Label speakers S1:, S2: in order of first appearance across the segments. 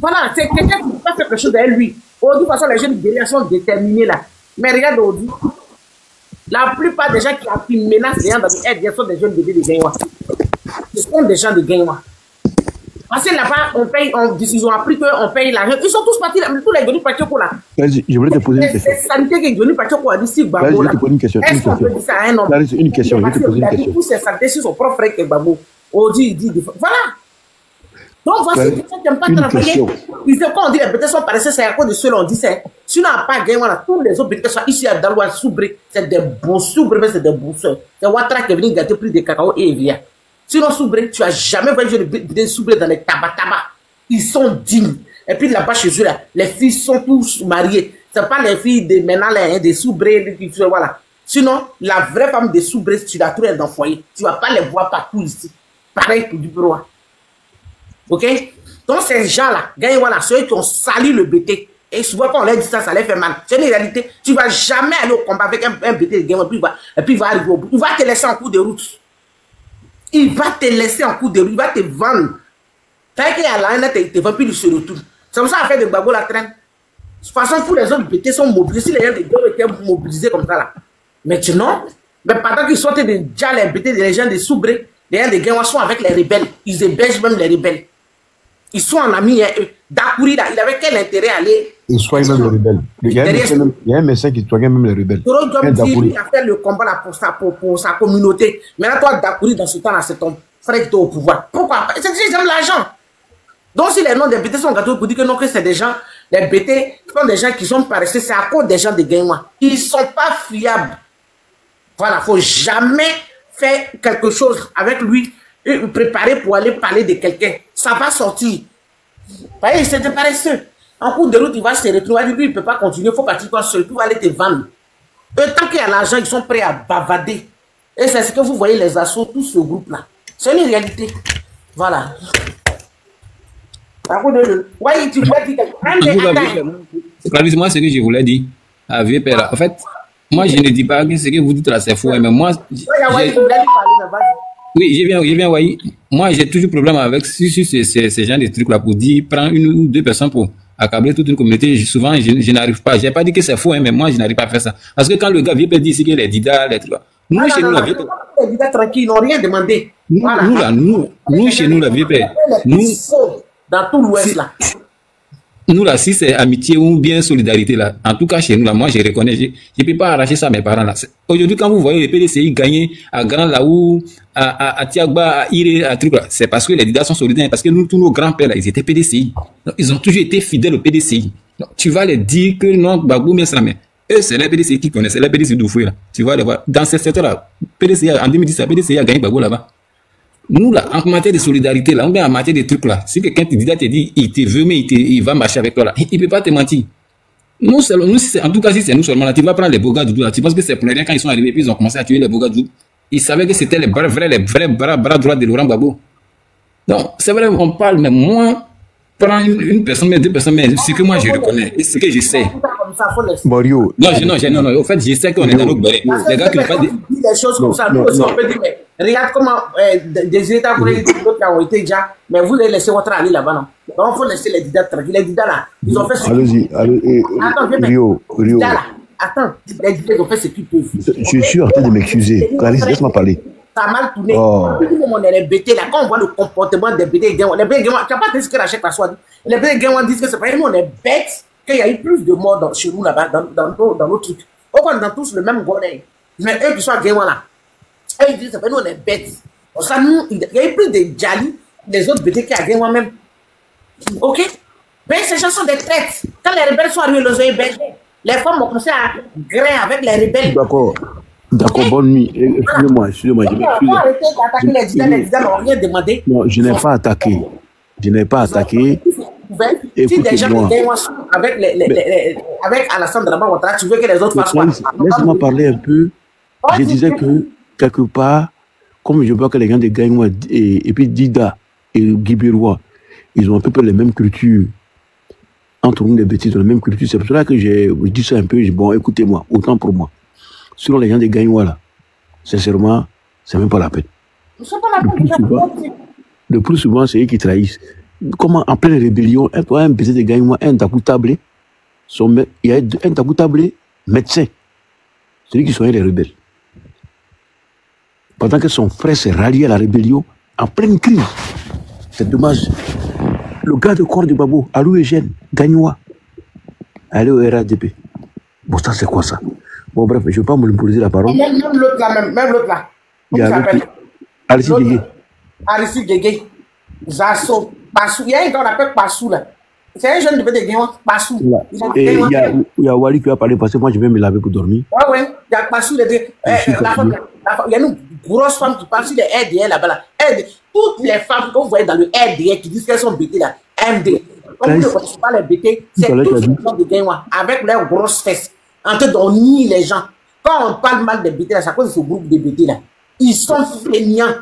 S1: Voilà, c'est quelqu'un qui ne peut pas faire quelque chose derrière lui. De toute façon, les jeunes guerriers sont déterminés là. Mais regarde Audi. La plupart des gens qui menacent les gens dans les aides sont des jeunes bébés de Gaïwa. Ce sont des gens de Gaïwa. Parce que là-bas, on paye, ils ont appris qu'on paye l'argent. Ils sont tous partis, tous les Guénis Pachoko là.
S2: Je voulais te poser une question.
S1: C'est sanité que Guénis Pachoko a dit si Gbagbo là. Est-ce qu'on peut dire ça à un homme?
S2: Une question, je vais te poser une question.
S1: Tous ces santé sur son propre frère que Gbagbo. Audi, il dit, voilà. Donc voici les gens qui n'aiment pas travailler. Quand on dit les bêtises sont paresseux, c'est à cause de ceux on dit ça. Si on n'a pas gagné, voilà, tous les autres bêtises sont ici à Daloua, Soubré, c'est des bons Soubré, mais c'est des bousseurs. C'est Ouattara qui est venu gâter plus de cacao et Evia. Sinon, Soubré, tu n'as jamais vu des Soubré dans les tabac. Ils sont dignes. Et puis là-bas, chez eux, là, les filles sont tous mariées. Ce n'est pas les filles de maintenant, des Soubré, voilà. Sinon, la vraie femme des Soubré, tu la trouves dans le foyer. Tu ne vas pas les voir partout ici. Pareil pour du bureau. Ok? Donc, ces gens-là, voilà, ceux qui ont sali le BT, et souvent quand on leur dit ça, ça leur fait mal. C'est une réalité. Tu ne vas jamais aller au combat avec un BT de Gaïwa, et puis il va arriver au bout. Il va te laisser en cours de route. Il va te laisser en cours de route. Il va te vendre. T'as qu'il y a là, il te vend, puis il se retourne. C'est comme ça qu'on fait de Gbagbo la traîne. De toute façon, tous les autres BT sont mobilisés. Si les gens de Gaïwa étaient mobilisés comme ça, là. Maintenant, mais pendant qu'ils sortent déjà les BT, les gens de Soubré, les gens de Gaïwa sont avec les rebelles. Ils hébergent même les rebelles. Ils sont en amis. Dakouri, là, il avait quel intérêt à aller.
S2: Ils soignent même les rebelles. Il y a un médecin qui soigne même les rebelles.
S1: Il a fait le combat là pour sa communauté. Maintenant, toi, Dakouri, dans ce temps-là, c'est ton frère qui est au pouvoir. Pourquoi? C'est que ils aiment l'argent. Donc, si les noms des BT sont gâteaux pour dire que non, que c'est des gens, les BT sont des gens qui sont paresseux, c'est à cause des gens de Gaïwa. Ils ne sont pas fiables. Voilà, il ne faut jamais faire quelque chose avec lui. Préparé pour aller parler de quelqu'un. Ça va sortir. Vous voyez, c'est des paresseux. En cours de route, il va se retrouver. Lui, il ne peut pas continuer. Il faut partir toi seul. Puis il va aller te vendre. Eux, tant qu'il y a l'argent, ils sont prêts à bavader. Et c'est ce que vous voyez, les assauts, tout ce groupe-là. C'est une réalité. Voilà.
S3: Moi, ce que je voulais dire à vieux père, en fait, moi, je ne dis pas que ce que vous dites là, c'est faux. Mais moi, oui, je viens, oui. Moi, j'ai toujours problème avec ces gens de trucs-là pour dire, prendre une ou deux personnes pour accabler toute une communauté. Souvent, je n'arrive pas. Je n'ai pas dit que c'est faux, mais moi, je n'arrive pas à faire ça. Parce que quand le gars vient dire ici que les Dida, les trucs là, nous, chez nous, la vie.
S1: Les Dida tranquilles, ils n'ont rien demandé.
S3: Nous, chez nous, la vie, nous,
S1: dans tout l'Ouest, là.
S3: Nous, là, si c'est amitié ou bien solidarité, là, en tout cas, chez nous, là, moi, je reconnais, je ne peux pas arracher ça à mes parents, là. Aujourd'hui, quand vous voyez les PDCI gagner à Grand Laou, à Tiagba, à Ire, à truc, là, c'est parce que les Dida sont solidaires, parce que nous, tous nos grands-pères, là, ils étaient PDCI. Donc, ils ont toujours été fidèles au PDCI. Donc, tu vas les dire que non, Gbagbo, mais ça, mais eux, c'est les PDCI qui connaissent, c'est les PDCI d'Oufoué, là. Tu vas les voir. Dans ce secteur-là, PDCI, en 2010, PDCI a gagné Gbagbo là-bas. Nous, là, en matière de solidarité, là, on bien en matière de trucs, là, si quelqu'un te dit, il te veut, mais il va marcher avec toi, là, il ne peut pas te mentir. Nous, en tout cas, si c'est nous seulement, là, tu vas prendre les Boga Doudou, là, tu penses que c'est pour les gens, quand ils sont arrivés, puis ils ont commencé à tuer les Boga Doudou. Ils savaient que c'était les vrais bras droits de Laurent Gbagbo. Donc, c'est vrai, on parle, mais moi, prends une personne, mais deux personnes, mais ce que moi je reconnais, et ce que je sais.
S2: Mario.
S3: Non, au fait, je sais qu'on est dans notre barré. Les gars qui n'ont pas dit
S1: des choses comme ça, nous aussi, on peut dire, mais regarde comment des États qui ont été déjà, mais vous les laissez votre aller là-bas, non? Donc, il faut laisser les Dida tranquilles. Les Dida là, ils ont fait ce qu'ils peuvent. Attends,
S2: Rio.
S1: Attends, les Dida, ils ont fait ce qu'ils peuvent.
S2: Je suis en train de m'excuser. Clarisse, laisse-moi parler.
S1: Ça a mal tourné. On est les BT là, quand on voit le comportement des BT, les BT, tu n'as pas dit ce que la chèque a choisi. Les BT disent que c'est pas nous, on est bêtes, qu'il y a eu plus de morts chez nous là-bas, dans nos trucs. On est dans tous le même godet. Mais eux qui sont à Gaïwa là, eux ils disent que nous on est bêtes. Ça, nous, il y a eu plus de Djali, les autres BT qui à Gaïwa même. Ok? Mais ces gens sont des traites. Quand les rebelles sont arrivés, ils les ont hébergés. Les femmes ont commencé à gré avec les rebelles.
S2: D'accord, bonne nuit. Excusez-moi, je m'excuse. Non, je n'ai pas attaqué. Écoutez-moi.
S1: Avec Alassane Drama Ouattara, tu veux que les autres fassent quoi?
S2: Laisse-moi parler un peu. Je disais que, quelque part, comme je vois que les gens de Gaïwa et puis Dida et Guibirwa, ils ont à peu près les mêmes cultures. Entre nous, les bêtises, ont la même culture. C'est pour cela que je dis ça un peu. Bon, écoutez-moi, autant pour moi. Selon les gens de Gaïwa, là, sincèrement, c'est même pas la peine. Le plus souvent, c'est eux qui trahissent. comment, en pleine rébellion, un baiser de gagne, un takou tablé, il y a un takou tablé médecin, celui qui soignait les rebelles. Pendant que son frère s'est rallié à la rébellion, en pleine crise. C'est dommage. Le gars de corps de Babo, Alou Eugène, Gagnoua, allez au RADP. Bon, ça, c'est quoi ça? Bon, bref, je ne vais pas monopoliser la parole.
S1: Même l'autre là, même l'autre là.
S2: Il y a Alessi Guégué.
S1: Alessi Guégué. Zasso, Passou. Il y a un gars qu'on appelle Passou là. C'est un jeune de Guéguéon, Passou.
S2: Et il y a Wali qui va parler parce que moi, je vais me laver pour dormir.
S1: Ah ouais, il y a Passou. Il y a une grosse femme qui parle sur les RDR là-bas. Là. Toutes les femmes que vous voyez dans le RDR qui disent qu'elles sont bêtées là, MD. Comme vous ne connaissez pas les bêtées, c'est tous les gens de Guéguéon avec leurs grosses fesses. En train d'on nie les gens. Quand on parle mal des bêtés là, c'est à cause de ce groupe de bêtés là. Ils sont feignants.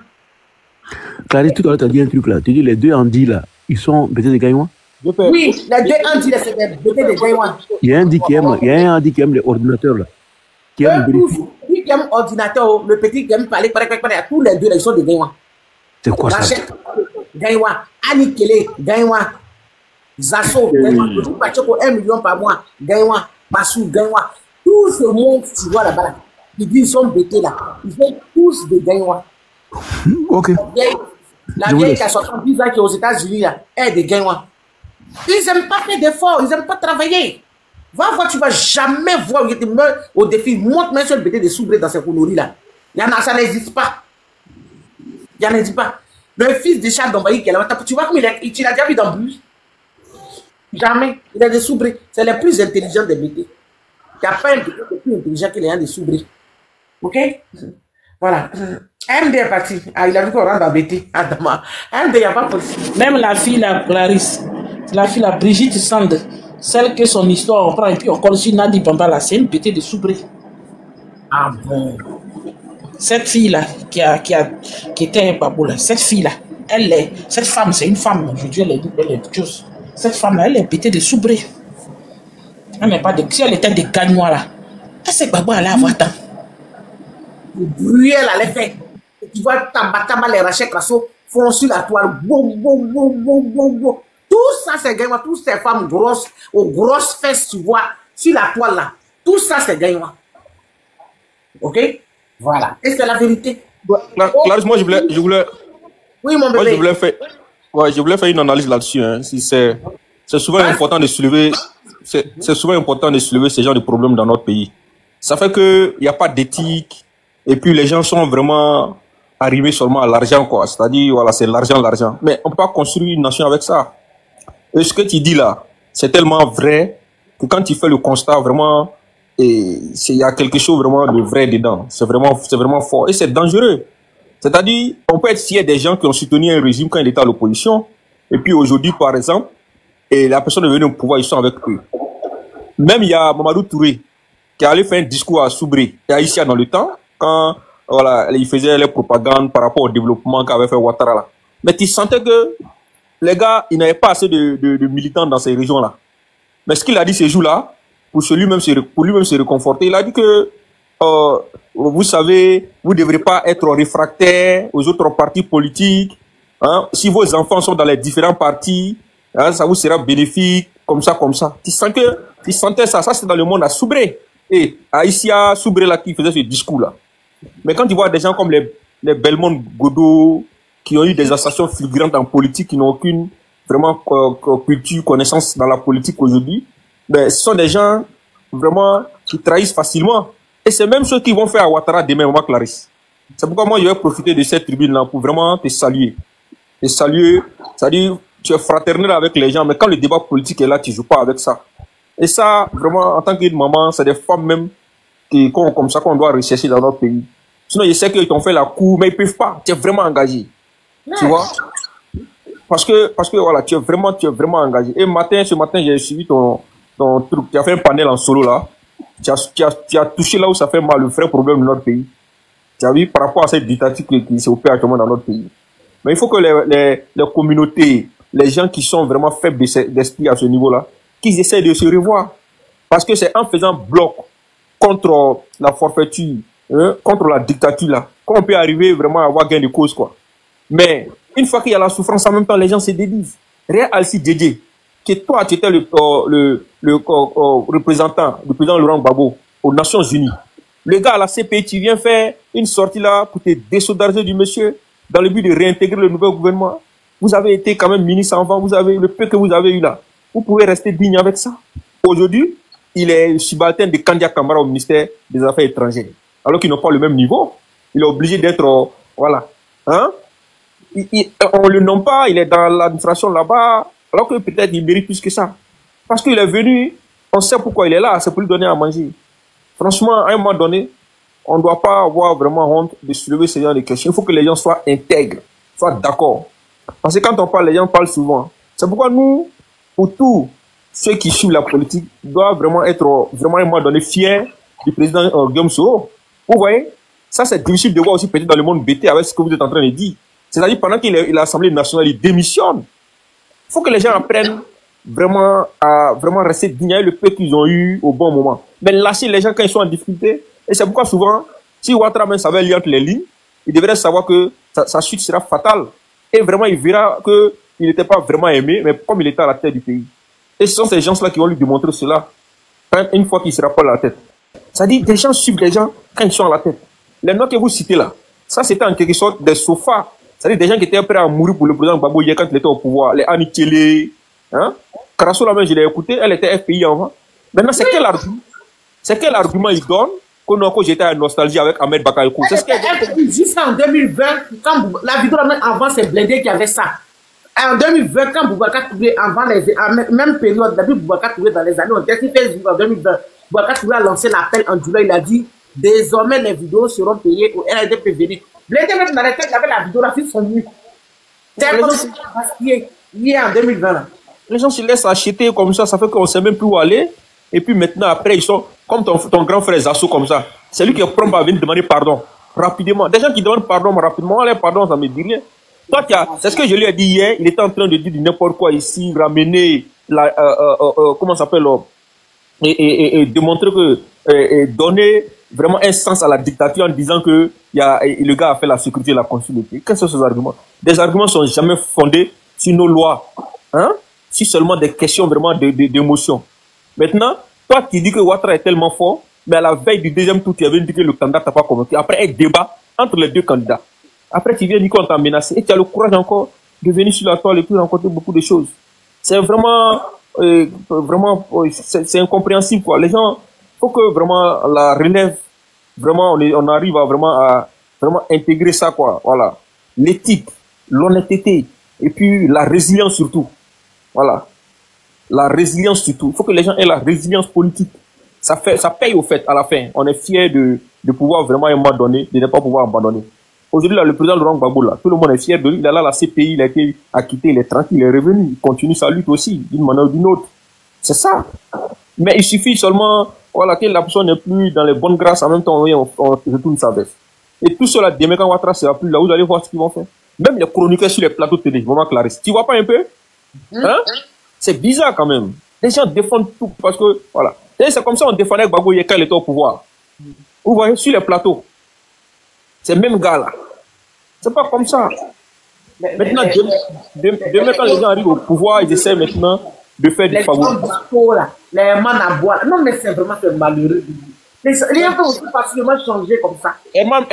S2: Clarisse, tout à l'heure, tu as dit un truc là. Tu dis les deux Andy là, ils sont bêtés de Gaïwan?
S1: Oui, les deux Andy là, c'est des bêtés de Gaïwan.
S2: Il y a un Andy qui aime les ordinateurs là. Qui aime
S1: lui qui aime ordinateur, le petit qui aime parler, tous les deux là, ils sont de Gaïwan.
S2: C'est quoi ça?
S1: Gaïwan, Annie Kele, Gaïwan, Zasso, Gaïwan, 1 million par mois, Gaïwan, Passou, Gaïwan. Tout ce monde, tu vois là-bas, là, ils disent qu'ils sont bêtés là. Ils sont tous des Gaïwan.
S2: Ok.
S1: La vieille qui a 70 ans qui est aux États-Unis là, elle est des Gaïwan. Ils n'aiment pas faire d'efforts, ils n'aiment pas travailler. Va voir, tu ne vas jamais voir où tu meurs au défi. Montre-moi un seul bêté de soubré dans ces conneries là. Ça n'existe pas. Il n'existe pas. Le fils de Charles Dombaï qui est là, tu vois comme il a déjà vu dans Bus. Jamais. Il a des soubrés. C'est les plus intelligents des bêtés. Il n'y a pas un bêté plus intelligent que les gens des soubrés. Ok? Voilà. MD est parti. Ah, il a vu qu'on rentre dans bêté. MD, il n'y a pas possible.
S4: Même la fille, la Clarisse, la fille, la Brigitte Sand, celle que son histoire, on prend et puis on colle sur Nadi Bamba, là, c'est une bêté de soubré.
S1: Ah bon?
S4: Cette fille-là, qui était un babou, là, cette fille-là, cette femme, c'est une femme, aujourd'hui, elle est chose. Cette femme-là, elle est bêtée de soubré. Elle n'est pas de. Si elle était de Gagnois, là, cette babou allait avoir tant.
S1: Le bruit, elle allait faire. Tu vois, tamba, les rachets crassos font sur la toile. Tout ça, c'est Gagnois. Toutes ces femmes grosses, aux grosses fesses, tu vois, sur la toile là. Tout ça, c'est Gagnois. Ok? Voilà. Et c'est la vérité.
S5: Clarisse, moi, je voulais.
S1: Oui, mon bébé.
S5: Je voulais faire une analyse là-dessus. Hein. C'est souvent important de soulever. C'est souvent important de soulever ce genre de problèmes dans notre pays. Ça fait qu'il n'y a pas d'éthique. Et puis les gens sont vraiment arrivés seulement à l'argent, quoi. C'est-à-dire, voilà, c'est l'argent. Mais on ne peut pas construire une nation avec ça. Et ce que tu dis là, c'est tellement vrai que quand tu fais le constat, vraiment, il y a quelque chose vraiment de vrai dedans. C'est vraiment fort. Et c'est dangereux. C'est-à-dire, on peut être fier des gens qui ont soutenu un régime quand il était à l'opposition. Et puis aujourd'hui, par exemple, et la personne est venue au pouvoir, ils sont avec eux. Même il y a Mamadou Touré qui allait faire un discours à Soubré, et à Isia dans le temps, quand voilà, il faisait les propagandes par rapport au développement qu'avait fait Ouattara là. Mais tu sentais que les gars, ils n'avaient pas assez de militants dans ces régions-là. Mais ce qu'il a dit ces jours-là, pour lui-même se réconforter, il a dit que vous savez, vous ne devrez pas être réfractaires aux autres partis politiques. Hein. Si vos enfants sont dans les différents partis, hein, ça vous sera bénéfique, comme ça. Tu sentais ça c'est dans le monde à Soubré. Et à Isia, Soubré là qui faisait ce discours-là. Mais quand tu vois des gens comme les Belmont Godot, qui ont eu des ascensions figurantes en politique, qui n'ont aucune vraiment culture, connaissance dans la politique aujourd'hui, ben, ce sont des gens vraiment qui trahissent facilement. Et c'est même ceux qui vont faire à Ouattara demain, moi, Clarisse. C'est pourquoi moi, je vais profiter de cette tribune-là pour vraiment te saluer. Te saluer, c'est-à-dire, tu es fraternel avec les gens, mais quand le débat politique est là, tu ne joues pas avec ça. Et ça, vraiment, en tant que maman, c'est des femmes même comme ça qu'on doit rechercher dans notre pays. Sinon, je sais qu'ils t'ont fait la cour, mais ils ne peuvent pas. Tu es vraiment engagé. Ouais. Tu vois? Parce que voilà, tu es vraiment engagé. Et ce matin, j'ai suivi ton truc. Tu as fait un panel en solo là. Tu as touché là où ça fait mal, le vrai problème de notre pays. Tu as vu par rapport à cette dictature qui s'opère actuellement dans notre pays. Mais il faut que les communautés, les gens qui sont vraiment faibles d'esprit à ce niveau-là, qu'ils essaient de se revoir. Parce que c'est en faisant bloc contre la forfaiture, contre la dictature là, qu'on peut arriver vraiment à avoir gain de cause, quoi. Mais une fois qu'il y a la souffrance, en même temps, les gens se dédisent. Réa Alci Djedje, que toi, tu étais le représentant du président Laurent Gbagbo aux Nations Unies. Le gars à la CPI, tu viens faire une sortie là pour te désolidariser du monsieur dans le but de réintégrer le nouveau gouvernement. Vous avez été quand même ministre avant, vous avez le peu que vous avez eu là. Vous pouvez rester digne avec ça. Aujourd'hui, il est subalterne de Kandia Kamara au ministère des Affaires étrangères. Alors qu'ils n'ont pas le même niveau. Il est obligé d'être, voilà. Hein? On le nomme pas, il est dans l'administration là-bas, alors que peut-être il mérite plus que ça. Parce qu'il est venu, on sait pourquoi il est là, c'est pour lui donner à manger. Franchement, à un moment donné, on ne doit pas avoir vraiment honte de soulever ce genre de questions. Il faut que les gens soient intègres, soient d'accord. Parce que quand on parle, les gens parlent souvent. C'est pourquoi nous, pour tous ceux qui suivent la politique, doivent vraiment être, vraiment à un moment donné, fiers du président Guillaume Soro. Vous voyez, ça c'est difficile de voir aussi peut-être dans le monde BT avec ce que vous êtes en train de dire. C'est-à-dire pendant qu'il est à l'Assemblée nationale, il démissionne. Il faut que les gens apprennent vraiment à vraiment rester dignes le peu qu'ils ont eu au bon moment. Mais lâcher les gens quand ils sont en difficulté. Et c'est pourquoi souvent, si Ouattara même savait lire entre les lignes, il devrait savoir que sa chute sera fatale. Et vraiment, il verra qu'il n'était pas vraiment aimé, mais comme il était à la tête du pays. Et ce sont ces gens-là qui vont lui démontrer cela une fois qu'il ne sera pas à la tête. C'est-à-dire, des gens suivent les gens quand ils sont à la tête. Les noms que vous citez là, ça c'était en quelque sorte des sofas. C'est-à-dire des gens qui étaient prêts à mourir pour le président Gbagbo hier quand il était au pouvoir. Les Annie Tchele, hein? Karasso, la même, je l'ai écouté, elle était FPI avant. Maintenant, c'est quel argument? C'est quel argument il donne que j'étais à nostalgie avec Ahmed Bakayoko? C'est ce qu'elle
S1: jusqu'en 2020, quand la vidéo avant, c'est Blindé qui avait ça. En 2020, quand Boubacar Touré, avant les même période, depuis Boubacar Touré dans les années, on était en 2020, Boubacar Touré a lancé l'appel en juillet, il a dit désormais les vidéos seront payées au RDPVD. Blindé même dans les têtes, il avait la vidéo, la fille sont nues. C'est comme ça hier en 2020 là.
S5: Les gens se laissent acheter comme ça fait qu'on ne sait même plus où aller. Et puis maintenant, après, ils sont comme ton grand frère Zasso comme ça. C'est lui qui est prompt à venir demander pardon rapidement. Des gens qui demandent pardon rapidement, les pardons, ça me dit rien. Toi, c'est ce que je lui ai dit hier, il était en train de dire n'importe quoi ici, ramener la, comment ça s'appelle, et démontrer que, donner vraiment un sens à la dictature en disant que le gars a fait la sécurité et la consulité. Quels sont ces arguments? Des arguments ne sont jamais fondés sur nos lois. Hein? Si seulement des questions vraiment d'émotion. Maintenant, toi qui dis que Ouattara est tellement fort, mais à la veille du deuxième tour, tu avais dit que le candidat t'a pas convaincu. Après un débat entre les deux candidats. Après, tu viens dire qu'on t'a menacé et tu as le courage encore de venir sur la toile et puis rencontrer beaucoup de choses. C'est vraiment, c'est incompréhensible, quoi. Les gens, faut que vraiment la relève, vraiment, on arrive à vraiment intégrer ça, quoi. Voilà. L'éthique, l'honnêteté et puis la résilience surtout. Voilà. La résilience surtout. Il faut que les gens aient la résilience politique. Ça paye au fait, à la fin. On est fiers de pouvoir vraiment à un moment donné, de ne pas pouvoir abandonner. Aujourd'hui, là, le président Laurent Gbagbo, là, tout le monde est fier de lui. Il est là, la CPI, il a été acquitté, il est tranquille, il est revenu. Il continue sa lutte aussi, d'une manière ou d'une autre. C'est ça. Mais il suffit seulement, voilà, que la personne n'est plus dans les bonnes grâces, en même temps, on retourne sa veste. Et tout cela, demain, quand Ouattara sera plus là, vous allez voir ce qu'ils vont faire. Même les chroniqueurs sur les plateaux de télé, vraiment Clarisse. Tu vois pas un peu? Hein? C'est bizarre quand même. Les gens défendent tout parce que, voilà. C'est comme ça on défendait Gbagbo quand il était au pouvoir. Vous voyez, sur les plateaux. Ces mêmes gars-là. C'est pas comme ça. Maintenant, demain, quand les gens arrivent au pouvoir, ils essaient maintenant de faire des faveurs.
S1: Les manabois. Non, mais c'est vraiment malheureux. Les gens peuvent aussi facilement changer comme ça.
S5: Herman,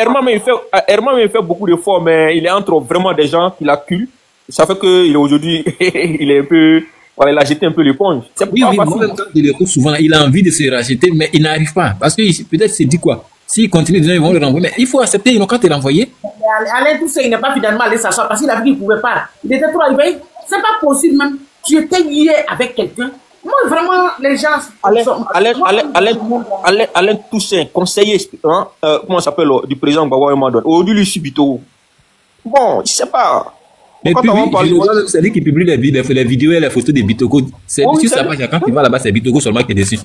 S5: il fait beaucoup d'efforts, mais il est entre vraiment des gens qui l'acculent. Ça fait qu'il est aujourd'hui, il est un peu, voilà, il a jeté un peu l'éponge.
S3: Oui, moi, quand il écoute souvent, il a envie de se racheter, mais il n'arrive pas. Parce que peut-être il s'est dit quoi? S'il continue, ils vont le renvoyer. Mais il faut accepter, ils n'ont qu'à te renvoyer.
S1: Alain Toussaint, il n'est pas finalement allé s'asseoir parce qu'il a vu qu'il ne pouvait pas. Il était trop arrivé. C'est pas possible même. Tu étais lié avec quelqu'un. Moi, vraiment, les gens.
S5: Alain Toussaint, conseiller, hein, comment ça s'appelle, du président Gbagbo Madone. Aujourd'hui, lui, Subito. Bon, je ne sais pas.
S3: Et puis, c'est lui qui publie les vidéos et les photos des Bitoko. C'est sur sa page, quand il va là-bas, c'est Bitoko seulement qui est dessus.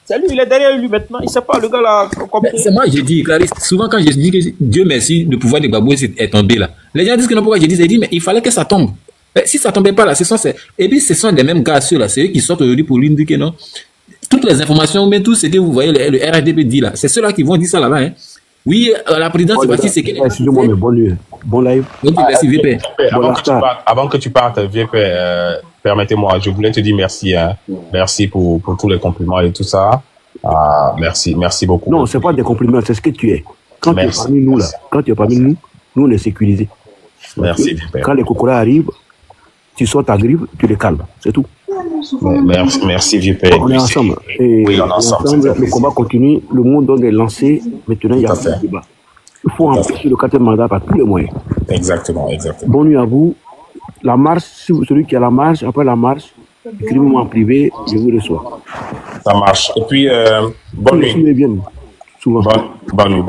S5: C'est lui, il est derrière lui maintenant. Il ne sait pas, le gars là.
S3: C'est moi, j'ai dit, Clarisse, souvent quand je dis que Dieu merci, le pouvoir de Gbagbo est tombé là. Les gens disent que non, pourquoi j'ai dit, mais il fallait que ça tombe. Si ça ne tombait pas là, et puis ce sont les mêmes gars ceux là, c'est eux qui sortent aujourd'hui pour lui dire que non. Toutes les informations, mais tout ce que vous voyez, le RDP dit là, c'est ceux-là qui vont dire ça là-bas. Hein. Oui, la présidence, c'est parti, c'est qu'elle...
S2: Excusez-moi, mais bonne nuit. Bon live.
S3: Ok, merci, VP.
S6: Avant que tu partes, VP, permettez-moi, je voulais te dire merci. Hein. Merci pour tous les compliments et tout ça. Merci beaucoup.
S2: Non, c'est pas des compliments, c'est ce que tu es. Quand tu es parmi nous, là, quand tu es parmi nous, on est sécurisés.
S6: Merci, VP.
S2: Quand les cocolas arrivent, tu sors ta grippe, tu les calmes. C'est tout.
S6: Merci, VP.
S2: On est ensemble. Et
S6: oui, on est ensemble.
S2: Le combat continue. Le monde donne des lancers. Maintenant, il y a un débat. Il faut empêcher le quatrième mandat par tous les moyens.
S6: Exactement.
S2: Bonne nuit à vous. La marche, celui qui a la marche, après la marche, écrivez-moi en privé, je vous reçois.
S6: Ça marche. Et puis, bonne nuit.
S2: Bien, souvent.
S6: Bonne nuit.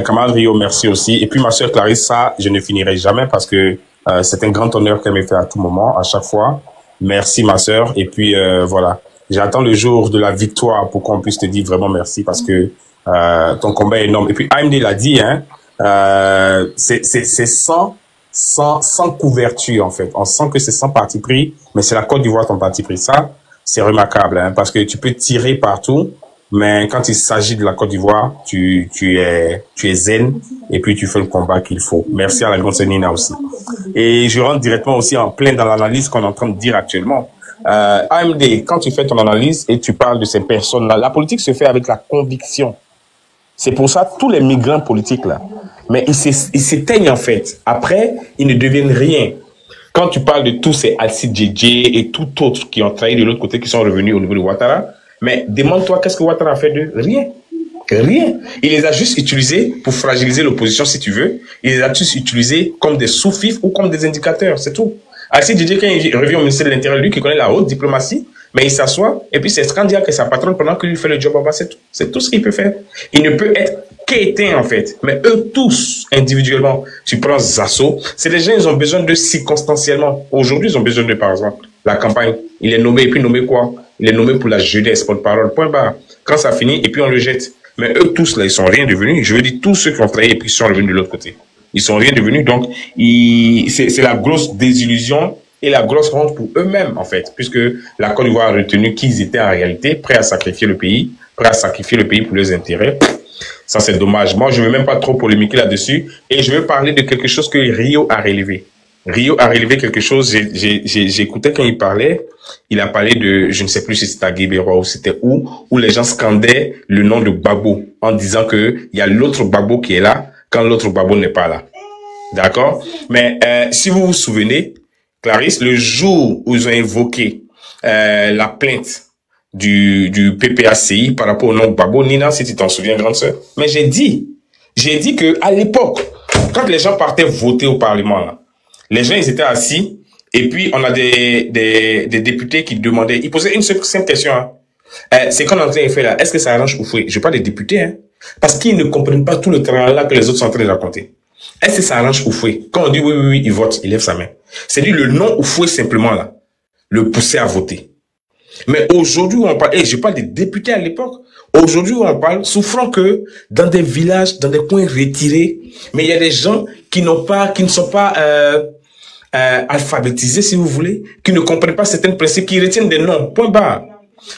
S6: Kamal Rio, merci aussi. Et puis, ma soeur Clarisse, ça, je ne finirai jamais parce que c'est un grand honneur qu'elle me fait à tout moment, à chaque fois. Merci, ma soeur. Et puis, voilà. J'attends le jour de la victoire pour qu'on puisse te dire vraiment merci parce que ton combat est énorme. Et puis, AMD l'a dit, hein, c'est sans couverture, en fait. On sent que c'est sans parti pris, mais c'est la Côte d'Ivoire ton parti pris. Ça, c'est remarquable, hein, parce que tu peux tirer partout, mais quand il s'agit de la Côte d'Ivoire, tu es zen et puis tu fais le combat qu'il faut. Merci à la grande Nina aussi. Et je rentre directement aussi en plein dans l'analyse qu'on est en train de dire actuellement. AMD, quand tu fais ton analyse et tu parles de ces personnes-là, la politique se fait avec la conviction. C'est pour ça tous les migrants politiques là, mais ils s'éteignent en fait. Après, ils ne deviennent rien. Quand tu parles de tous ces Alcide Djedje et tout autres qui ont trahi de l'autre côté, qui sont revenus au niveau de Ouattara, mais demande-toi qu'est-ce que Ouattara a fait d'eux? Rien. Rien. Il les a juste utilisés pour fragiliser l'opposition si tu veux. Il les a juste utilisés comme des sous-fifs ou comme des indicateurs, c'est tout. Alcide Djedje, quand il revient au ministère de l'Intérieur, lui qui connaît la haute diplomatie, mais il s'assoit et puis c'est scandaleux que sa patronne pendant qu'il lui fait le job en bas, c'est tout. C'est tout ce qu'il peut faire. Il ne peut être qu'éteint en fait. Mais eux tous, individuellement, tu prends Zasso, c'est des gens, ils ont besoin de circonstanciellement. Aujourd'hui, ils ont besoin de, par exemple, la campagne. Il est nommé et puis nommé quoi? Il est nommé pour la jeunesse, pour parole, point barre. Quand ça finit et puis on le jette. Mais eux tous là, ils sont rien devenus. Je veux dire, tous ceux qui ont travaillé et puis sont revenus de l'autre côté. Ils sont rien devenus. Donc, c'est la grosse désillusion et la grosse honte pour eux-mêmes, en fait, puisque la Côte d'Ivoire a retenu qu'ils étaient en réalité prêts à sacrifier le pays pour leurs intérêts. Ça, c'est dommage. Moi, je ne veux même pas trop polémiquer là-dessus. Et je veux parler de quelque chose que Rio a relevé. Rio a relevé quelque chose. J'écoutais quand il parlait. Il a parlé de, je ne sais plus si c'était à Guébérois ou c'était où les gens scandaient le nom de Gbagbo en disant que il y a l'autre Gbagbo qui est là quand l'autre Gbagbo n'est pas là. D'accord? Mais si vous vous souvenez, Clarisse, le jour où ils ont évoqué la plainte du PPACI par rapport au nom de Gbagbo, Nina, si tu t'en souviens, grande sœur, mais j'ai dit que à l'époque, quand les gens partaient voter au Parlement, là, les gens, ils étaient assis, et puis on a des députés qui demandaient, ils posaient une simple question, hein. C'est qu'on est en train de faire là, est-ce que ça arrange Oufoué? Je parle des députés, hein, parce qu'ils ne comprennent pas tout le travail là que les autres sont en train de raconter. Est-ce que ça arrange Oufoué? Quand on dit oui, il vote, il lève sa main. C'est lui le nom Oufoué simplement là, le pousser à voter. Mais aujourd'hui, on parle, je parle des députés à l'époque. Aujourd'hui, on parle, souffrant que dans des villages, dans des coins retirés, mais il y a des gens qui ne sont pas alphabétisés, si vous voulez, qui ne comprennent pas certains principes, qui retiennent des noms. Point barre.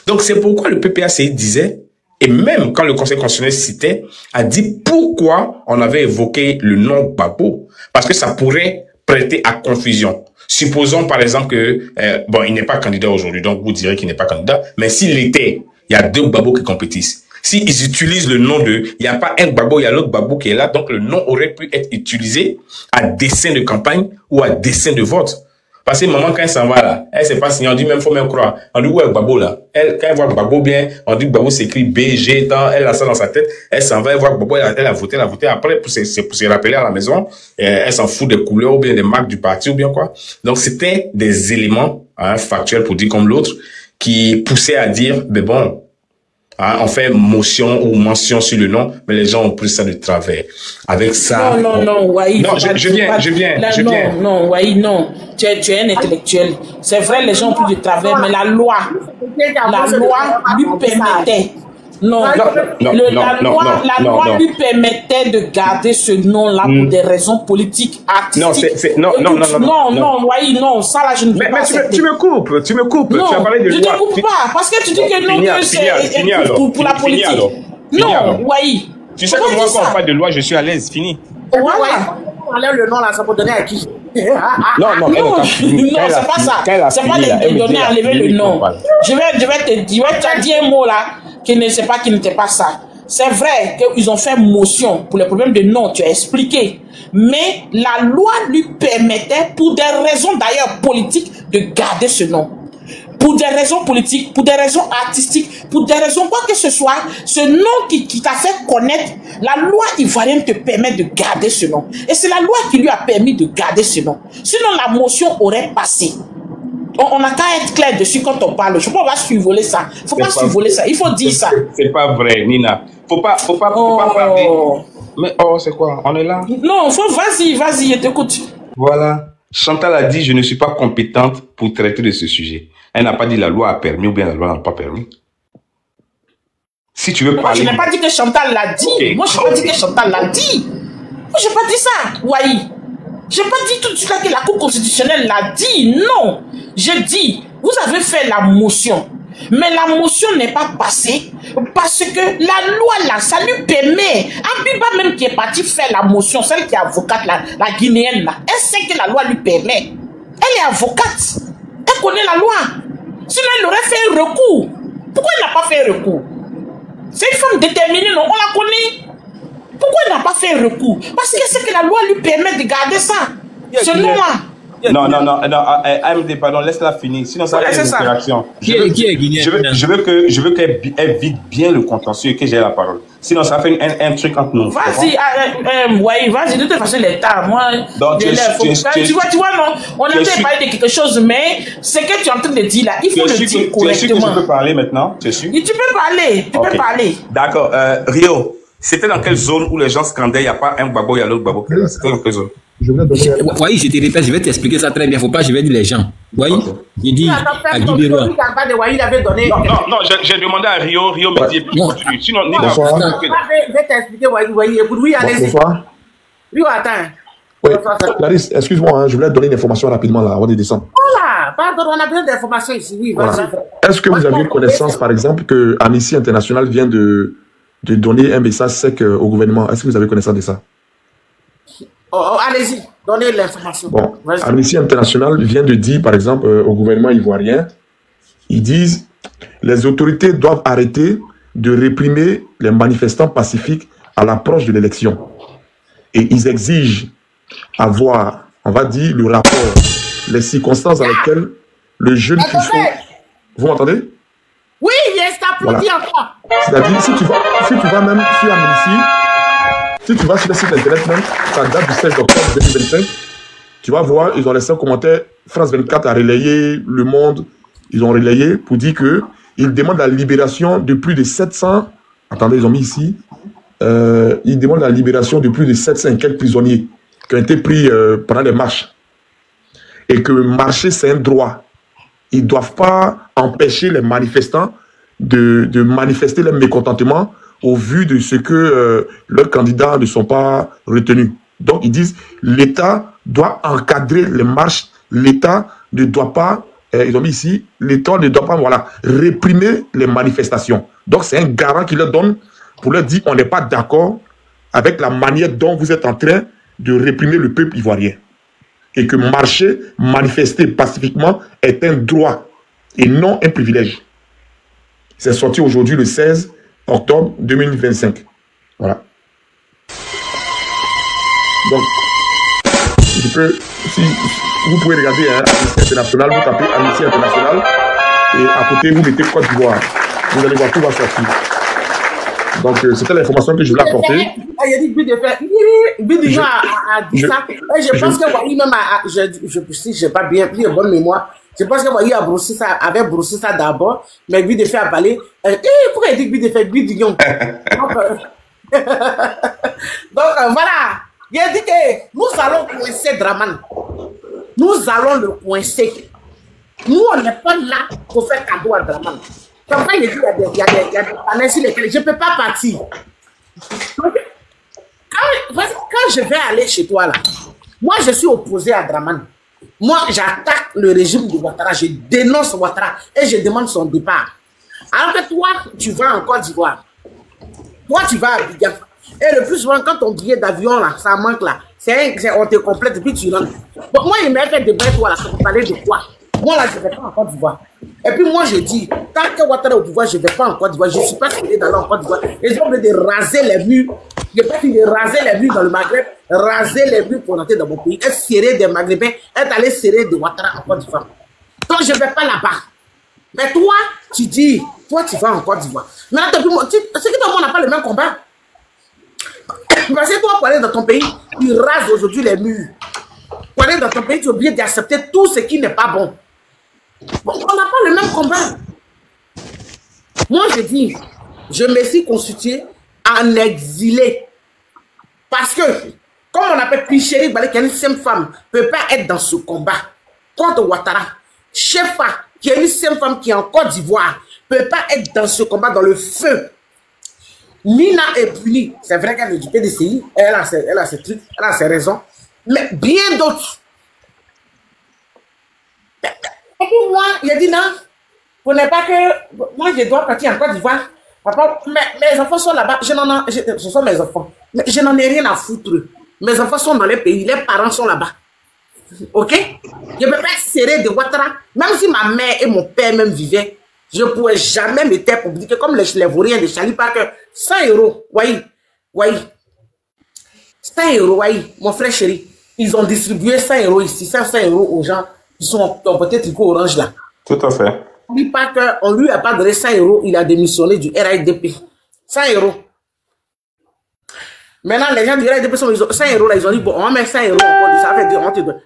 S6: Donc c'est pourquoi le PPACI disait, et même quand le Conseil constitutionnel citait, a dit pourquoi on avait évoqué le nom Gbagbo, parce que ça pourrait prêter à confusion. Supposons par exemple que, bon, il n'est pas candidat aujourd'hui, donc vous direz qu'il n'est pas candidat, mais s'il l'était, il y a deux Gbagbo qui compétissent. S'ils utilisent le nom de, il n'y a pas un Gbagbo, il y a l'autre Gbagbo qui est là, donc le nom aurait pu être utilisé à dessein de campagne ou à dessein de vote. Parce que maman, quand elle s'en va là, elle sait pas signer, on dit même, faut même croire. On dit, ouais, Gbagbo là. Elle, quand elle voit Gbagbo bien, on dit Gbagbo s'écrit BG, tant, elle a ça dans sa tête, elle s'en va, elle voit Gbagbo, elle a voté. Après, pour se rappeler à la maison, elle s'en fout des couleurs ou bien des marques du parti ou bien quoi. Donc, c'était des éléments, hein, factuels pour dire comme l'autre, qui poussaient à dire, mais bon, hein, on fait motion ou mention sur le nom, mais les gens ont pris ça de travers. Avec ça.
S4: Non, Wahi.
S6: Non, je viens.
S4: Non, Wahi, non. Tu es un intellectuel. C'est vrai, les gens ont pris de travers, mais la loi lui permettait. La loi lui permettait de garder ce nom-là pour des raisons politiques, artistiques.
S6: Non,
S4: Wahi, non, ça là, je ne veux pas accepter.
S6: Tu me coupes.
S4: Non,
S6: tu as parlé de
S4: je
S6: loi.
S4: ne te coupe pas, parce que tu dis que non, c'est pour la politique. Non, Wahi.
S6: Tu sais que moi, quand on parle de loi, je suis à l'aise, fini.
S1: Voilà. On enlève le nom là, ça peut donner à qui?
S6: Non,
S4: non, c'est pas ça. C'est pas de donner à enlever le nom. Je vais te dire, tu as dit un mot là qui ne sait pas, qui n'était pas ça. C'est vrai qu'ils ont fait motion pour les problèmes de nom, tu as expliqué. Mais la loi lui permettait, pour des raisons d'ailleurs politiques, de garder ce nom. Pour des raisons politiques, pour des raisons artistiques, pour des raisons quoi que ce soit, ce nom qui t'a fait connaître, la loi ivoirienne te permet de garder ce nom. Et c'est la loi qui lui a permis de garder ce nom. Sinon, la motion aurait passé. On n'a qu'à être clair dessus quand on parle. Je ne peux pas survoler ça. Il ne faut pas survoler ça. Il faut dire ça.
S6: C'est pas vrai, Nina. Faut pas parler. Mais c'est quoi? On est là?
S4: Non, vas-y, je t'écoute.
S6: Voilà. Chantal a dit, je ne suis pas compétente pour traiter de ce sujet. Elle n'a pas dit la loi a permis ou bien la loi n'a pas permis. Si tu veux parler...
S4: Moi, je n'ai pas dit que Chantal l'a dit. Okay. Moi, je n'ai pas dit que Chantal l'a dit. Moi, je n'ai pas dit ça, Wahi. Je n'ai pas dit tout de suite là que la Cour constitutionnelle l'a dit. Non. J'ai dit, vous avez fait la motion. Mais la motion n'est pas passée parce que la loi là, ça lui permet. Abiba même qui est partie faire la motion, celle qui est avocate, la guinéenne là, elle sait que la loi lui permet. Elle est avocate. Elle connaît la loi. Sinon, elle aurait fait un recours. Pourquoi elle n'a pas fait un recours? C'est une femme déterminée, non? On la connaît. Pourquoi elle n'a pas fait un recours? Parce que c'est que la loi lui permet de garder ça. Ce nom-là.
S6: Non, AMD, pardon, laisse-la finir. Sinon, ça va être une interaction.
S3: Qui est guinéenne?
S6: Je veux qu'elle vide bien le contentieux et que j'ai la parole. Sinon, ça fait un truc entre nous.
S4: Vas-y, ouais, vas-y, de toute façon, l'État, moi, tu vois, non, on a peut-être parlé de quelque chose, mais ce que tu es en train de dire là, il faut le dire correctement. Tu es sûr
S6: que je peux parler maintenant? Tu es sûr?
S4: Tu peux parler,
S6: D'accord, Rio, c'était dans quelle zone où les gens scandaient, il n'y a pas un babo, il y a l'autre babo? C'était dans quelle zone?
S3: Oui, je te répète, je vais t'expliquer ça très bien. Faut pas, je vais dire les gens. Oui, il dit à Guy Bérois.
S6: Non, j'ai demandé à Rio me dit. Sinon, Nina.
S1: Je vais t'expliquer, oui, allez-y.
S7: Bonsoir.
S1: Rio, attends.
S7: Oui, Clarisse, excuse-moi, je voulais donner une information rapidement là, avant de descendre.
S1: Oh là, pardon, on a besoin d'informations ici. Oui,
S7: voilà. Est-ce que vous avez connaissance, par exemple, que Amnesty International vient de donner un message sec au gouvernement? Est-ce que vous avez connaissance de ça?
S1: Allez-y, donnez l'information.
S7: Bon, Amnesty International vient de dire, par exemple, au gouvernement ivoirien, ils disent les autorités doivent arrêter de réprimer les manifestants pacifiques à l'approche de l'élection. Et ils exigent avoir, on va dire, le rapport, les circonstances dans lesquelles le jeune Fifo... Vous m'entendez?
S1: Oui, il est applaudi encore.
S7: C'est-à-dire, si tu vas même sur Amnesty, si tu vas sur le site internet même, ça date du 16 octobre 2025, tu vas voir, ils ont laissé un commentaire, France 24 a relayé, Le Monde, ils ont relayé pour dire qu'ils demandent la libération de plus de 700, attendez, ils ont mis ici, ils demandent la libération de plus de 700 et quelques prisonniers qui ont été pris pendant les marches. Et que marcher, c'est un droit. Ils ne doivent pas empêcher les manifestants de manifester leur mécontentement au vu de ce que leurs candidats ne sont pas retenus. Donc, ils disent l'État doit encadrer les marches, l'État ne doit pas, ils ont mis ici, l'État ne doit pas réprimer les manifestations. Donc, c'est un garant qui leur donne pour leur dire on n'est pas d'accord avec la manière dont vous êtes en train de réprimer le peuple ivoirien. Et que marcher, manifester pacifiquement est un droit et non un privilège. C'est sorti aujourd'hui le 16 octobre 2025. Voilà. Donc, si vous pouvez regarder Amnesty International, vous tapez Amnesty International et à côté vous mettez Côte d'Ivoire. Vous allez voir, tout va sortir. Donc, c'était l'information que je voulais apporter.
S1: Il a dit Bidijon a dit ça. Et je pense que Wahi même si je n'ai pas bien pris une bonne mémoire, je pense que Wahi avait brossé ça d'abord, mais Bidijon a parlé. Pourquoi il dit Bidijon? Donc, voilà. Il a dit que nous allons coincer Draman. Nous allons le coincer. Nous, on n'est pas là pour faire cadeau à Draman. Comme ça, il dit, il y a des panels sur lesquels je ne peux pas partir. Donc, quand je vais aller chez toi, là, moi, je suis opposé à Draman. Moi, j'attaque le régime de Ouattara, je dénonce Ouattara et je demande son départ. Alors que toi, tu vas en Côte d'Ivoire. Toi, tu vas à Abidjan. Et le plus souvent, quand ton billet d'avion, là, ça manque là, on te complète et puis tu rentres. Bon, moi, il m'a fait des bêtes, voilà, ça vous parler de quoi? Moi, là, je ne vais pas en Côte d'Ivoire. Et puis, moi, je dis, tant que Ouattara est au pouvoir, je ne vais pas en Côte d'Ivoire. Je ne suis pas fini d'aller en Côte d'Ivoire. Ils ont oublié de raser les murs. Je n'ai pas fini de raser les murs dans le Maghreb, raser les murs pour entrer dans mon pays, être serré des Maghrébins, être allé serrer de Ouattara en Côte d'Ivoire. Donc, je ne vais pas là-bas. Mais toi, tu dis, toi, tu vas en Côte d'Ivoire. Maintenant, c'est que tout le monde n'a pas le même combat. Parce que toi, pour aller dans ton pays, tu rases aujourd'hui les murs. Pour aller dans ton pays, tu es obligé d'accepter tout ce qui n'est pas bon. Bon, on n'a pas le même combat. Moi, je dis, je me suis constitué en exilé. Parce que, comme on appelle Picheri Balé, qui est une simple femme, ne peut pas être dans ce combat contre Ouattara. Chefa, qui est une simple femme qui est en Côte d'Ivoire, ne peut pas être dans ce combat, dans le feu. Nina est punie. C'est vrai qu'elle est du PDCI, elle a ses trucs, elle a ses raisons. Mais bien d'autres. Et puis moi, il a dit non, vous n'êtes pas que... Moi, je dois partir en Côte d'Ivoire. Papa, mes enfants sont là-bas. Ce sont mes enfants. Mais je n'en ai rien à foutre. Mes enfants sont dans les pays. Les parents sont là-bas. OK? Je ne peux pas serrer de Ouattara. Même si ma mère et mon père même vivaient, je ne pourrais jamais me taire pour dire que comme les vauriens de Charlie Parker, 100 €, oui. 100 €, oui, mon frère chéri. Ils ont distribué 100 € ici, 100 € aux gens qui sont en peut-être tricot orange là.
S6: Tout à fait.
S1: Charlie Parker, on lui a pas donné 100 €, il a démissionné du RIDP. 100 €. Maintenant, les gens du RIDP sont 100 € là, ils ont dit, bon, on va mettre 100 € encore, ça fait dire,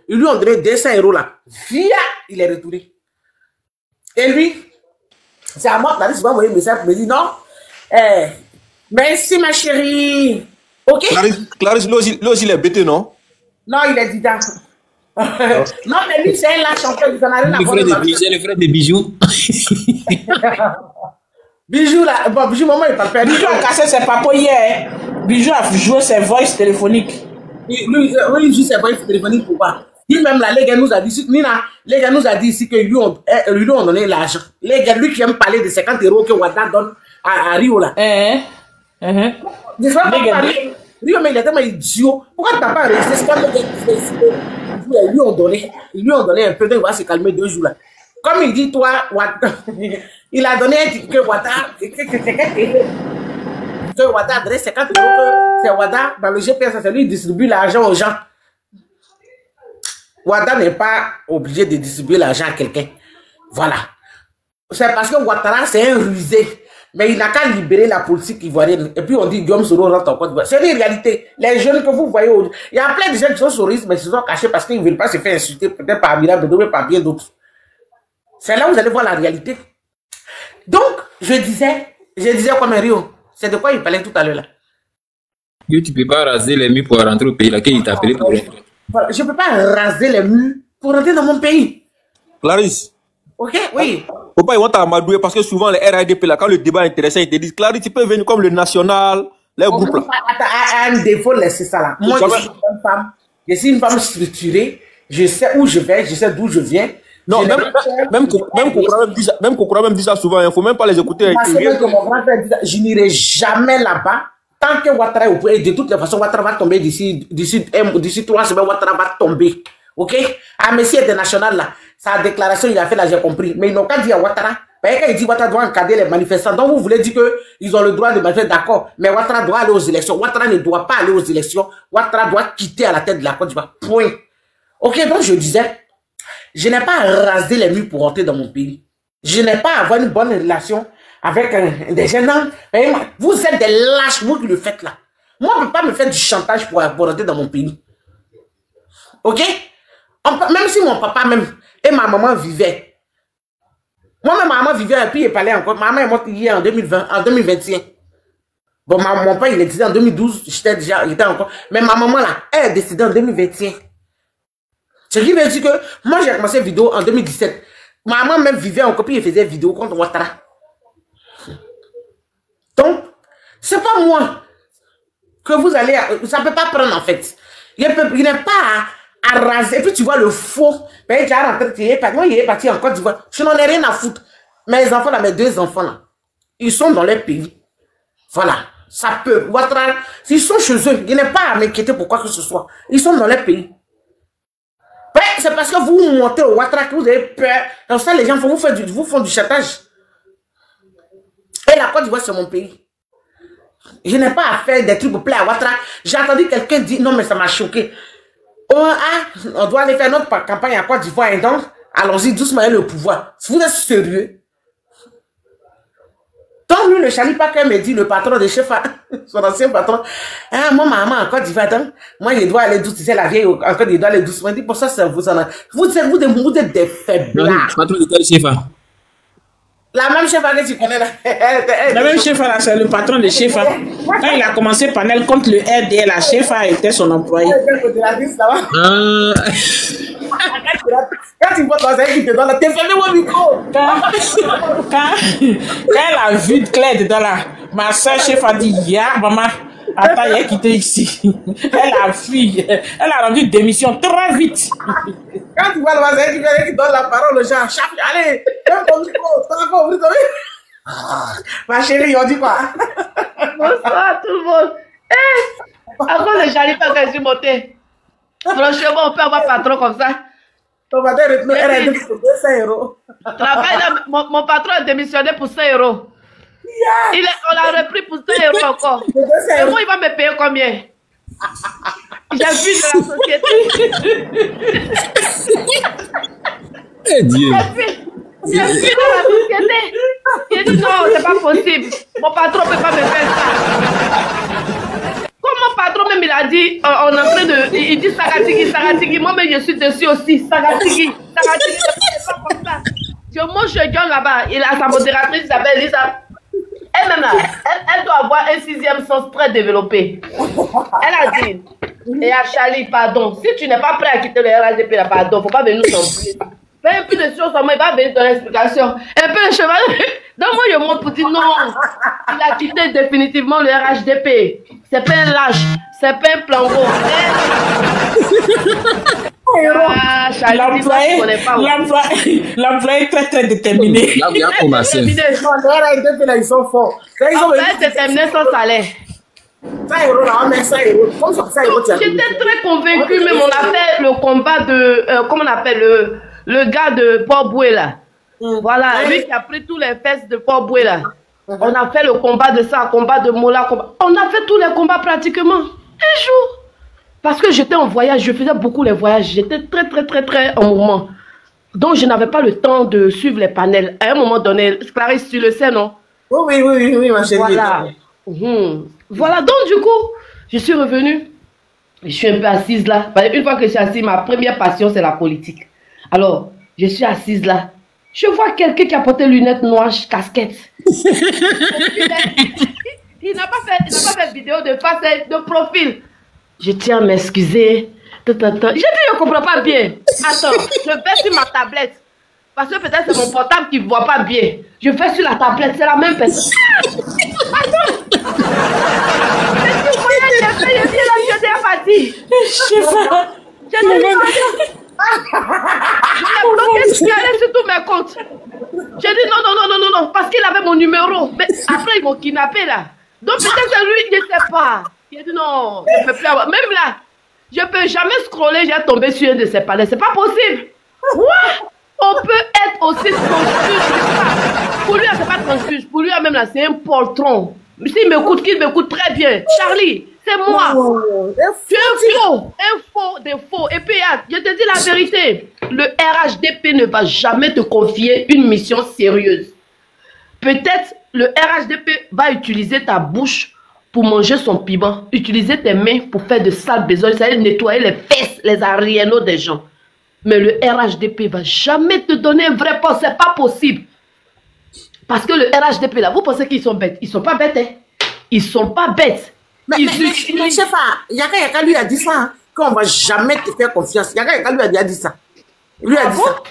S1: ils lui ont donné 200 € là. Via, il est retourné. Et lui, c'est à moi, Clarisse va envoyer un message pour me dire, non, merci ma chérie. OK?
S5: Clarisse, lui aussi, il est bêté, non?
S1: Non, il est distant. Non, mais lui, c'est un champion, il en a rien à voir.
S3: C'est le frère de Bijoux.
S1: Bijoux, là, bon, Bijoux, maman, il parle pas.
S4: Bijoux a cassé ses papas hier. Bijoux a joué ses voices téléphoniques.
S1: Lui, il joue ses voices téléphoniques pour quoi? Lui-même, là, les gars nous a dit, Nina, les gars nous a dit ici que lui ont donné l'argent. Les gars, lui qui aime parler de 50 € que Ouattara donne à Rio, là. Rio, mais il est tellement idiot. Pourquoi tu n'as pas resté? C'est comme les gars ils lui ont donné un peu de va se calmer 2 jours là. Comme il dit, toi, il a donné que Ouattara, que Ouattara a donné 50 €, que c'est Ouattara, dans le GPS, c'est lui qui distribue l'argent aux gens. Ouattara n'est pas obligé de distribuer l'argent à quelqu'un. Voilà. C'est parce que Ouattara, c'est un rusé. Mais il n'a qu'à libérer la politique ivoirienne. Et puis on dit Guillaume Soro rentre en Côte d'Ivoire. C'est une réalité. Les jeunes que vous voyez, il y a plein de gens qui sont souristes, mais ils se sont cachés parce qu'ils ne veulent pas se faire insulter, peut-être par Amira Bedo, mais par bien d'autres. C'est là où vous allez voir la réalité. Donc, je disais comme un Rio. C'est de quoi il parlait tout à l'heure là.
S3: Tu ne peux pas raser les murs pour rentrer au pays, là, qu'il t'a appelé pour rentrer.
S1: Voilà, je ne peux pas raser les murs pour rentrer dans mon pays.
S5: Clarisse.
S1: OK, oui.
S5: Faut pas y avoir amadoué parce que souvent les RIDP là, quand le débat est intéressant, ils te disent Clarisse, tu peux venir comme le national, les groupes là.
S1: Un défaut, laissez ça là. Moi, je suis une femme structurée, je sais où je vais, je sais d'où je viens.
S5: Non, même Kokora même dit ça souvent, il ne faut même pas les écouter.
S1: Parce que mon grand-père dit ça, je n'irai jamais là-bas. Tant que Ouattara est au pouvoir, de toutes les façons, Ouattara va tomber d'ici 3 semaines, Ouattara va tomber. OK? Amnesty International, là, sa déclaration, il a fait là, j'ai compris. Mais ils n'ont qu'à dire à Ouattara. Quand il dit Ouattara doit encadrer les manifestants, donc vous voulez dire qu'ils ont le droit de manifester, d'accord. Mais Ouattara doit aller aux élections. Ouattara ne doit pas aller aux élections. Ouattara doit quitter à la tête de la Côte d'Ivoire. Point. OK? Donc je disais, je n'ai pas à raser les murs pour rentrer dans mon pays. Je n'ai pas à avoir une bonne relation avec des jeunes. Vous êtes des lâches, vous qui le faites là. Moi, on ne peut pas me faire du chantage pour rentrer dans mon pays. OK? Même si mon papa même et ma maman vivaient. Moi-même, ma maman vivait et puis il parlait encore. Ma maman est morte hier en 2021. Bon, mon père, il est décédé en 2012. Il était encore. Mais ma maman, là, elle est décédée en 2021. Ce qui veut dire que moi, j'ai commencé vidéo en 2017. Ma maman même vivait encore, puis il faisait vidéo contre Ouattara. Donc, c'est pas moi que vous allez... Ça ne peut pas prendre, en fait. Il n'est pas à raser. Et puis, tu vois le faux. Ben, il est parti en Côte d'Ivoire. Je n'en ai rien à foutre. Mes enfants, là, mes 2 enfants, là, ils sont dans leur pays. Voilà. Ça peut. Ouattara, s'ils sont chez eux, ils n'ont pas à m'inquiéter pour quoi que ce soit. Ils sont dans leur pays. C'est parce que vous montez au Ouattara que vous avez peur. Comme ça, les gens vous font du chantage. Et la Côte d'Ivoire, c'est mon pays. Je n'ai pas à faire des trucs pour plaire à Ouattara. J'ai entendu quelqu'un dire, non, mais ça m'a choqué. On doit aller faire notre campagne à Côte d'Ivoire. Et donc, allons-y doucement, le pouvoir. Si vous êtes sérieux. Donc, lui, le Chalipa me dit, le patron de chef, son ancien patron, moi, maman, en Côte d'Ivoire, moi, il doit aller doucement. C'est la vieille, encore, il doit aller doucement. Il dit, pour ça, vous êtes des faibles.
S3: Patron de quel chef?
S1: La même chef que tu connais là.
S4: La même chef là, c'est le patron de chef. Quand il a commencé Panel contre le RDL, la chef était son employé. Quand
S1: tu vois dans un qui te donne, t'es fermé mon micro.
S4: Quand elle a vu Claire dedans là, ma soeur chef a dit, ya maman, attends, il a quitté ici. Elle a fui. Elle a rendu démission très vite.
S1: Quand tu vois le voisin qui donne la parole aux gens, allez, ferme ton micro, t'as pas ouvert ton micro. Ma chérie, on dit quoi?
S8: Bonsoir tout le monde. À cause de Chalipa que je suis montée. Franchement, on peut avoir patron comme ça.
S1: Ton patron est démissionné pour 200 €.
S8: Travail là, mon patron a démissionné pour 100 €. On l'a repris pour 100 € encore. Et moi, il va me payer combien? J'ai vu de la société.
S3: Eh Dieu.
S8: J'ai vu de la société. J'ai dit non, c'est pas possible. Mon patron ne peut pas me faire ça. Comme mon patron même il a dit, on est en train de. Il dit Sagatigi. Moi-même je suis dessus aussi. Sagatigi, c'est pas comme ça. Je mange John là-bas. Il a sa modératrice, il s'appelle Lisa. Elle-même là, elle doit avoir un 6e sens très développé. Elle a dit, et à Charlie, pardon, si tu n'es pas prêt à quitter le RHDP, là, pardon, faut pas venir nous s'embrouiller. Fais un peu de choses, il va venir donner l'explication. Un peu de cheval. Donc moi je monte pour dire non, il a quitté définitivement le RHDP. C'est pas un lâche, c'est pas un plango.
S4: L'employé est très déterminé.
S3: Là, bien commencé.
S1: Ils sont forts.
S8: En fait, déterminé son salaire. J'étais très convaincue, même on a fait le combat de, comment on appelle, le gars de Port-Boué là. Voilà, lui qui a pris tous les fesses de Port-Boué là. On a fait le combat de ça, combat de Mola, on a fait tous les combats pratiquement. Un jour. Parce que j'étais en voyage, je faisais beaucoup les voyages, j'étais très en mouvement. Donc je n'avais pas le temps de suivre les panels. À un moment donné, Clarisse, tu le sais, non?
S1: Oui, ma chérie.
S8: Voilà. Voilà, donc du coup, je suis revenue. Je suis un peu assise là. Une fois que je suis assise, ma première passion, c'est la politique. Alors, je suis assise là. Je vois quelqu'un qui a porté lunettes noires, casquette. Il n'a pas fait vidéo de face, de profil. Je tiens à m'excuser. J'ai dit, je ne comprends pas bien. Attends, je vais sur ma tablette. Parce que peut-être c'est mon portable qui ne voit pas bien. Je fais sur la tablette, c'est la même personne. Attends. Je suis allée sur tous mes comptes. J'ai dit non, parce qu'il avait mon numéro. Mais après, ils m'ont kidnappé là. Donc peut-être que lui, il ne sait pas. Il a dit non, je ne peux plus avoir. Même là, je ne peux jamais scroller, j'ai tombé sur un de ses palais. C'est pas possible. Ouais. On peut être aussi transfuge. Pour lui, c'est pas transfuge. Pour lui, même là, c'est un poltron. S'il m'écoute, qu'il m'écoute très bien. Charlie, c'est moi. Tu es un faux, des faux. Et puis, je te dis la vérité. Le RHDP ne va jamais te confier une mission sérieuse. Peut-être le RHDP va utiliser ta bouche pour manger son piment. Utiliser tes mains pour faire de sales besognes. C'est-à-dire nettoyer les fesses, les arienneaux des gens. Mais le RHDP ne va jamais te donner un vrai poste. C'est pas possible. Parce que le RHDP, là, vous pensez qu'ils sont bêtes. Ils ne sont pas bêtes. Hein? Ils ne sont pas bêtes.
S1: Mais chef, Yaka lui a dit ça. Hein, qu'on ne va jamais te faire confiance. Yaka lui a dit ça. Il lui a dit
S8: ça.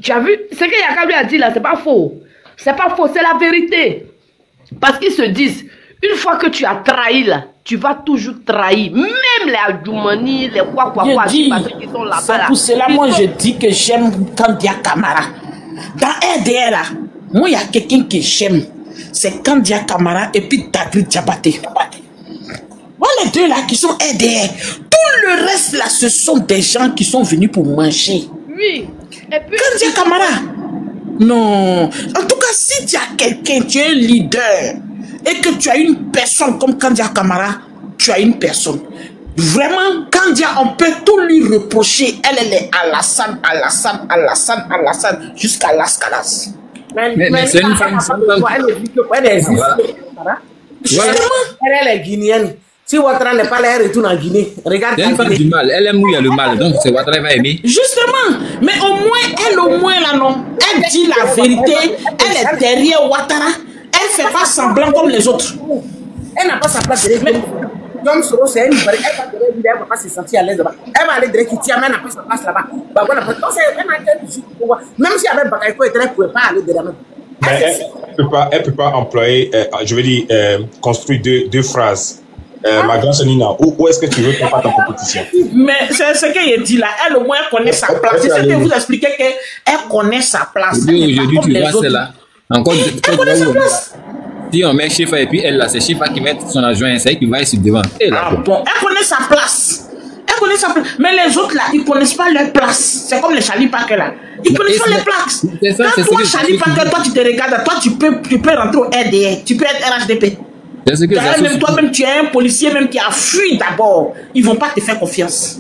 S8: Tu as vu? Ce que Yaka lui a dit là, c'est pas faux. C'est pas faux, c'est la vérité. Parce qu'ils se disent, une fois que tu as trahi là, tu vas toujours trahir. Même les Adjoumani, les quoi, qui sont là-bas.
S4: C'est pour cela, moi, je dis que j'aime Kandia Kamara. Dans RDR, là, moi, il y a quelqu'un que j'aime. c'est Kandia Camara et puis Dagri Diabaté. Voilà les deux là qui sont aidés. Tout le reste là, ce sont des gens qui sont venus pour manger.
S8: Oui. Et puis...
S4: Kandia Camara. Non. En tout cas, si tu as quelqu'un, tu es un leader et que tu as une personne comme Kandia Camara, tu as une personne. Vraiment, Kandia, on peut tout lui reprocher. Elle est Alassane, jusqu'à Las.
S3: Mais c'est une femme.
S1: Elle existe. Elle est guinéenne. Si Ouattara n'est pas là, elle retourne en Guinée. Regarde.
S3: C'est une femme du mal. Elle aime où il y a le mal. Donc, c'est Ouattara va aimer.
S4: Justement. Mais au moins, là, non. Elle dit la vérité. Elle est derrière Ouattara. Elle fait pas semblant comme les autres.
S1: Elle n'a pas sa place de régler. Comme Soro, c'est elle, elle va pas se sentir à l'aise là-bas. Elle va aller direct qui tient, mais elle n'a pas sa place là-bas. Même si avec Bakayoko, elle ne pouvait pas aller derrière.
S6: Elle peut pas employer, je veux dire, construire deux phrases. Ma grande Nina, où est-ce que tu veux qu'on fasse ta compétition?
S4: Mais c'est ce qu'elle dit là. Elle au moins connaît sa place. C'est ce que vous expliquez qu'elle connaît sa place.
S3: Aujourd'hui, tu vois celle-là. Encore
S4: elle connaît sa place.
S3: Si on met Chifa et puis elle là, c'est Chifa qui met son adjoint, c'est elle qui va être sur devant.
S4: Bon, elle connaît sa place. Mais les autres là, ils connaissent pas leur place. C'est comme les Charlie Parker là. Ils connaissent pas les places. Quand toi, Charlie Parker, toi tu te regardes, toi tu peux rentrer au RDR, tu peux être RHDP. Même toi-même, tu es un policier même qui a fui d'abord. Ils vont pas te faire confiance.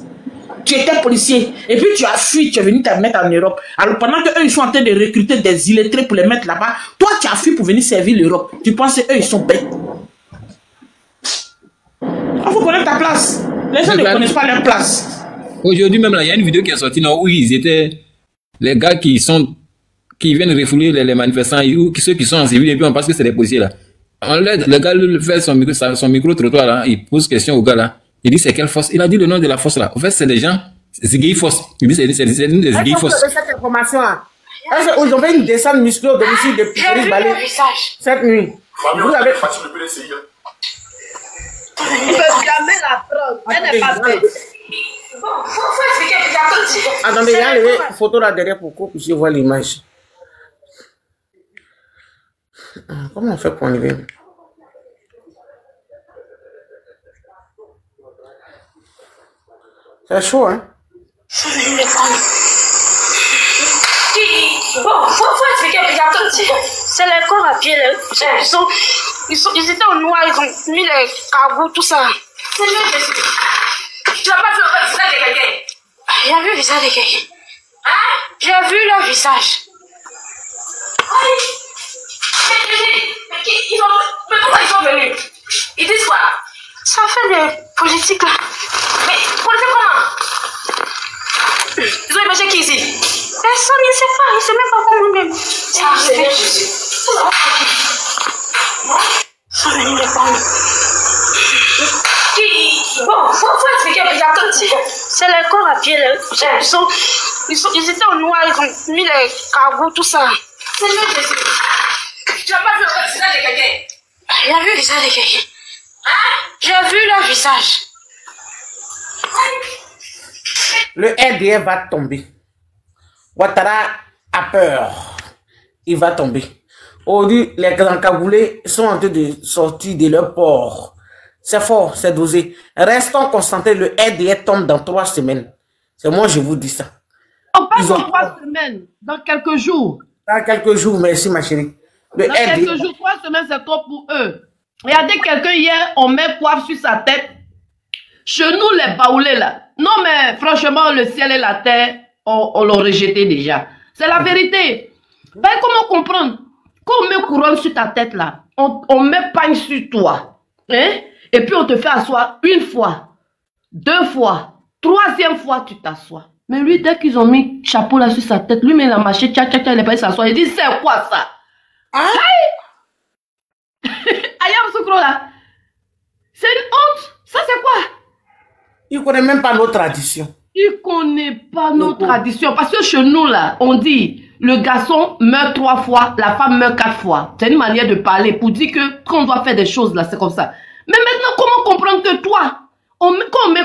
S4: Tu étais policier et puis tu as fui, tu es venu te mettre en Europe. Alors pendant qu'eux ils sont en train de recruter des illettrés pour les mettre là-bas, toi tu as fui pour venir servir l'Europe. Tu penses qu'eux ils sont bêtes. Il faut connaître ta place. Les gens ne connaissent pas leur place.
S3: Aujourd'hui même là, il y a une vidéo qui est sortie où ils étaient les gars qui viennent refouler les manifestants ou ceux qui sont en civil et puis on pense que c'est les policiers là. Le gars fait son micro-trottoir là, il pose question au gars là. Il dit c'est quelle force? Il a dit le nom de la force là. En fait, c'est des gens, Ziggy Force. Il dit c'est une des Ziggy Force.
S1: Cette information là. Ils ont fait une descente musclée au domicile de Félix Balé cette nuit. Vous avez parti le PDCI.
S8: Il ne peut jamais la prendre. Elle n'est pas bête.
S1: Faut expliquer. Attendez, il y a une photo là derrière pour que vous puissiez voir l'image. Comment on fait pour enlever? C'est chaud, hein?
S9: Bon, faut expliquer. C'est les corps à pied. Ils étaient au noir, ils ont mis les cargos, tout ça. C'est bien. Tu n'as pas vu le visage de quelqu'un? J'ai vu le visage de quelqu'un. Hein? J'ai vu leur visage. Mais pourquoi ils sont venus? Ils disent quoi? Ça fait des politiques là. Mais politique comment? Ils ont hébergé qui ici? Personne ne sait pas, ils ne savent même pas comment même. C'est arrivé. Ils sont venus les prendre. Bon, faut expliquer. C'est les corps à pied là. Ils étaient au noir, ils ont mis les cargos, tout ça. C'est bien. Tu n'as pas vu le visage de quelqu'un? J'ai vu le visage de quelqu'un. Hein? J'ai vu leur visage.
S1: Le RDR va tomber. Ouattara a peur. Il va tomber. Aujourd'hui, les Cagoulés sont en train de sortir de leur port. C'est fort, c'est dosé. Restons concentrés. Le RDR tombe dans 3 semaines. C'est moi, je vous dis ça.
S8: On passe en 3 semaines. Dans quelques jours.
S1: Dans quelques jours, merci ma chérie.
S8: Dans quelques jours, 3 semaines, c'est trop pour eux. Regardez quelqu'un hier, on met coiffe sur sa tête. Chez nous, les baoulés là. Non, mais franchement, le ciel et la terre, on l'a rejeté déjà. C'est la vérité. Ben, comment comprendre? Quand on met couronne sur ta tête là, on met pagne sur toi. Hein? Et puis on te fait asseoir 1 fois, 2 fois, 3e fois, tu t'assois. Mais lui, dès qu'ils ont mis chapeau là sur sa tête, lui, il a marché, il n'est pas s'asseoir. Il dit, c'est quoi ça? Hein? Ayam Soukro là. C'est une honte. Ça, c'est quoi?
S1: Il ne connaît même pas nos traditions.
S8: Il ne connaît pas nos traditions. Parce que chez nous, là, on dit, le garçon meurt 3 fois, la femme meurt 4 fois. C'est une manière de parler pour dire que quand on doit faire des choses, là, c'est comme ça. Mais maintenant, comment comprendre que toi, quand on met,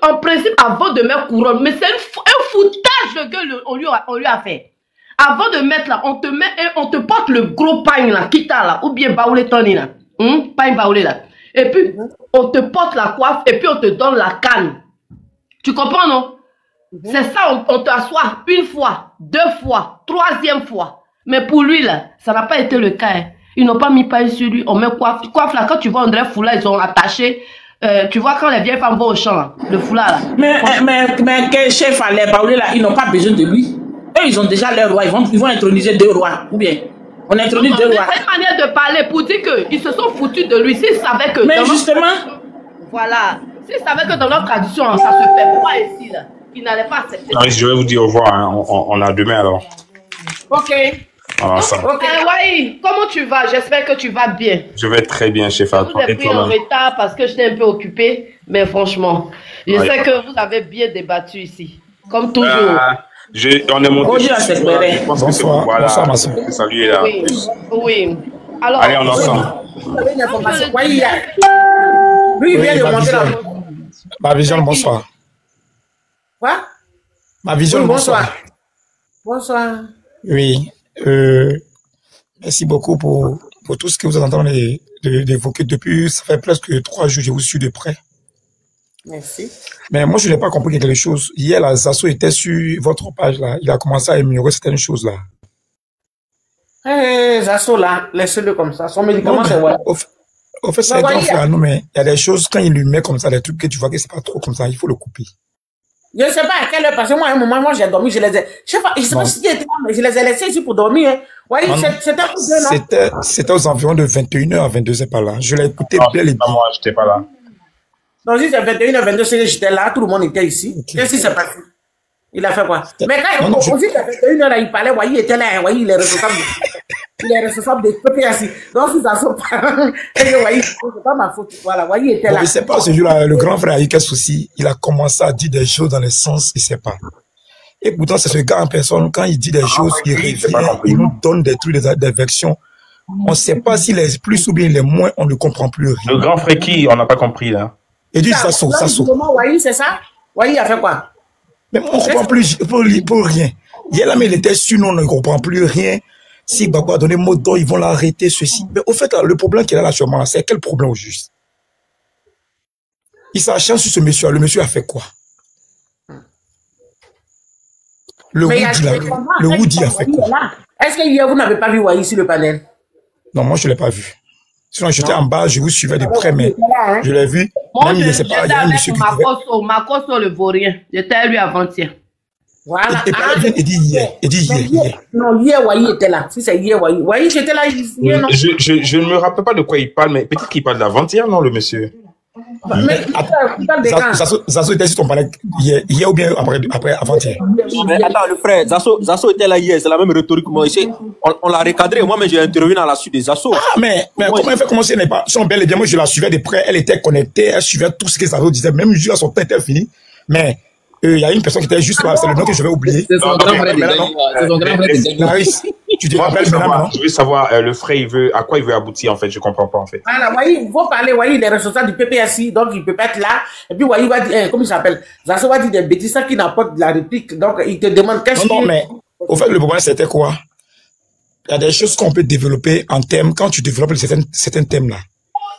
S8: en principe, avant de mettre couronne, mais c'est un foutage que on lui a fait. Avant de mettre là, on te met et on te porte le gros pain là, kita là, ou bien baoulé toni là. Pain baoulé là. Et puis, on te porte la coiffe et puis on te donne la canne. Tu comprends, non? C'est ça, on t'assoit une fois, 2 fois, 3e fois. Mais pour lui là, ça n'a pas été le cas. Hein. Ils n'ont pas mis pain sur lui, on met coiffe là. Quand tu vois André Foula, ils ont attaché. Tu vois quand les vieilles femmes vont au champ, là, le foulard là.
S4: Mais quel chef à les baoulés là, ils n'ont pas besoin de lui. Eux, ils ont déjà leur roi, ils vont introniser 2 rois, ou bien on introduit 2 rois.
S8: C'est une manière de parler pour dire qu'ils se sont foutus de lui. S'ils savaient que...
S4: Mais justement...
S8: Voilà. S'ils savaient que dans notre tradition, ça se fait pas ici, là. Ils n'allaient pas accepter.
S6: Non, je vais vous dire au revoir, hein. On a demain alors.
S8: Ok.
S6: Voilà, ça.
S8: Ok, Wahi, comment tu vas? J'espère que tu vas bien.
S6: Je vais très bien, chef.
S8: Je vous ai pris en retard parce que j'étais un peu occupé, mais franchement, je sais que vous avez bien débattu ici, comme toujours.
S6: On est monté.
S7: Bonsoir,
S6: voilà.
S7: Bonsoir, ma soeur.
S6: Salut là.
S8: Oui, oui. Alors,
S6: allez, on ensemble.
S1: Lui, il vient de monter là.
S7: Ma vision, bonsoir.
S1: Quoi?
S7: Ma vision, bonsoir.
S1: Bonsoir.
S7: Oui. Merci beaucoup pour tout ce que vous êtes en train d'évoquer depuis. Ça fait presque 3 jours que je vous suis de près.
S1: Merci.
S7: Mais moi, je n'ai pas compris quelque chose. Hier, là, Zasso était sur votre page, là. Il a commencé à améliorer certaines choses, là.
S1: Zasso, là, laissez-le comme ça. Son médicament, c'est ouais.
S7: Au fait, c'est un grand frère, non, mais il y a des choses, quand il lui met comme ça, des trucs que tu vois que c'est pas trop comme ça, il faut le couper.
S1: Je ne sais pas à quelle heure, parce que moi, à un moment, moi, j'ai dormi, je les ai... Je sais pas si j'étais là, mais je les ai laissés ici pour dormir. Hein. Ouais,
S7: c'était aux environs de 21h à 22h par là. Je l'ai écouté bien les
S6: moi, j'étais pas là.
S1: Donc, si c'est 21h, 22h, j'étais là, tout le monde était ici. Qu'est-ce qui s'est passé? Il a fait quoi? Mais quand on dit qu'à 21h, là, il parlait, Wahi était là, hein, Wahi, il est responsable. Il est responsable de PPAC. Donc, si ça se passe, c'est pas ma faute. Voilà, Wahi était là.
S7: Je sais pas, ce jour-là, le grand frère a eu quel souci. Il a commencé à dire des choses dans le sens, il sait pas. Et pourtant, c'est ce gars en personne, quand il dit des choses, il revient, il nous donne des trucs, des versions. On ne sait pas s'il est plus ou bien il est moins, on ne comprend plus rien.
S6: Le grand frère qui, on n'a pas compris, là.
S7: Et dit ça saute.
S1: Wahi, c'est ça? Wahi a fait quoi?
S7: Mais on ne comprend plus pour rien. Hier, là, mais il était sûr, on ne comprend plus rien. Si Baba a donné mot d'ordre, ils vont l'arrêter, ceci. Mais au fait, là, le problème qu'il a là actuellement, c'est quel problème au juste? Il s'acharne sur ce monsieur. Le monsieur a fait quoi? Le Woody a fait quoi?
S1: Est-ce que hier, vous n'avez pas vu Wahi sur le panel?
S7: Non, moi, je ne l'ai pas vu. Sinon, j'étais en bas, je vous suivais de près, mais je l'ai vu.
S8: Moi, j'étais avec Makoso, le vaurien. J'étais à lui avant-hier.
S1: Voilà.
S7: Il dit hier.
S1: Non, hier, Wahi était là. Si c'est hier, Wahi, j'étais là hier, non?
S6: Je ne me rappelle pas de quoi il parle, mais peut-être qu'il parle d'avant-hier, non, le monsieur?
S1: Mais
S7: Zasso était sur ton panel hier ou bien après avant-hier?
S5: Mais attends, le frère, Zasso était là hier, c'est la même rhétorique que moi. On l'a recadré, moi, mais j'ai intervenu dans la suite des Zasso.
S7: Ah, mais comment elle fait commencer? Elle n'est pas, son bel et bien, moi, je la suivais de près, elle était connectée, elle suivait tout ce que Zasso disait, même juste son temps était fini. Mais, il y a une personne qui était juste là, c'est le nom que je vais oublier.
S3: C'est son grand frère de
S7: Clarisse, tu te rappelles maintenant?
S6: Je veux savoir, le frère, à quoi il veut aboutir, en fait, je comprends pas, en fait.
S1: Voilà, Wahi, il faut parler, Wahi, il est responsable du PPSI, donc il peut pas être là. Et puis Wahi va dire, comment il s'appelle? Zasso va dire des bêtises, ça qui n'apporte de la réplique, donc il te demande qu'est-ce que...
S7: Non, mais, au fait, le problème, c'était quoi? Il y a des choses qu'on peut développer en thème, quand tu développes certains thèmes là.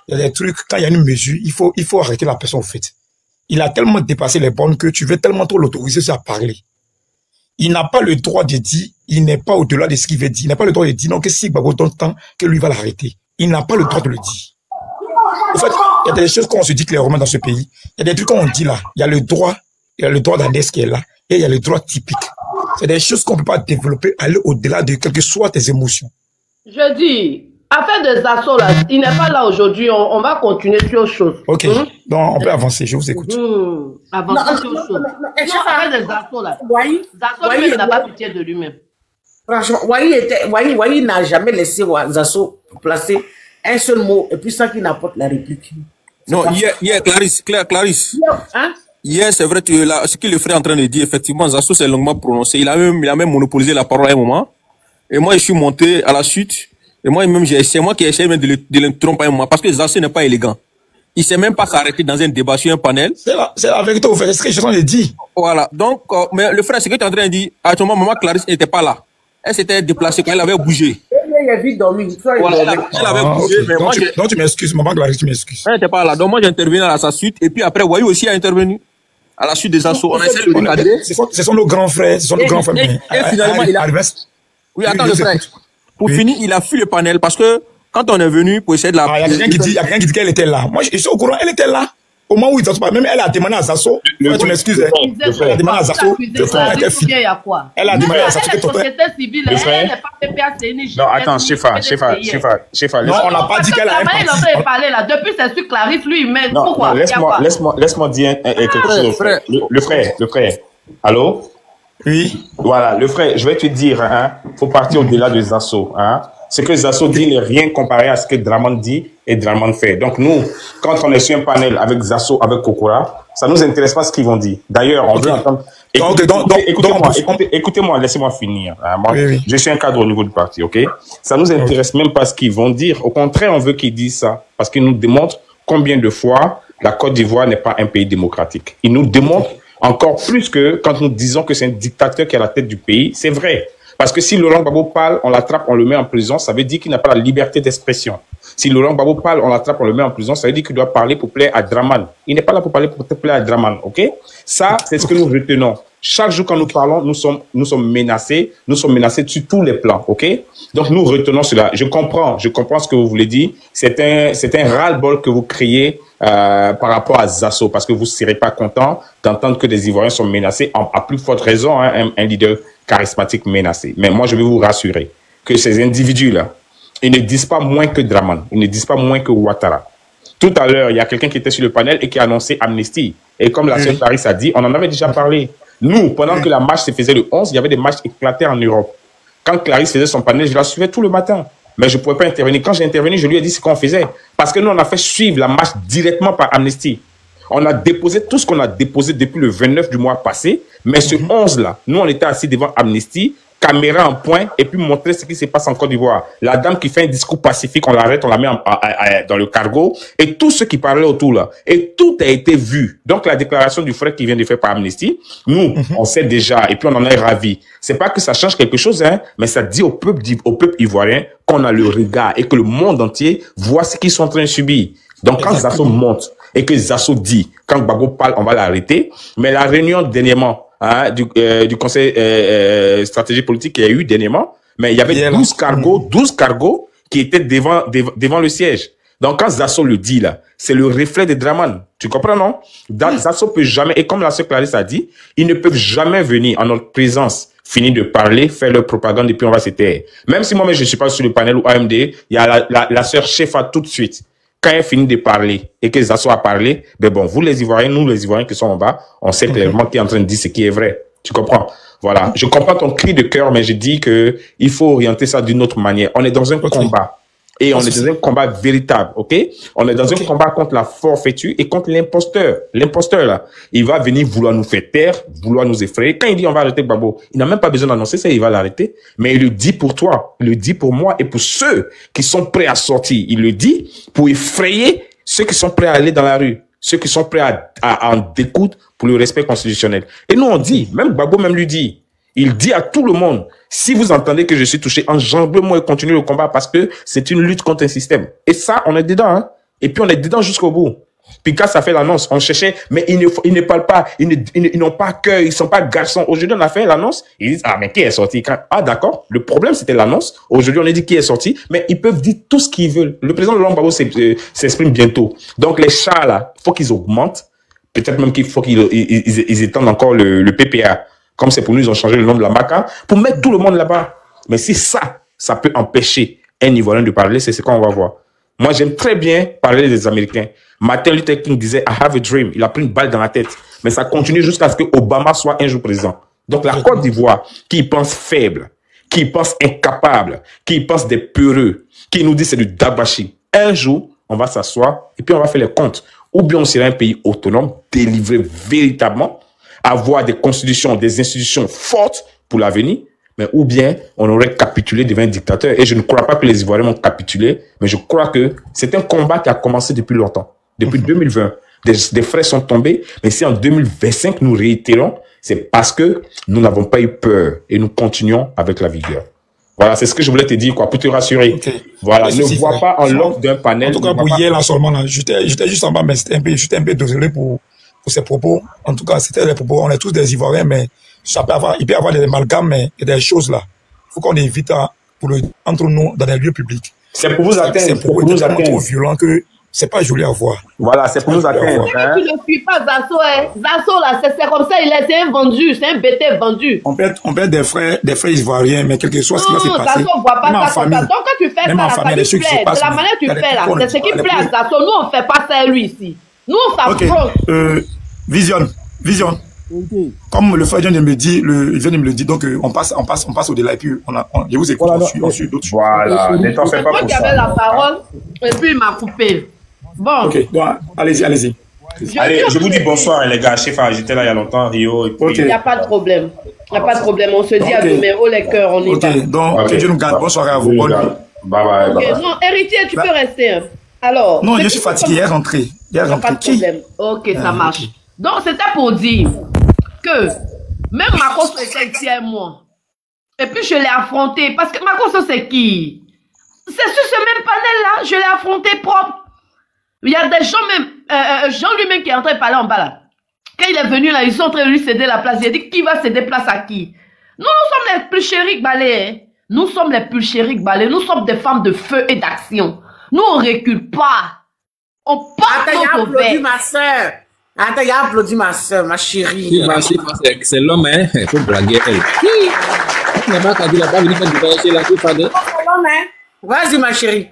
S7: Il y a des trucs, quand il y a une mesure, il faut arrêter la personne, au fait. Il a tellement dépassé les bornes que tu veux tellement trop l'autoriser à parler. Il n'a pas le droit de dire, il n'est pas au-delà de ce qu'il veut dire. Il n'a pas le droit de dire, non, que si Gbagbo donne temps, que lui va l'arrêter. Il n'a pas le droit de le dire. En fait, il y a des choses qu'on se dit clairement dans ce pays. Il y a des trucs qu'on dit là. Il y a le droit d'Andès qui est là, et il y a le droit typique. C'est des choses qu'on ne peut pas développer, aller au-delà de quelles que soient tes émotions.
S8: Je dis, affaire des Zasso là, il n'est pas là aujourd'hui, on va continuer sur autre chose.
S7: Ok, donc on peut avancer, je vous écoute.
S8: Avancer sur autre chose. Affaire des Zasso là, Zasso lui-même n'a pas pitié de lui-même.
S1: Franchement, Wahi n'a jamais laissé Zasso placer un seul mot, et puis ça qui n'apporte la réplique.
S5: Non, hier, Clarisse.
S1: Hein?
S5: Hier, c'est vrai, ce que le frère est en train de dire, effectivement, Zasso s'est longuement prononcé. Il a même monopolisé la parole à un moment. Et moi, je suis monté à la suite. Et moi-même, c'est moi qui ai essayé même de l'interrompre à un moment. Parce que Zasso n'est pas élégant. Il ne sait même pas s'arrêter dans un débat sur un panel.
S7: C'est la vérité, c'est ce que je suis en train de dire.
S5: Voilà. Donc, mais le frère, ce que tu es en train de dire, à ce moment, maman Clarisse n'était pas là. Elle s'était déplacée quand elle avait bougé.
S1: Elle a vite dormi.
S5: Voilà, elle avait bougé, mais moi,
S10: donc tu m'excuses, maman Clarisse, tu m'excuses.
S5: elle n'était pas là. Donc moi, j'intervenais à sa suite. Et puis après, Wayou aussi a intervenu à la suite des assauts. On essaie de recadrer.
S10: Ce sont nos grands frères, ce sont nos grands frères.
S5: Et finalement, il a... Oui, attends, le frère. Pour finir, il a fui le panel parce que quand on est venu pour essayer de la...
S10: Ah, il y a quelqu'un qui dit qu'elle était là. Moi, je suis au courant, elle était là. Au moment où ils ont même elle a demandé à Zasso. Tu m'excuses. Elle a demandé à Zasso. Elle a demandé à Zasso.
S6: Non, attends, Shefa.
S10: Non, on n'a pas dit qu'elle a un
S8: parti. Depuis, c'est sur Clarisse, lui, il met. Pourquoi?
S6: Laisse-moi dire quelque chose au frère. Le frère. Allô?
S10: Oui.
S6: Voilà, le frère, je vais te dire, faut partir au-delà de Zasso, Ce que Zasso dit n'est rien comparé à ce que Draman dit et Draman fait. Donc nous, quand on est sur un panel avec Zasso, avec Kokora, ça nous intéresse pas ce qu'ils vont dire. D'ailleurs, on veut entendre... Écoutez-moi, laissez-moi finir. Moi, oui. Je suis un cadre au niveau du parti, ok? Ça nous intéresse même pas ce qu'ils vont dire. Au contraire, on veut qu'ils disent ça. Parce qu'ils nous démontrent combien de fois la Côte d'Ivoire n'est pas un pays démocratique. Ils nous démontrent encore plus que quand nous disons que c'est un dictateur qui est à la tête du pays. C'est vrai. Parce que si Laurent Gbagbo parle, on l'attrape, on le met en prison, ça veut dire qu'il n'a pas la liberté d'expression. Si Laurent Gbagbo parle, on l'attrape, on le met en prison, ça veut dire qu'il doit parler pour plaire à Draman. Il n'est pas là pour parler pour plaire à Draman, ok? Ça, c'est ce que nous retenons. Chaque jour quand nous parlons, nous sommes menacés sur tous les plans, ok? Donc nous retenons cela. Je comprends ce que vous voulez dire. C'est un ras-le-bol que vous créez par rapport à Zasso, parce que vous ne serez pas content d'entendre que des Ivoiriens sont menacés, à plus forte raison, un leader charismatique menacé. Mais moi, je vais vous rassurer que ces individus-là, ils ne disent pas moins que Draman, ils ne disent pas moins que Ouattara. Tout à l'heure, il y a quelqu'un qui était sur le panel et qui a annoncé amnistie. Et comme la sœur Clarisse a dit, on en avait déjà parlé. Nous, pendant que la marche se faisait le 11, il y avait des marches éclatées en Europe. Quand Clarisse faisait son panel, je la suivais tout le matin. Mais je ne pouvais pas intervenir. Quand j'ai intervenu, je lui ai dit ce qu'on faisait. Parce que nous, on a fait suivre la marche directement par Amnesty. On a déposé tout ce qu'on a déposé depuis le 29 du mois passé. Mais ce 11-là, nous, on était assis devant Amnesty, caméra en point, et puis montrer ce qui se passe en Côte d'Ivoire. La dame qui fait un discours pacifique, on l'arrête, on la met dans le cargo, et tous ceux qui parlaient autour là. Et tout a été vu. Donc, la déclaration du frère qui vient de faire par Amnesty, nous, on sait déjà, et puis on en est ravis. C'est pas que ça change quelque chose, mais ça dit au peuple ivoirien qu'on a le regard et que le monde entier voit ce qu'ils sont en train de subir. Donc, quand Zasso monte et que Zasso dit, quand Gbagbo parle, on va l'arrêter. Mais la réunion dernièrement, du conseil stratégie politique qu'il y a eu dernièrement, mais il y avait 12 cargos qui étaient devant le siège. Donc, quand Zasso le dit là, c'est le reflet de Draman. Tu comprends, non? Zasso peut jamais, et comme la sœur Clarisse a dit, ils ne peuvent jamais venir en notre présence, finir de parler, faire leur propagande et puis on va se taire. Même si moi-même je suis pas sur le panel ou AMD, il y a la sœur Shefa tout de suite. Quand elle finit de parler et que Zasso a parlé, ben bon, vous les Ivoiriens, nous les Ivoiriens qui sont en bas, on sait clairement qui est en train de dire ce qui est vrai. Tu comprends? Voilà. Je comprends ton cri de cœur, mais je dis que il faut orienter ça d'une autre manière. On est dans un combat. Et on est dans un combat véritable, ok? On est dans un combat contre la forfaiture et contre l'imposteur. L'imposteur, là, il va venir vouloir nous faire taire, vouloir nous effrayer. Quand il dit on va arrêter Gbagbo, il n'a même pas besoin d'annoncer ça, il va l'arrêter. Mais il le dit pour toi, il le dit pour moi et pour ceux qui sont prêts à sortir. Il le dit pour effrayer ceux qui sont prêts à aller dans la rue, ceux qui sont prêts à en découdre pour le respect constitutionnel. Et nous, on dit, même Gbagbo même lui dit, il dit à tout le monde, si vous entendez que je suis touché, enjambez-moi et continuez le combat parce que c'est une lutte contre un système. Et ça, on est dedans, hein. Et puis on est dedans jusqu'au bout. Puis quand ça fait l'annonce, on cherchait, mais ils ne parlent pas, ils n'ont pas cœur, ils sont pas garçons. Aujourd'hui, on a fait l'annonce, ils disent, ah, mais qui est sorti? Ah, d'accord. Le problème, c'était l'annonce. Aujourd'hui, on a dit qui est sorti, mais ils peuvent dire tout ce qu'ils veulent. Le président de Laurent Gbagbo s'exprime bientôt. Donc, les chats, là, faut qu'ils augmentent. Peut-être même qu'il faut qu'ils étendent encore le PPA. Comme c'est pour nous, ils ont changé le nom de la MACA, pour mettre tout le monde là-bas. Mais si ça peut empêcher un Ivoirien de parler, c'est ce qu'on va voir. Moi, j'aime très bien parler des Américains. Martin Luther King disait « I have a dream ». Il a pris une balle dans la tête. Mais ça continue jusqu'à ce que Obama soit un jour président. Donc la Côte d'Ivoire, qui pense faible, qui pense incapable, qui pense des peureux, qui nous dit c'est du dabashi. Un jour, on va s'asseoir et puis on va faire les comptes. Ou bien on sera un pays autonome, délivré véritablement, avoir des constitutions, des institutions fortes pour l'avenir, mais ou bien on aurait capitulé devant un dictateur. Et je ne crois pas que les Ivoiriens ont capitulé, mais je crois que c'est un combat qui a commencé depuis longtemps. Depuis 2020, des frères sont tombés, mais si en 2025 nous réitérons, c'est parce que nous n'avons pas eu peur et nous continuons avec la vigueur. Voilà, c'est ce que je voulais te dire, quoi, pour te rassurer.
S10: Okay.
S6: Voilà, ne vois pas en l'offre d'un panel.
S10: En tout cas, pour hier, là, seulement, là, j'étais juste en bas, mais j'étais un peu désolé pour ces propos. En tout cas, c'était les propos, on est tous des Ivoiriens, mais il peut y avoir des amalgames, mais il y a des choses là. Il faut qu'on évite entre nous dans les lieux publics.
S6: C'est pour vous atteindre.
S10: C'est pour nous atteindre. Trop violent que c'est pas joli à voir.
S6: Voilà, c'est pour nous atteindre.
S8: Hein? Tu ne suis pas Zasso, hein. Zasso, là, c'est comme ça, c'est un vendu, c'est un bêté vendu.
S10: On peut des frères ivoiriens, mais quelque chose qui va se passer.
S8: Zasso ne voit pas ça comme ça. Donc, quand tu fais ça, ça lui plaît. De la manière que tu fais là, c'est ce qui plaît à Zasso. Nous, on ne fait pas ça, lui, ici. Nous, on s'affronte.
S10: Vision. Okay. Comme le frère vient de me dire, donc on passe au-delà et puis je vous écoute, on suit d'autres choses.
S6: Voilà, ne t'en fais pas pour ça.
S8: Moi qui avais la parole et puis il m'a coupé. Bon.
S10: Ok, donc allez-y.
S6: Allez, je vous dis bonsoir les gars, chef, j'étais là il y a longtemps, Rio. Et puis...
S8: Il n'y a pas de problème. On se dit à demain, haut les cœurs, on y va.
S10: Ok, donc que Dieu nous garde, bonne soirée à vous.
S6: Bye.
S8: Non, héritier, tu peux rester. Alors.
S10: Non, je suis fatigué, il est rentré.
S8: Pas de problème. Ok, ça marche. Donc c'était pour dire que même Makosso était ici à moi. Et puis je l'ai affronté. Parce que Makosso c'est qui? C'est sur ce même panel-là, je l'ai affronté propre. Il y a des gens même, Jean lui-même qui est en train de parler en bas là. Quand il est venu là, ils sont en train de lui céder la place. Il a dit qui va céder place à qui? Nous sommes les plus chéris Balé. Hein? Nous sommes les plus chéris Balé. Nous sommes des femmes de feu et d'action. Nous on recule pas. On part nos
S1: verres. Ma soeur. Attends, il a applaudi ma soeur, ma chérie.
S3: C'est l'homme, hein. Il faut blaguer elle. Tu n'as pas qu'à dire, pas venir faire du voyage chez la fille.
S1: Vas-y, ma chérie.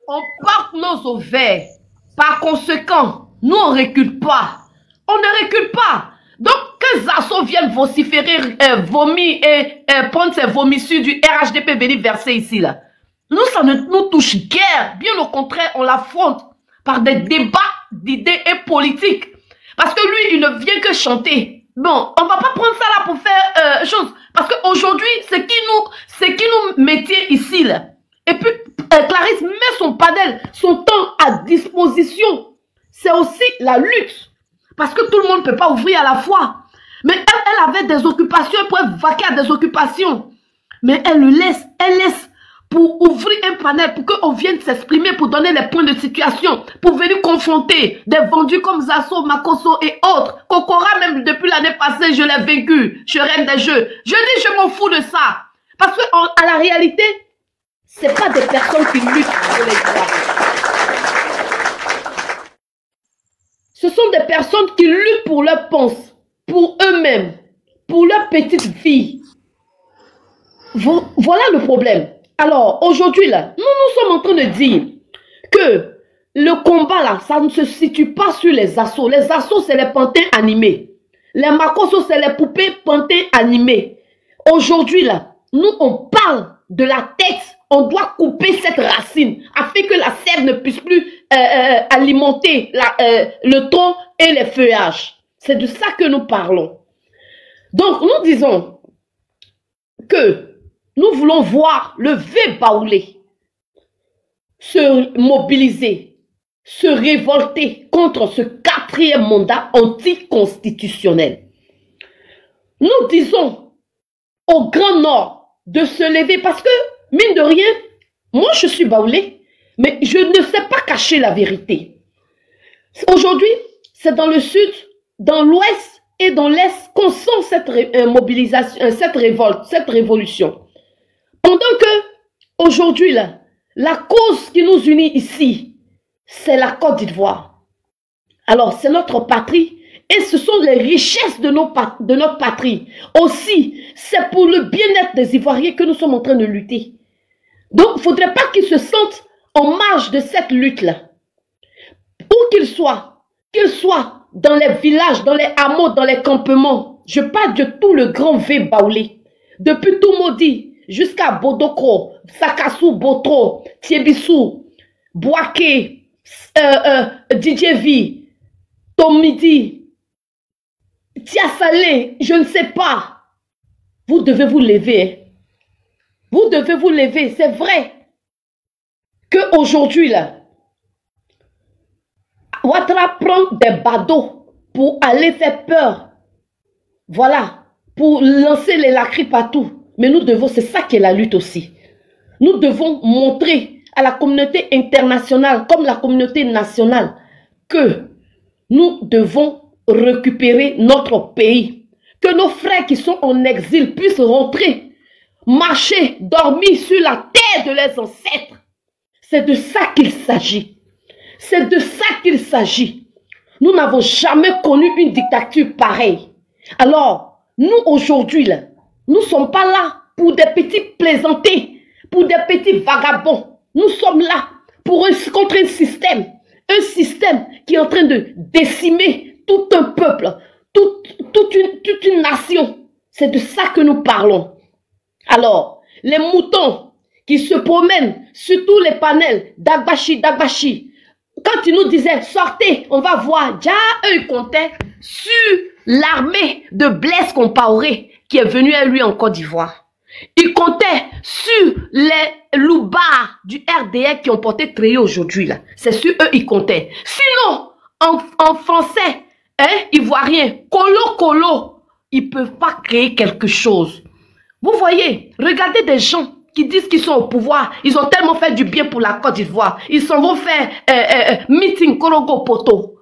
S8: On porte nos ovaires. Par conséquent, nous, on ne recule pas. On ne recule pas. Donc, que Zasso vienne vociférer, vomir et prendre ses vomissures du RHDP venir verser ici, là. Nous, ça ne nous touche guère. Bien au contraire, on l'affronte par des débats d'idées et politiques. Parce que lui, il ne vient que chanter. Bon, on va pas prendre ça là pour faire chose. Parce qu'aujourd'hui, c'est qui nous mettait ici, là. Et puis, Clarisse met son panel, son temps à disposition. C'est aussi la lutte. Parce que tout le monde ne peut pas ouvrir à la fois. Mais elle avait des occupations, elle pouvait vaquer à des occupations. Mais elle laisse pour ouvrir un panel, pour qu'on vienne s'exprimer, pour donner les points de situation, pour venir confronter des vendus comme Zasso, Makosso et autres. Kokora, même depuis l'année passée, je l'ai vaincu. Je reine des jeux. Je dis, je m'en fous de ça. Parce que, à la réalité, c'est pas des personnes qui luttent pour les droits. Ce sont des personnes qui luttent pour leurs pensées, pour eux-mêmes, pour leurs petites filles. Voilà le problème. Alors, aujourd'hui, là, nous sommes en train de dire que le combat, là, ça ne se situe pas sur les assos. Les assos, c'est les pantins animés. Les Makosso, c'est les poupées pantins animés. Aujourd'hui, là, nous, on parle de la tête. On doit couper cette racine afin que la sève ne puisse plus alimenter le tronc et les feuillages. C'est de ça que nous parlons. Donc, nous disons que nous voulons voir le V Baoulé se mobiliser, se révolter contre ce 4e mandat anticonstitutionnel. Nous disons au Grand Nord de se lever parce que, mine de rien, moi je suis Baoulé, mais je ne sais pas cacher la vérité. Aujourd'hui, c'est dans le sud, dans l'ouest et dans l'est qu'on sent cette mobilisation, cette révolte, cette révolution. Pendant que, aujourd'hui, là, la cause qui nous unit ici, c'est la Côte d'Ivoire. Alors, c'est notre patrie et ce sont les richesses de notre patrie. Aussi, c'est pour le bien-être des Ivoiriens que nous sommes en train de lutter. Donc, il ne faudrait pas qu'ils se sentent en marge de cette lutte-là. Où qu'ils soient dans les villages, dans les hameaux, dans les campements, je parle de tout le grand V Baoulé, depuis tout Maudit, jusqu'à Bodokro, Sakassou, Botro, Tiebissou, Boaké, DJV, Tomidi, Tiasalé, je ne sais pas. Vous devez vous lever. Vous devez vous lever. C'est vrai qu'aujourd'hui, là, Ouattara prend des badauds pour aller faire peur. Voilà. Pour lancer les lacrys partout. Mais nous devons, c'est ça qui est la lutte aussi. nous devons montrer à la communauté internationale comme la communauté nationale que nous devons récupérer notre pays, que nos frères qui sont en exil puissent rentrer, marcher, dormir sur la terre de leurs ancêtres. C'est de ça qu'il s'agit. C'est de ça qu'il s'agit. Nous n'avons jamais connu une dictature pareille. Alors, nous aujourd'hui, nous ne sommes pas là pour des petits plaisantés, pour des petits vagabonds. Nous sommes là contre un système qui est en train de décimer tout un peuple, toute une nation. C'est de ça que nous parlons. Alors, les moutons qui se promènent sur tous les panels d'Agbashi, quand ils nous disaient, sortez, on va voir, déjà, eux, ils comptaient sur l'armée de Blaise Compaoré qui est venue à lui en Côte d'Ivoire. Ils comptaient sur les loupards du RDR qui ont porté treillis aujourd'hui. C'est sur eux ils comptaient. Sinon, en français, ivoirien, colo, ils ne peuvent pas créer quelque chose. Vous voyez, regardez des gens qui disent qu'ils sont au pouvoir, ils ont tellement fait du bien pour la Côte d'Ivoire. Ils s'en vont faire meeting Korogo Poto,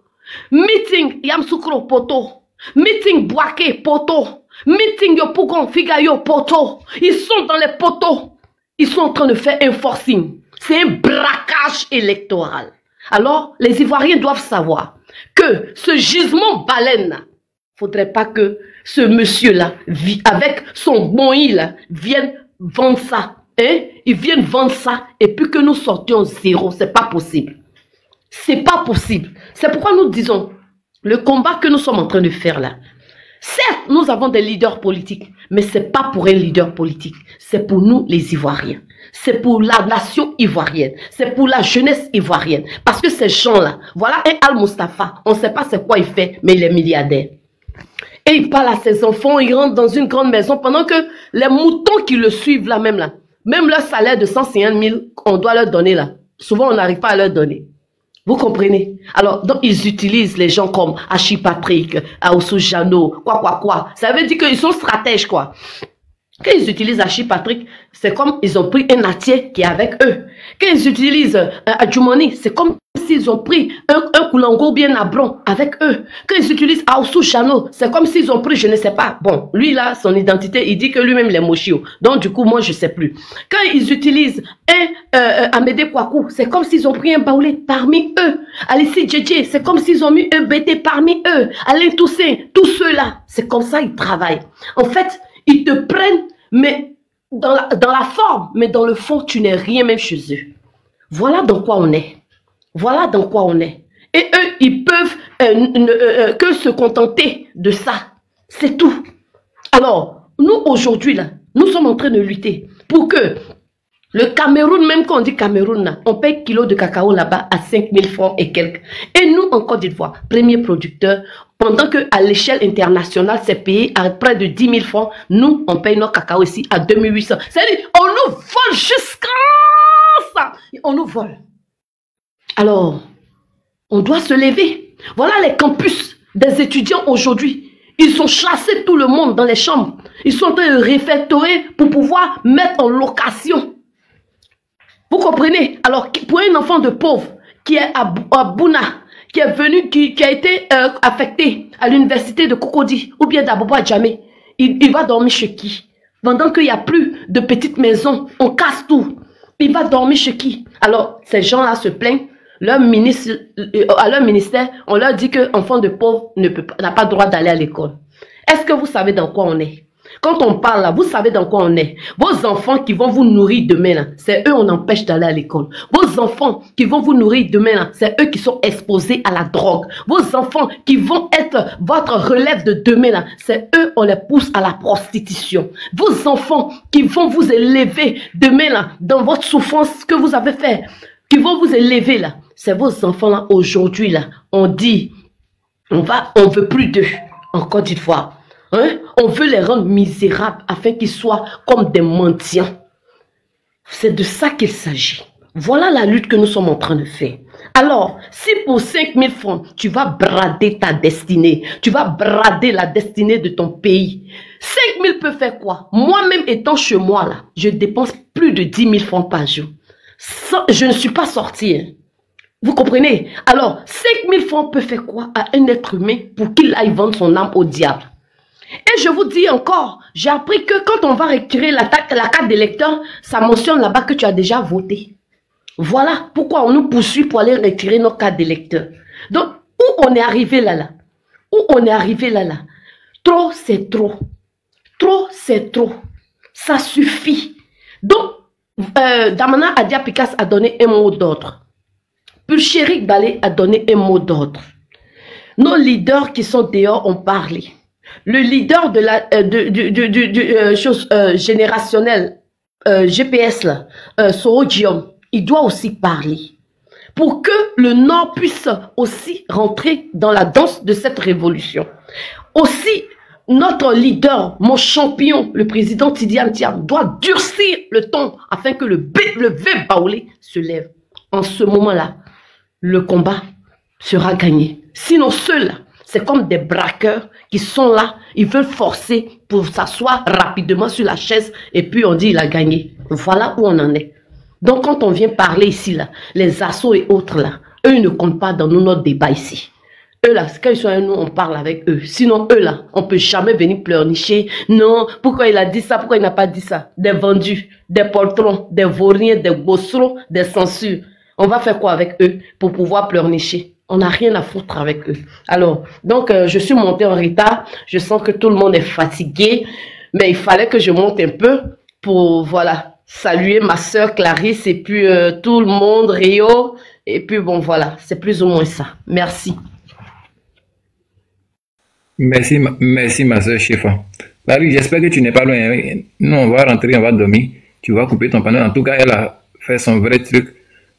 S8: meeting Yamsoukro Poto, meeting Boaké Poto, meeting Yopougon Figayo Poto. Ils sont dans les poteaux. Ils sont en train de faire un forcing. C'est un braquage électoral. Alors, les Ivoiriens doivent savoir que ce gisement baleine, faudrait pas que ce monsieur-là, avec son bon île, vienne vendre ça. Ils viennent vendre ça et puis que nous sortions zéro. C'est pas possible. C'est pas possible. C'est pourquoi nous disons, le combat que nous sommes en train de faire là, certes, nous avons des leaders politiques, mais c'est pas pour un leader politique. C'est pour nous, les Ivoiriens. C'est pour la nation ivoirienne. C'est pour la jeunesse ivoirienne. Parce que ces gens-là, voilà un Al-Mustafa. On ne sait pas c'est quoi il fait, mais il est milliardaire. Et il parle à ses enfants, il rentre dans une grande maison pendant que les moutons qui le suivent là, même leur salaire de 150 000, on doit leur donner là. Souvent, on n'arrive pas à leur donner. Vous comprenez? Alors, donc, ils utilisent les gens comme Hachi Patrick, Aoussou Jano, quoi. Ça veut dire qu'ils sont stratèges, quoi. Quand ils utilisent Hachi Patrick, c'est comme ils ont pris un Atier qui est avec eux. Quand ils utilisent Adjumoni, c'est comme s'ils ont pris un Koulango bien abron avec eux. Quand ils utilisent Aoussou Jano, c'est comme s'ils ont pris, je ne sais pas. Bon, lui là, son identité, il dit que lui-même il est Moshio. Donc du coup, moi, je ne sais plus. Quand ils utilisent Amédé Kwaku, c'est comme s'ils ont pris un Baoulé parmi eux. Alici Djedje, c'est comme s'ils ont mis un BT parmi eux. Alain Toussaint, tous ceux-là, c'est comme ça ils travaillent. En fait, ils te prennent, mais dans la forme, mais dans le fond, tu n'es rien même chez eux. Voilà dans quoi on est. Voilà dans quoi on est. Et eux, ils peuvent que se contenter de ça. C'est tout. Alors, nous, aujourd'hui, là, nous sommes en train de lutter pour que le Cameroun, même quand on dit Cameroun, là, on paye kilo de cacao là-bas à 5 000 francs et quelques. Et nous, en Côte d'Ivoire, premier producteur, pendant qu'à l'échelle internationale, c'est payé à près de 10 000 francs, nous, on paye notre cacao ici à 2800. C'est-à-dire, on nous vole jusqu'à ça. On nous vole. Alors, on doit se lever. Voilà les campus des étudiants aujourd'hui. Ils ont chassé tout le monde dans les chambres. Ils sont en train de réfectorer pour pouvoir mettre en location. Vous comprenez? Alors, pour un enfant de pauvre qui est à Bouna, qui est venu, qui a été affecté à l'université de Cocody ou bien d'Abobo Djamé, il va dormir chez qui? Pendant qu'il n'y a plus de petites maisons, on casse tout. Il va dormir chez qui? Alors, ces gens-là se plaignent. À leur ministère, on leur dit qu'un enfant de pauvre n'a pas le droit d'aller à l'école. Est-ce que vous savez dans quoi on est? Quand on parle là, vous savez dans quoi on est. Vos enfants qui vont vous nourrir demain là, c'est eux on empêche d'aller à l'école. Vos enfants qui vont vous nourrir demain là, c'est eux qui sont exposés à la drogue. Vos enfants qui vont être votre relève de demain là, c'est eux on les pousse à la prostitution. Vos enfants qui vont vous élever demain là, dans votre souffrance que vous avez fait, qui vont vous élever là, c'est vos enfants là aujourd'hui là, on dit, on veut plus d'eux en Côte d'Ivoire. Hein? On veut les rendre misérables afin qu'ils soient comme des mendiants. C'est de ça qu'il s'agit. Voilà la lutte que nous sommes en train de faire. Alors, si pour 5 000 francs, tu vas brader ta destinée, tu vas brader la destinée de ton pays, 5 000 peut faire quoi? Moi-même étant chez moi, là, je dépense plus de 10 000 francs par jour. Je ne suis pas sortie. Hein. Vous comprenez? Alors, 5 000 francs peut faire quoi à un être humain pour qu'il aille vendre son âme au diable? Et je vous dis encore, j'ai appris que quand on va retirer la carte d'électeur, ça mentionne là-bas que tu as déjà voté. Voilà pourquoi on nous poursuit pour aller retirer nos cartes d'électeur. Donc, où on est arrivé là? Où on est arrivé là? Trop, c'est trop. Trop, c'est trop. Ça suffit. Donc, Damana Adia Pikas a donné un mot d'ordre. Pulchérik Balé a donné un mot d'ordre. Nos leaders qui sont dehors ont parlé. Le leader de la chose générationnelle, GPS, Sorogium, il doit aussi parler. Pour que le Nord puisse aussi rentrer dans la danse de cette révolution. Aussi, notre leader, mon champion, le président Tidi Amtiam, doit durcir le ton afin que le V Baoulé se lève. En ce moment-là, le combat sera gagné. Sinon, ceux-là, c'est comme des braqueurs qui sont là, ils veulent forcer pour s'asseoir rapidement sur la chaise et puis on dit il a gagné. Voilà où on en est. Donc quand on vient parler ici, là, les assauts et autres là, eux ils ne comptent pas dans notre débat ici. Eux là, quand ils sont avec nous, on parle avec eux. Sinon eux là, on ne peut jamais venir pleurnicher. Non, pourquoi il a dit ça, pourquoi il n'a pas dit ça? Des vendus, des poltrons, des vauriens, des bosserons, des censures. On va faire quoi avec eux pour pouvoir pleurnicher? On n'a rien à foutre avec eux. Alors, donc, je suis montée en retard. Je sens que tout le monde est fatigué. Mais il fallait que je monte un peu pour, voilà, saluer ma soeur Clarisse et puis tout le monde, Rio. Et puis, bon, voilà, c'est plus ou moins ça. Merci.
S3: Merci ma soeur Chifa. Clarisse, j'espère que tu n'es pas loin. Nous, on va rentrer, on va dormir. Tu vas couper ton panneau. En tout cas, elle a fait son vrai truc.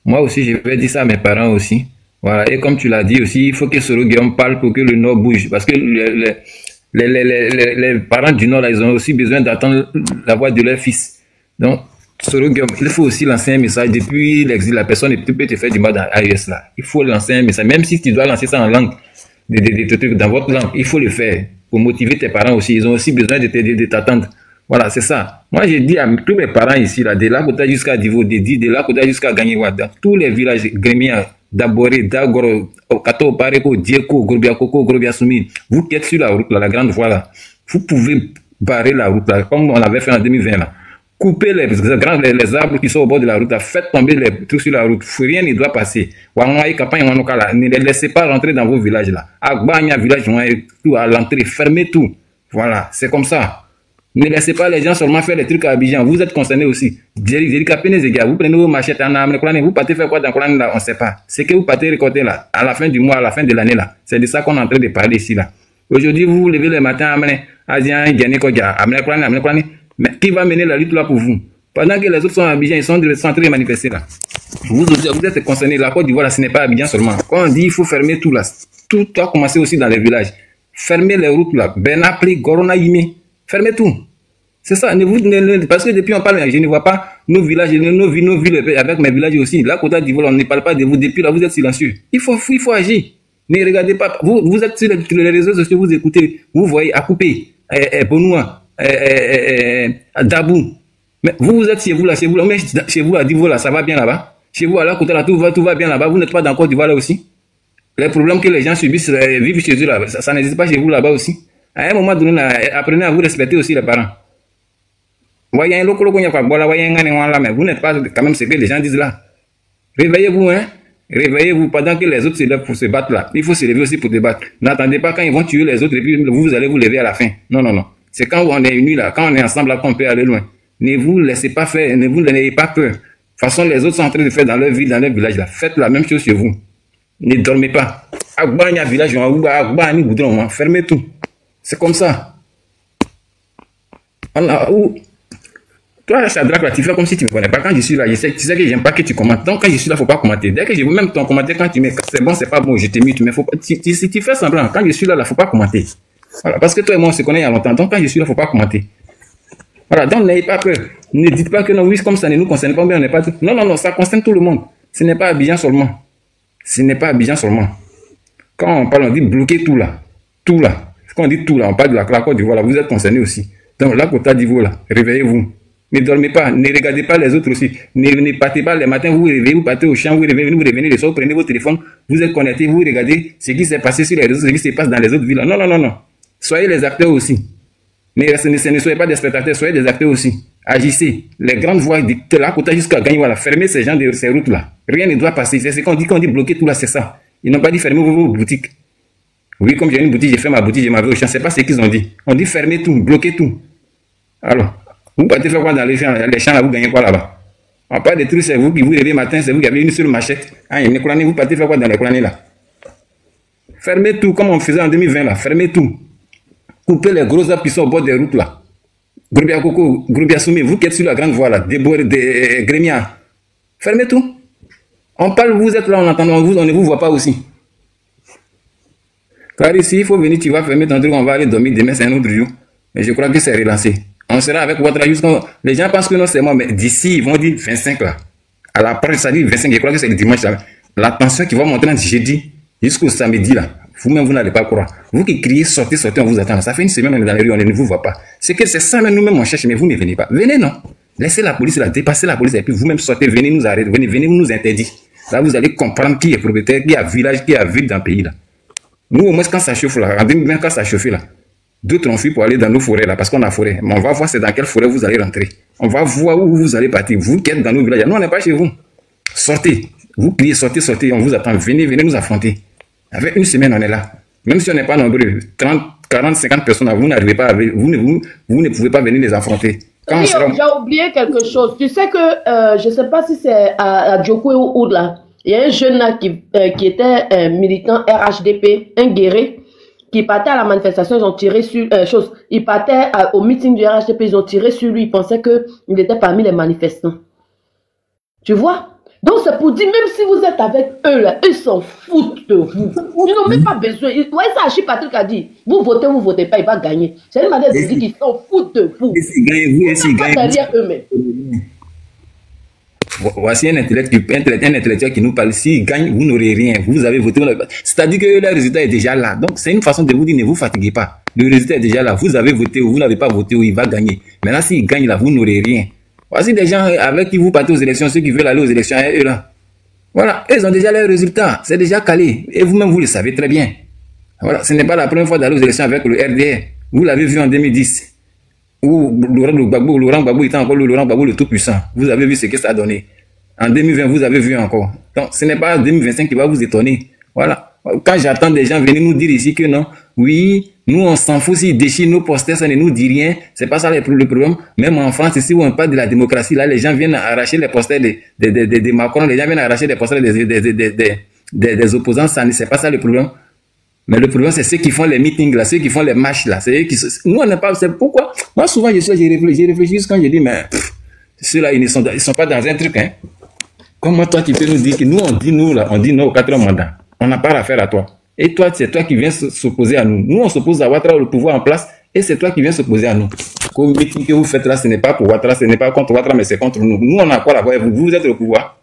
S3: Moi aussi, je vais dire ça à mes parents aussi. Voilà, et comme tu l'as dit aussi, il faut que Soro Guillaume parle pour que le Nord bouge. Parce que les parents du Nord, là, ils ont aussi besoin d'attendre la voix de leur fils. Donc, Soro Guillaume, il faut aussi lancer un message. Depuis l'exil, la personne peut te faire du mal dans AES là. Il faut lancer un message. Même si tu dois lancer ça en langue, dans votre langue, il faut le faire. Pour motiver tes parents aussi. Ils ont aussi besoin de t'attendre. Voilà, c'est ça. Moi, j'ai dit à tous mes parents ici, là, de Lakota jusqu'à Divo, de Lakota jusqu'à Gagné-Wada, tous les villages grémiens, Daboré, Dagoro, Kato, Pareko, Dieko, Gorbia Koko, Gorbia Soumi, vous qui êtes sur la route, là, la grande voie, là, vous pouvez barrer la route, là, comme on avait fait en 2020, là. Coupez les arbres qui sont au bord de la route, là. Faites tomber les trucs sur la route. Rien ne doit passer. Ne les laissez pas rentrer dans vos villages, là. Agbanya village, à l'entrée, fermez tout. Voilà, c'est comme ça. Ne laissez pas les gens seulement faire les trucs à Abidjan. Vous êtes concernés aussi. Vous prenez vos machettes, vous partez faire quoi dans Koran là, on ne sait pas. C'est que vous partez récolter là, à la fin du mois, à la fin de l'année là. C'est de ça qu'on est en train de parler ici là. Aujourd'hui, vous vous levez le matin, mais qui va mener la lutte là pour vous? Pendant que les autres sont à Abidjan, ils sont en train de manifester là. Vous êtes concernés. La Côte d'Ivoire, ce n'est pas Abidjan seulement. Quand on dit il faut fermer tout là, tout a commencé aussi dans les villages. Fermez les routes là. Benapli, Gorona, Yime. Fermez tout. C'est ça. Parce que depuis on parle, je ne vois pas nos villages, nos villes avec mes villages aussi. Là, Côte d'Ivoire, on ne parle pas de vous. Depuis là, vous êtes silencieux. Il faut agir. Ne regardez pas. Vous êtes sur les réseaux sociaux, vous écoutez, vous voyez à couper, Bonoua, Dabou. Mais vous êtes chez vous là, mais chez vous à Divo là, ça va bien là-bas. Chez vous à la Côte là, tout va bien là-bas. Vous n'êtes pas dans Côte d'Ivoire là aussi. Les problèmes que les gens subissent, vivent chez eux là, ça n'existe pas chez vous là-bas aussi. À un moment donné, là, apprenez à vous respecter aussi les parents. Mais vous n'êtes pas quand même ce que les gens disent là. Réveillez-vous, hein. Réveillez-vous pendant que les autres se lèvent pour se battre là. Il faut se lever aussi pour débattre. N'attendez pas quand ils vont tuer les autres et puis vous allez vous lever à la fin. Non, non, non. C'est quand on est unis là, quand on est ensemble là qu'on peut aller loin. Ne vous laissez pas faire, ne vous n'ayez pas peur. De toute façon, les autres sont en train de faire dans leur ville, dans leur village là. Faites la même chose chez vous. Ne dormez pas. Village, fermez tout. C'est comme ça. Toi, Shadrach, là, tu fais comme si tu ne me connais pas. Quand je suis là, tu sais que j'aime pas que tu commentes. Donc, quand je suis là, il ne faut pas commenter. Dès que je vois même ton commentaire, quand tu mets c'est bon, c'est pas bon, je t'ai mis, mais faut pas, tu fais semblant. Quand je suis là, il ne faut pas commenter. Voilà, parce que toi et moi, on se connaît il y a longtemps. Donc, quand je suis là, il ne faut pas commenter. Voilà, donc n'ayez pas peur. Ne dites pas que non, oui, comme ça ne nous concerne pas, mais on n'est pas tout. Non, non, non, ça concerne tout le monde. Ce n'est pas Abidjan seulement. Ce n'est pas Abidjan seulement. Quand on parle, on dit bloquer tout là. Tout là. Quand on dit tout là, on parle de la Côte d'Ivoire là. Vous êtes concernés aussi. Donc, la Côte d'Ivoire là, réveillez-vous. Ne dormez pas, ne regardez pas les autres aussi. Ne partez pas le matin, vous vous réveillez, vous partez au champ, vous revenez le soir, prenez votre téléphone, vous êtes connectés, vous regardez ce qui s'est passé sur les réseaux, ce qui se passe dans les autres villes. Non, non, non, non. Soyez les acteurs aussi. Ne soyez pas des spectateurs, soyez des acteurs aussi. Agissez. Les grandes voies de la Côte jusqu'à gagner, voilà, fermez ces gens de ces routes là. Rien ne doit passer. C'est ce qu'on dit, bloquer tout là, c'est ça. Ils n'ont pas dit fermer vos boutiques. Oui, comme j'ai une boutique, j'ai fait ma boutique, j'ai ma vie au champ. C'est pas ce qu'ils ont dit. On dit fermer tout, bloquer tout. Alors, vous partez faire quoi dans les champs là, vous gagnez quoi là-bas? À part des trucs, c'est vous qui vous réveillez matin, c'est vous qui avez une seule machette. Ah, une colonie, vous partez faire quoi dans les colonies là? Fermez tout, comme on faisait en 2020 là, fermez tout. Coupez les gros arbres qui sont au bord des routes là. Groubia Coco, Groubia Soumi, vous qui êtes sur la grande voie là, des Grémia. Fermez tout. On parle, vous êtes là, on entend, on ne vous voit pas aussi. Car ici, il faut venir, tu vas fermer ton truc, on va aller dormir demain, c'est un autre jour. Mais je crois que c'est relancé. On sera avec Ouattara jusqu'à... Les gens pensent que non, c'est moi, mais d'ici, ils vont dire 25 là. À la presse, ça dit 25, je crois que c'est le dimanche là. La tension qui va monter entre jeudi jusqu'au samedi là. Vous-même, vous n'allez pas croire. Vous qui criez, sortez, sortez, on vous attend. Ça fait une semaine, on est dans les rues, on ne vous voit pas. C'est que c'est ça, mais nous-mêmes, on cherche, mais vous ne venez pas. Venez, non. Laissez la police là, dépassez la police, et puis vous-même sortez, venez nous arrêter, venez nous interdire. Là, vous allez comprendre qui est propriétaire, qui a village, qui a ville dans le pays là. Nous, au moins, quand ça chauffe là, même quand ça chauffe là, d'autres ont fui pour aller dans nos forêts là, parce qu'on a forêt. Mais on va voir c'est dans quelle forêt vous allez rentrer. On va voir où vous allez partir. Vous qui êtes dans nos villages. Nous, on n'est pas chez vous. Sortez. Vous criez, sortez, sortez. On vous attend. Venez nous affronter. Avec une semaine, on est là. Même si on n'est pas nombreux, 30, 40, 50 personnes, vous n'arrivez pas à vous ne pouvez pas venir les affronter.
S8: Oui, j'ai oublié quelque chose. Tu sais que, je ne sais pas si c'est à Djoko ou là, il y a un jeune là qui était militant RHDP, un guerrier, qui partait à la manifestation, ils ont tiré sur il partait au meeting du RHDP, ils ont tiré sur lui, ils pensaient qu'il était parmi les manifestants. Tu vois? Donc c'est pour dire, même si vous êtes avec eux là, ils s'en foutent de vous. Ils n'ont même pas besoin. Vous voyez ça, Archie Patrick a dit, vous votez ou vous votez pas, il va gagner. C'est une manière de dire qu'ils s'en foutent de vous.
S3: Et s'ils gagnent, vous, et s'ils gagnent,
S8: derrière eux-mêmes.
S3: Voici un intellectuel qui nous parle. S'il gagne, vous n'aurez rien. Vous avez voté. C'est-à-dire que le résultat est déjà là. Donc, c'est une façon de vous dire, ne vous fatiguez pas. Le résultat est déjà là. Vous avez voté ou vous n'avez pas voté ou il va gagner. Maintenant, s'il gagne là, vous n'aurez rien. Voici des gens avec qui vous partez aux élections, ceux qui veulent aller aux élections, eux là. Voilà, ils ont déjà leurs résultats. C'est déjà calé. Et vous-même, vous le savez très bien. Voilà, ce n'est pas la première fois d'aller aux élections avec le RDR. Vous l'avez vu en 2010. Où Laurent Gbagbo était encore le Laurent Gbagbo le tout-puissant. Vous avez vu ce que ça a donné. En 2020, vous avez vu encore. Donc, ce n'est pas 2025 qui va vous étonner. Voilà. Quand j'entends des gens venir nous dire ici que non, oui, nous on s'en fout s'ils déchirent nos posters, ça ne nous dit rien. C'est pas ça le problème. Même en France, ici où on parle de la démocratie, là, les gens viennent arracher les posters de Macron, les gens viennent arracher les posters des opposants, ça c'est pas ça le problème. Mais le problème, c'est ceux qui font les meetings là, ceux qui font les marches là. C'est eux qui nous, on n'est pas, c'est pourquoi. Moi, souvent, j'ai réfléchi quand je dis, mais ceux-là, ils ne sont pas dans un truc, hein. Comment toi, tu peux nous dire que nous, on dit non au 4e mandat. On n'a pas affaire à toi. Et toi, c'est toi qui viens s'opposer à nous. Nous, on s'oppose à Ouattara, le pouvoir en place, et c'est toi qui viens s'opposer à nous. Comme le meeting que vous faites là, ce n'est pas pour Ouattara, ce n'est pas contre Ouattara, mais c'est contre nous. Nous, on a quoi à voir avec vous. Vous êtes le pouvoir.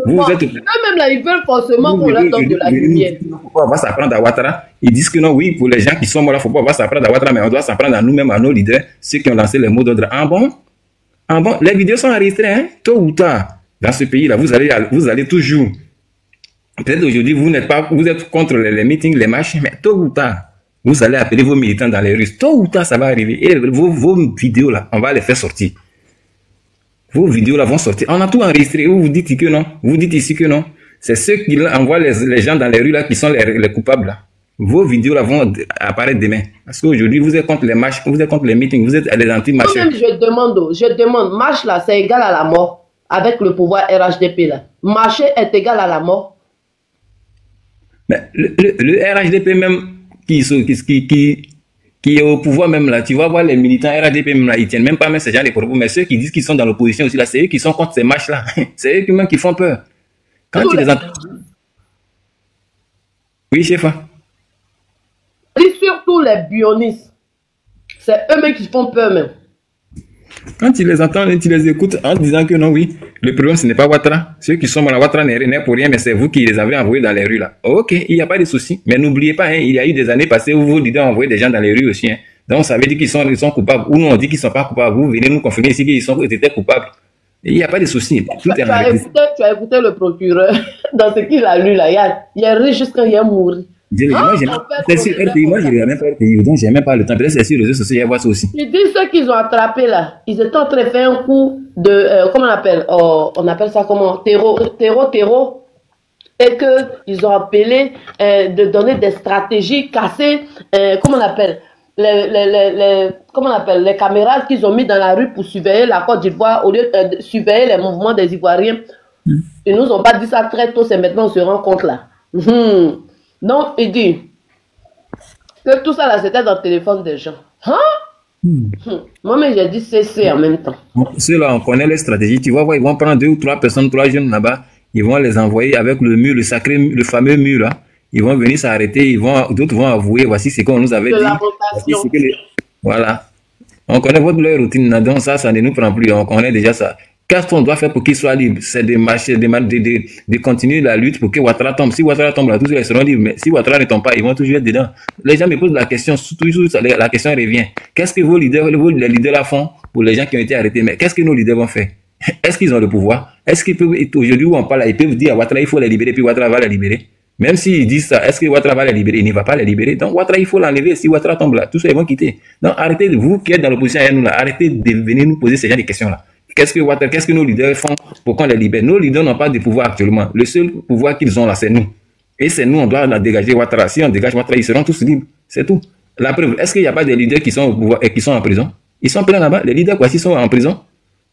S3: Vous êtes...
S8: Eux-mêmes là, ils veulent forcément qu'on leur donne de la lumière.
S3: On va s'apprendre à Ouattara. Ils disent que non, oui, pour les gens qui sont morts là, il faut pas s'apprendre à Ouattara, mais on doit s'apprendre à nous-mêmes, à nos leaders, ceux qui ont lancé les mots d'ordre. Ah bon? Les vidéos sont enregistrées, hein? Tôt ou tard, dans ce pays-là, vous allez toujours. Peut-être aujourd'hui, vous êtes contre les meetings, les marches, mais tôt ou tard, vous allez appeler vos militants dans les rues. Tôt ou tard, ça va arriver. Et vos vidéos là, on va les faire sortir. Vos vidéos là vont sortir. On a tout enregistré. Vous dites que non. Vous dites ici que non. C'est ceux qui envoient les gens dans les rues là qui sont les coupables là. Vos vidéos là vont apparaître demain. Parce qu'aujourd'hui, vous êtes contre les marches, vous êtes contre les meetings, vous êtes les anti-marcheurs.
S8: Moi-même, je demande, marche là, c'est égal à la mort avec le pouvoir RHDP là. Marcher est égal à la mort.
S3: Mais le RHDP même qui est au pouvoir même là, tu vas voir les militants RHDP même là, ils tiennent même pas même ces gens de propos, mais ceux qui disent qu'ils sont dans l'opposition aussi là, c'est eux qui sont contre ces marches là. C'est eux même qui font peur. Quand tu les entends. Oui, chef.
S8: Et surtout les bionistes. C'est eux-mêmes qui font peur même.
S3: Quand tu les entends, tu les écoutes en disant que non, oui, le problème ce n'est pas Ouattara. Ceux qui sont à Ouattara n'est pour rien, mais c'est vous qui les avez envoyés dans les rues là. Ok, il n'y a pas de souci. Mais n'oubliez pas, hein, il y a eu des années passées où vos leaders ont envoyé des gens dans les rues aussi. Hein. Donc ça veut dire qu'ils sont coupables. Ou nous on dit qu'ils ne sont pas coupables. Vous venez nous confirmer ici qu'ils étaient coupables. Il n'y a pas de souci.
S8: Tu as écouté le procureur dans ce qu'il a lu là. Il a ri jusqu'à il a mouru.
S3: Moi, je ne regarde même pas RTI, donc je n'ai même pas le temps. Peut-être c'est sur les réseaux sociaux, il y a voir ça aussi.
S8: Ils disent ceux qu'ils ont attrapés là. Ils étaient en train de faire un coup de. Comment on appelle on appelle ça comment terreau. Et qu'ils ont appelé de donner des stratégies, casser. Comment on appelle les caméras qu'ils ont mis dans la rue pour surveiller la Côte d'Ivoire au lieu de surveiller les mouvements des Ivoiriens. Ils nous ont pas dit ça très tôt, c'est maintenant on se rend compte là. Donc, il dit que tout ça là, c'était dans le téléphone des gens. Moi-même, j'ai dit c'est en même temps.
S3: Ceux-là, on connaît les stratégies. Tu vois, ils vont prendre 2 ou 3 personnes, 3 jeunes là-bas. Ils vont les envoyer avec le mur, le fameux mur là. Ils vont venir s'arrêter. D'autres vont avouer. Voici ce qu'on nous avait dit. Voilà. On connaît leur routine. Donc ça ne nous prend plus. On connaît déjà ça. Qu'est-ce qu'on doit faire pour qu'il soit libre? C'est de marcher, de continuer la lutte pour que Ouattara tombe. Si Ouattara tombe, là, tous ils seront libres. Mais si Ouattara ne tombe pas, ils vont toujours être dedans. Les gens me posent la question, toujours la question revient. Qu'est-ce que vos leaders là font pour les gens qui ont été arrêtés? Mais qu'est-ce que nos leaders vont faire? Est-ce qu'ils ont le pouvoir? Est-ce qu'ils peuvent, aujourd'hui où on parle, ils peuvent dire à Ouattara, il faut les libérer, puis Ouattara va les libérer? Même s'ils disent ça, est-ce que Ouattara va les libérer? Il ne va pas les libérer. Donc Ouattara, il faut l'enlever. Si Ouattara tombe là, tous ceux ils vont quitter. Donc arrêtez, vous qui êtes dans l'opposition à nous là, arrêtez de venir nous poser ce genre de questions là. Qu'est-ce que nos leaders font pour qu'on les libère? Nos leaders n'ont pas de pouvoir actuellement. Le seul pouvoir qu'ils ont là, c'est nous. Et c'est nous, on doit la dégager Ouattara. Si on dégage Ouattara, ils seront tous libres. C'est tout. La preuve, est-ce qu'il n'y a pas des leaders qui sont au pouvoir et qui sont en prison? Ils sont pleins là-bas. Les leaders, ils sont en prison.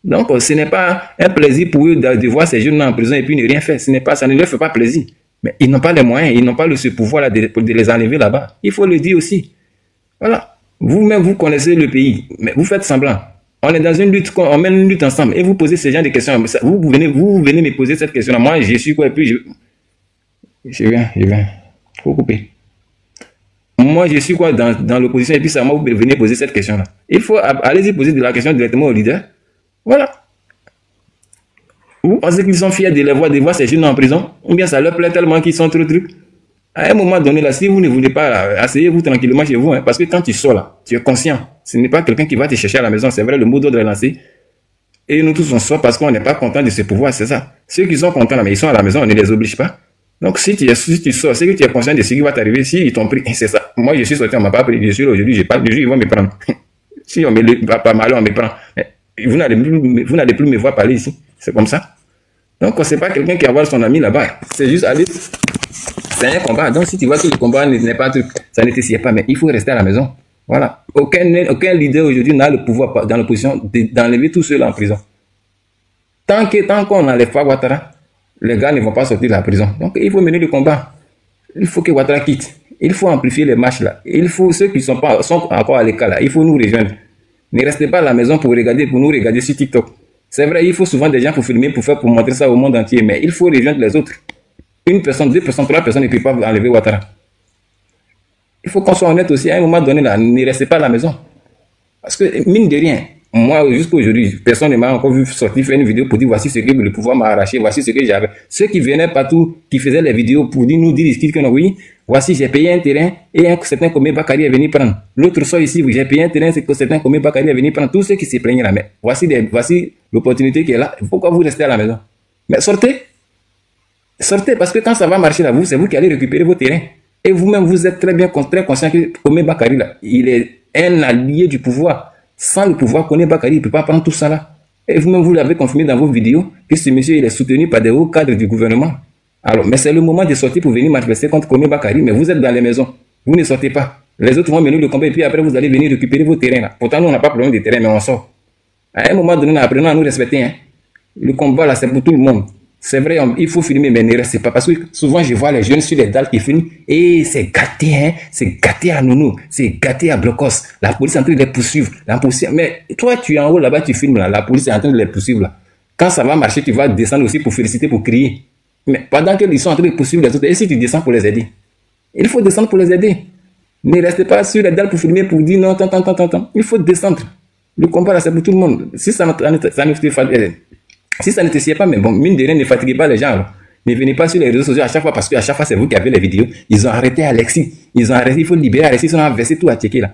S3: Donc, ce n'est pas un plaisir pour eux de voir ces jeunes en prison et puis ne rien faire. Ce n'est pas, ça ne leur fait pas plaisir. Mais ils n'ont pas les moyens, ils n'ont pas ce pouvoir-là de les enlever là-bas. Il faut le dire aussi. Voilà. Vous-même, vous connaissez le pays, mais vous faites semblant. On est dans une lutte, on mène une lutte ensemble et vous posez ce genre de questions. Vous venez me poser cette question-là. Moi, je suis quoi et puis je viens. Faut couper. Moi, je suis quoi dans l'opposition et puis ça, moi, vous venez poser cette question-là. Il faut aller poser de la question directement au leader. Voilà. Vous pensez qu'ils sont fiers de voir ces jeunes en prison? Ou bien ça leur plaît tellement qu'ils sont trop trucs? À un moment donné, là, si vous ne voulez pas, asseyez-vous tranquillement chez vous, hein, parce que quand tu sors là, tu es conscient. Ce n'est pas quelqu'un qui va te chercher à la maison, c'est vrai, le mot d'ordre est lancé. Et nous tous, on sort parce qu'on n'est pas content de ce pouvoir, c'est ça. Ceux qui sont contents là, mais ils sont à la maison, on ne les oblige pas. Donc si tu sors, c'est que tu es conscient de ce qui va t'arriver, si ils t'ont pris, c'est ça. Moi, je suis sorti, on m'a pas pris, je suis là aujourd'hui, j'ai pas, ils vont me prendre. Si on me pas mal, on me prend. Mais vous n'allez plus me voir parler ici. C'est comme ça. Donc, c'est pas quelqu'un qui va voir son ami là-bas. C'est juste aller. C'est un combat. Donc, si tu vois que le combat n'est pas un truc, ça ne te sied pas, mais il faut rester à la maison. Voilà. Aucun leader aujourd'hui n'a le pouvoir dans l'opposition d'enlever tous ceux-là en prison. Tant qu'on n'enlève pas Ouattara, les gars ne vont pas sortir de la prison. Donc, il faut mener le combat. Il faut que Ouattara quitte. Il faut amplifier les marches là. Il faut ceux qui sont encore à l'écart là. Il faut nous rejoindre. Ne restez pas à la maison pour nous regarder sur TikTok. C'est vrai, il faut souvent des gens pour filmer, pour montrer ça au monde entier, mais il faut rejoindre les autres. Une personne, 2 personnes, 3 personnes ne peuvent pas enlever Ouattara. Il faut qu'on soit honnête aussi, à un moment donné, là, ne restez pas à la maison. Parce que, mine de rien, moi, jusqu'à aujourd'hui, personne ne m'a encore vu sortir faire une vidéo pour dire voici ce que le pouvoir m'a arraché, voici ce que j'avais. Ceux qui venaient partout, qui faisaient les vidéos pour nous dire que oui, voici, j'ai payé un terrain et un certain Komé Bakary est venu prendre. L'autre sort ici, j'ai payé un terrain, c'est que certain Komé Bakary est venu prendre. Tous ceux qui se plaignaient là, mais voici l'opportunité qui est là. Pourquoi vous restez à la maison? Mais sortez. Sortez, parce que quand ça va marcher là, c'est vous qui allez récupérer vos terrains. Et vous-même, vous êtes très conscient que Komé Bakary là, il est un allié du pouvoir. Sans le pouvoir, Komé Bakary, il ne peut pas prendre tout ça là. Et vous-même, vous l'avez confirmé dans vos vidéos, que ce monsieur, il est soutenu par des hauts cadres du gouvernement. Alors, mais c'est le moment de sortir pour venir manifester contre Komé Bakary, mais vous êtes dans les maisons. Vous ne sortez pas. Les autres vont mener le combat et puis après, vous allez venir récupérer vos terrains là. Pourtant, nous, on n'a pas de problème de terrain, mais on sort. À un moment donné, apprenons à nous respecter. Hein. Le combat là, c'est pour tout le monde. C'est vrai, il faut filmer, mais ne restez pas. Parce que souvent, je vois les jeunes sur les dalles qui filment. Et c'est gâté, hein. C'est gâté à Nounou. C'est gâté à Blocos. La police est en train de les poursuivre. Mais toi, tu es en haut là-bas, tu filmes là. La police est en train de les poursuivre là. Quand ça va marcher, tu vas descendre aussi pour féliciter, pour crier. Mais pendant qu'ils sont en train de poursuivre les autres, et si tu descends pour les aider? Il faut descendre pour les aider. Ne restez pas sur les dalles pour filmer, pour dire non, attends. Il faut descendre. Le combat, là, c'est pour tout le monde. Si ça ne te sied pas, mais bon, mine de rien, ne fatiguez pas les gens. Alors. Ne venez pas sur les réseaux sociaux à chaque fois, parce qu'à chaque fois, c'est vous qui avez les vidéos. Ils ont arrêté Alexis. Ils ont arrêté, il faut libérer Alexis. Ils ont versé tout à checker, là.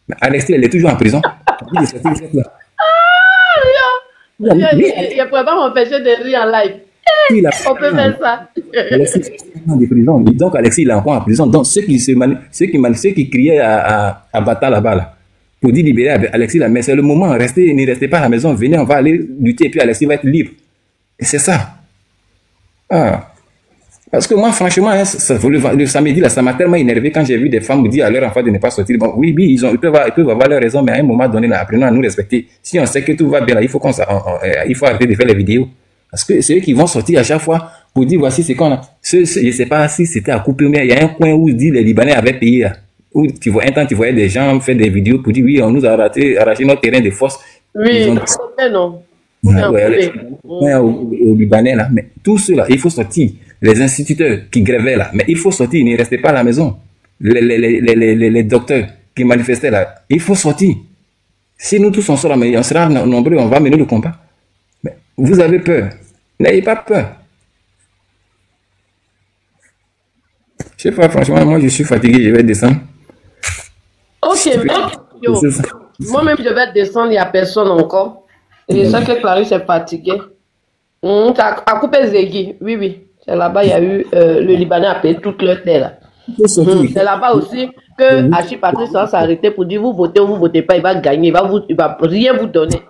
S3: Mais Alexis, elle est toujours en prison.
S8: Il ne pourrait pas m'empêcher de rire en live. On peut faire ça.
S3: Alexis est en prison. Donc, Alexis, il est encore en prison. Donc, ceux qui criaient à Bata là-bas, là, pour dire libérer Alexis, là, mais c'est le moment. Ne restez pas à la maison. Venez, on va aller lutter. Et puis, Alexis va être libre. Et c'est ça. Ah. Parce que moi, franchement, hein, le samedi, là, ça m'a tellement énervé quand j'ai vu des femmes me dire à leur enfant de ne pas sortir. Bon, oui, ils peuvent avoir leur raison, mais à un moment donné, là, apprenons à nous respecter. Si on sait que tout va bien, là, il faut arrêter de faire les vidéos. Parce que c'est eux qui vont sortir à chaque fois pour dire voici ce qu'on a. Je ne sais pas si c'était à couper, mais il y a un coin où dit les Libanais avaient payé. Là, où un temps, tu voyais des gens faire des vidéos pour dire oui, on nous a arraché notre terrain de force.
S8: Oui, non.
S3: Au Libanais, là. Mais tout cela, il faut sortir. Les instituteurs qui grévaient là, mais il faut sortir, ils ne restaient pas à la maison. Les docteurs qui manifestaient là, il faut sortir. Si nous tous on sort, mais on sera nombreux, on va mener le combat. Mais vous avez peur. N'ayez pas peur. Je sais pas, franchement, moi je suis fatigué, je vais descendre.
S8: Ok, moi-même je vais descendre, il n'y a personne encore. Et je sais que Clarisse est fatiguée. À couper Zégui, oui. C'est là-bas, il y a eu le Libanais a payé toute leur terre. C'est là-bas aussi que Hachi Patrice va s'arrêter pour dire vous votez ou vous votez pas, il va gagner, il va rien vous donner.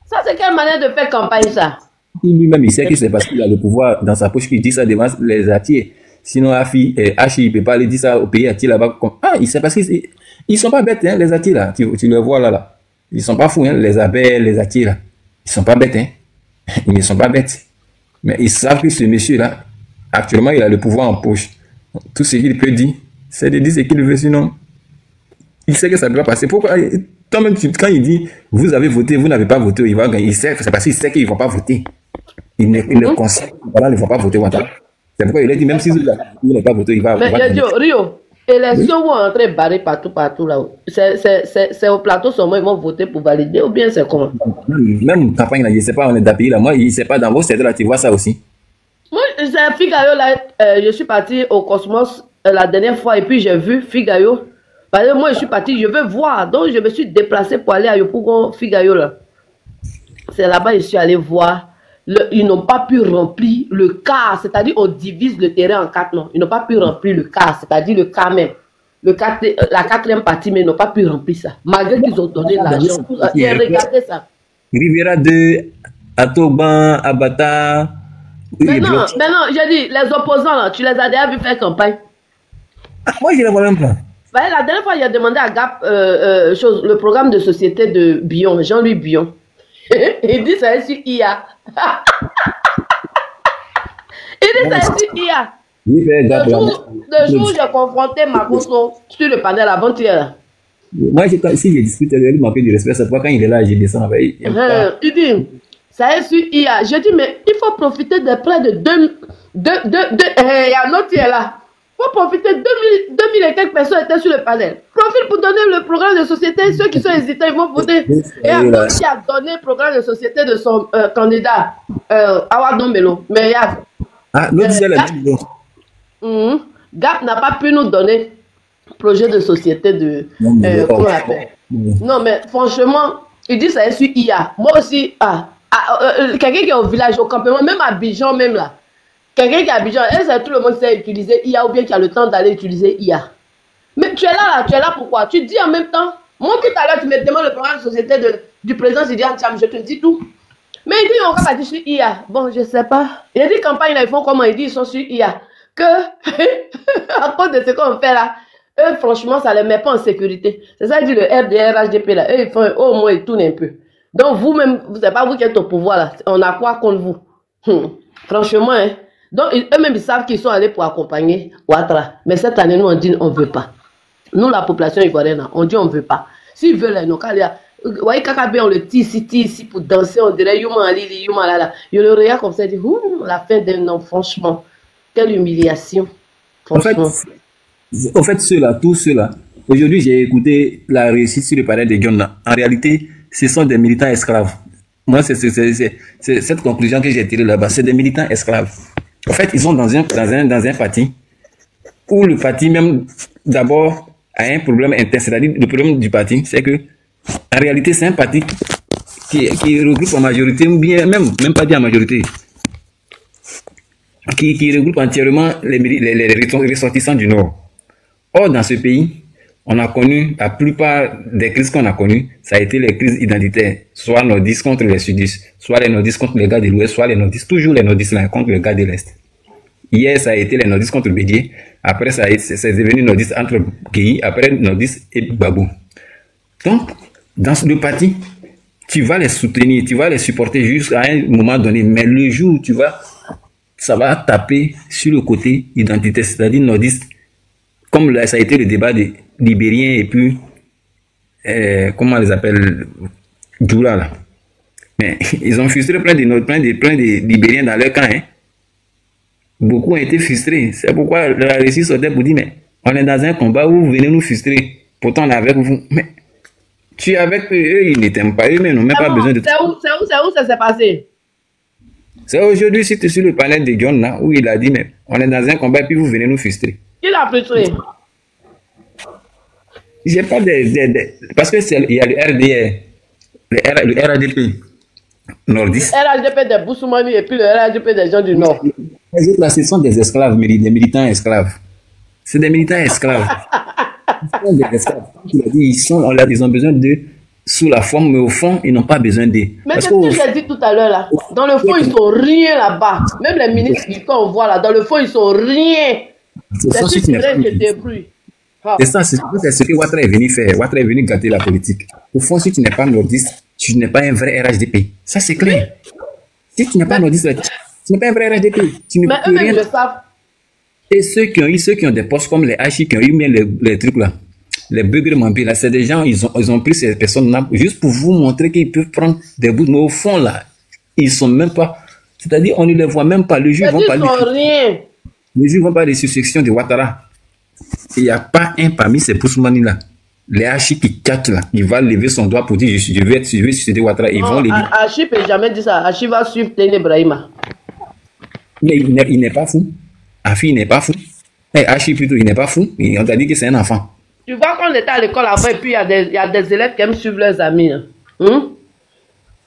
S8: Ça, c'est quelle manière de faire campagne, ça?
S3: Lui-même, il sait que c'est parce qu'il a le pouvoir dans sa poche qu'il dit ça devant les Atiers. Sinon, Hachi, il ne peut pas aller dire ça au pays Atier là-bas. Il sait parce qu'ils ne sont pas bêtes, hein, les Atiers là. Tu les vois là. Ils ne sont pas fous, hein, les abeilles, les Atiers là. Ils ne sont pas bêtes, hein. Ils ne sont pas bêtes. Mais ils savent que ce monsieur-là, actuellement, il a le pouvoir en poche. Tout ce qu'il peut dire, c'est de dire ce qu'il veut, sinon, il sait que ça ne va pas passer. Pourquoi? Toi-même, quand il dit, vous avez voté, vous n'avez pas voté, il va gagner. C'est parce qu'il sait qu'ils ne vont pas voter. Il ne conseille, voilà, ils ne vont pas voter. C'est pourquoi il a dit, même si vous n'avez pas voté, il va voter.
S8: Mais Rio, élections vont entrer barrées partout là-haut. C'est au plateau seulement, ils vont voter pour valider, ou bien c'est comment?
S3: Même campagne, là, je ne sais pas, on est d'appui là. Moi, il ne sait pas, dans vos CD là, tu vois ça aussi.
S8: Moi, c'est Figaro là, je suis parti au Cosmos la dernière fois et puis j'ai vu Figaro. Parce que moi, je suis parti, je veux voir. Donc, je me suis déplacé pour aller à Yopougon, Figaro là. C'est là-bas, je suis allé voir. Ils n'ont pas pu remplir le quart, c'est-à-dire on divise le terrain en 4 noms. Ils n'ont pas pu remplir le quart, c'est-à-dire le quart même. La 4e partie, mais ils n'ont pas pu remplir ça. Malgré qu'ils ont donné l'argent. Regardez ça.
S3: Rivera 2, Atoban, Abata.
S8: Mais non, j'ai dit, les opposants, là, tu les as déjà vu faire campagne.
S3: Moi, je ne les vois même pas.
S8: La dernière fois, il a demandé à Gap le programme de société de Bion, Jean-Louis Bion. Il dit ça est sur IA. Il dit ça est sur IA. Le jour où j'ai confronté Makoso sur le panel avant-hier.
S3: Moi, si j'ai discuté avec lui, il m'a fait du respect. C'est pas quand il est là, je descends avec.
S8: Il dit, ça est sur IA. Je dis, mais il faut profiter de près de 2000. Il y a un autre qui est là. Il faut profiter de 2000 et quelques personnes étaient sur le panel. Profite pour donner le programme de société. Ceux qui sont hésitants, ils vont voter. Et après, qui a donné le programme de société de son candidat, Awadon Melo. Mais il y a. Gap n'a pas pu nous donner projet de société de. Non, mais franchement, il dit ça est sur IA. Moi aussi, quelqu'un qui est au village, au campement, même à Bijan, même là. Quelqu'un qui est à Abidjan, tout le monde sait utiliser IA ou bien qui a le temps d'aller utiliser IA. Mais tu es là pourquoi? Tu dis en même temps, moi tout à l'heure tu me demandes le programme de société du président Sidiane Tcham, je te dis tout. Mais il dit on va dire sur IA. Bon, je sais pas. Il a dit campagne là, ils font comment? Il dit ils sont sur IA. Que à cause de ce qu'on fait là, eux franchement ça les met pas en sécurité. C'est ça il dit le RDR, HDP là, eux ils font au moins ils tournent un peu. Donc vous-même, vous savez pas vous qui êtes au pouvoir là, on a quoi contre vous? Franchement, hein. Donc, eux-mêmes, ils savent qu'ils sont allés pour accompagner Ouattara. Mais cette année, nous, on dit on ne veut pas. Nous, la population ivoirienne, on dit on ne veut pas. S'ils veulent, ils n'ont qu'à aller. Vous voyez, Kakabe, on le tire ici pour danser, on dirait Yuma Ali, Yuma Lala. Il le regarde comme ça, il dit la fin d'un an, franchement. Quelle humiliation.
S3: En fait, ceux-là, tous ceux-là, Aujourd'hui, j'ai écouté la réussite sur le palais de Gionda. En réalité, ce sont des militants esclaves. Moi, c'est cette conclusion que j'ai tirée là-bas. C'est des militants esclaves. En fait, ils sont dans un parti où le parti même, d'abord, a un problème interne. C'est-à-dire, le problème du parti, c'est que, en réalité, c'est un parti qui regroupe en majorité, ou bien même pas bien en majorité, qui regroupe entièrement les ressortissants du Nord. Or, dans ce pays, on a connu, la plupart des crises qu'on a connues, ça a été les crises identitaires, soit nordistes contre les sudistes, soit les nordistes contre les gars de l'Ouest, soit les nordistes, toujours les nordistes là, contre les gars de l'Est. Hier, ça a été les nordistes contre Bédié, après c'est devenu nordistes entre Guéhi, après nordistes et Babou. Donc, dans le parti, tu vas les soutenir, tu vas les supporter jusqu'à un moment donné, mais le jour où ça va taper sur le côté identitaire, c'est-à-dire nordiste, comme là, ça a été le débat des Libériens et puis, comment on les appelle, Djoula là. Mais ils ont frustré plein de Libériens dans leur camp. Hein. Beaucoup ont été frustrés. C'est pourquoi la réussite sortait pour dire, mais on est dans un combat où vous venez nous frustrer. Pourtant, on est avec vous. Mais tu es avec eux, ils ne t'aiment pas, eux, mais ils n'ont même pas besoin de...
S8: C'est où ça s'est passé?
S3: C'est aujourd'hui, c'était sur le panel de John là, où il a dit, mais on est dans un combat et puis vous venez nous frustrer.
S8: Qui l'a frustré?
S3: J'ai pas parce que il y a le RDR, le RADP nordiste.
S8: Le RADP des Boussoumani et puis le RADP des gens du Nord.
S3: Les autres là, ce sont des esclaves, des militants esclaves. C'est des militants esclaves. Ce sont des esclaves. Ils ont besoin d'eux sous la forme, mais au fond, ils n'ont pas besoin d'eux.
S8: Mais c'est ce que j'ai dit tout à l'heure là. Dans le fond, ils sont rien là-bas. Même les ministres qu'on voit là, dans le fond, ils sont rien. C'est ce qui se débrouille.
S3: C'est ça, c'est ce que Ouattara est venu faire. Ouattara est venu gâter la politique. Au fond, si tu n'es pas nordiste, tu n'es pas un vrai RHDP. Ça, c'est clair. Si tu n'es pas nordiste, tu n'es pas un vrai RHDP. Tu ne peux rien. Et ceux qui ont des postes comme les Hachi, qui ont eu bien les trucs là, les burgers Mambi là, c'est des gens, ils ont pris ces personnes-là juste pour vous montrer qu'ils peuvent prendre des bouts. Mais au fond là, ils sont même pas. C'est-à-dire, on ne les voit même pas. Le jour, ils vont pas. Les gens vont pas des successions de Ouattara. Il n'y a pas un parmi ces Boussoumani là, les Hachi qui catchent là, il va lever son doigt pour dire je vais succéder Ouattara. Ils vont les dire.
S8: Hachi peut jamais dire ça. Hachi va suivre Téné Brahima.
S3: Mais il n'est pas fou. Afi, il n'est pas fou. Hachi plutôt, il n'est pas fou. On t'a dit que c'est un enfant.
S8: Tu vois quand on était à l'école avant et puis il y a des élèves qui aiment suivre leurs amis. Hein?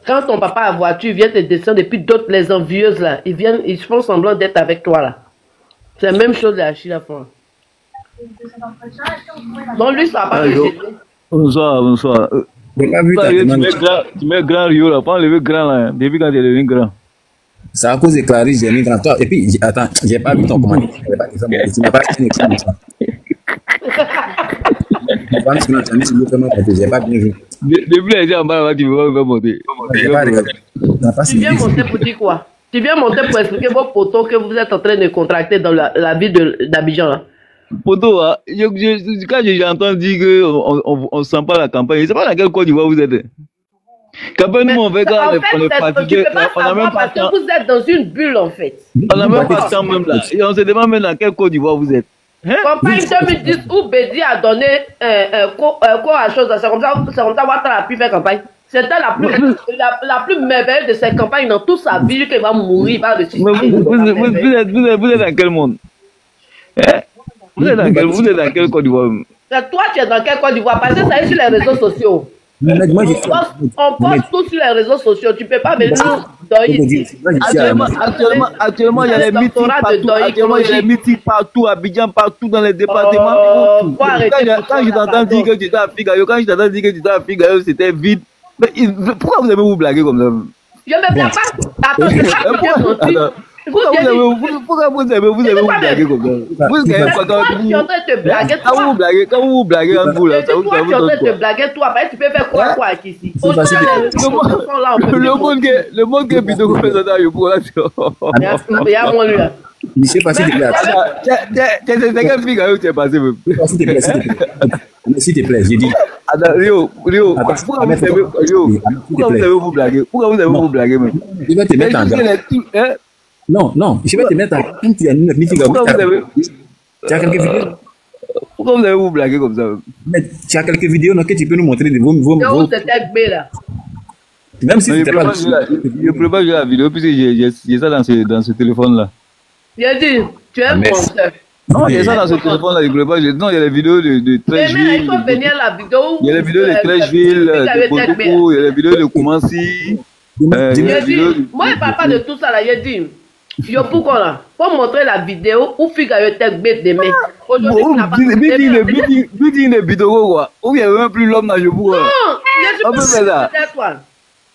S8: Quand ton papa a voiture, il vient te descendre et puis d'autres, les envieuses là, ils font semblant d'être avec toi là. C'est la même chose de Hachi là. Donc lui, ça va pas le.
S11: Bonsoir. Tu mets grand Rio là, pas enlever grand là, depuis quand tu es devenu grand.
S3: C'est à cause de Clarisse, j'ai mis grand. Toi, et puis, attends, j'ai pas vu ton commandant. Tu n'as pas fait une explication. J'ai pas bien vu.
S11: Depuis les gens en bas, tu vas monter.
S8: Tu viens monter pour dire quoi? Tu viens monter pour expliquer vos poteaux que vous êtes en train de contracter dans la ville d'Abidjan là.
S11: Poteau, quand j'entends dire qu'on ne sent pas la campagne, je ne sais pas dans quel Côte d'Ivoire vous êtes. Campagne, nous, on fait quand on est fatigué.
S8: On n'a même pas temps. Vous êtes dans une bulle en fait.
S11: On n'a même pas de temps même là. Et on se demande même dans quel Côte d'Ivoire vous êtes.
S8: Campagne 2010 où Bédi a donné quoi à chose. C'est comme ça Ouattara a pu faire campagne. C'était la plus merveilleuse de ses campagnes dans toute sa vie qu'il va mourir. Il va réussir.
S11: Vous êtes dans quel monde? Vous êtes dans quel Côte d'Ivoire?
S8: Toi, tu es dans quel Côte d'Ivoire? Parce que ça est sur les réseaux sociaux. On poste tout sur les réseaux sociaux. Tu ne peux pas venir dans ici.
S11: Actuellement, il y a les meetings partout. Actuellement, il y a les meetings partout, Abidjan, partout dans les départements. Quand je t'entends dire que tu étais à Figaro, c'était vide. Mais pourquoi vous aimez vous blaguer comme ça?
S8: Je ne me blague pas. Attends, c'est ça qui vient sortir.
S11: Pourquoi vous aimez vous blaguer comme ça? Vous aimez quoi quand
S8: tu es en train de te blaguer,
S11: quand vous blaguez entre vous là, ça vous
S8: tu es en train de te blaguer, toi, tu peux faire quoi ici?
S11: Le monde qui est plutôt comme ça,
S8: il y a moi lui là.
S3: Je sais pas si tu es là.
S11: C'est quelle figure que tu es passé même?
S3: S'il te plaît, j'ai dit.
S11: Rio, pourquoi vous aimez vous blaguer? Pourquoi vous aimez vous blaguer même?
S3: Je vais te mettre en garde. Non, je vais te mettre en garde. Quand tu as une meeting, tu as quelques vidéos.
S11: Pourquoi vous allez vous blaguer comme ça?
S3: Mais tu as quelques vidéos que tu peux nous montrer de vos... Même si c'était pas...
S11: Je peux pas jouer la vidéo puisque j'ai ça dans ce téléphone-là.
S8: J'ai dit, tu es un menteur.
S11: Non, il y a ça dans ce téléphone-là, je ne pas. Non, il y a les vidéos de Trècheville.
S8: Mais il faut venir la vidéo.
S11: Il y a les vidéos de Trècheville, de Botoko, il y a les vidéos de Koumansi.
S8: Moi, je ne parle pas de tout ça là, j'ai dit. Yo, pourquoi là? Faut montrer la vidéo où Figa yo tête bête demain.
S11: Aujourd'hui, il est bidoro quoi. Ou il n'y a même plus l'homme dans le bout.
S8: Non,
S11: on peut faire ça.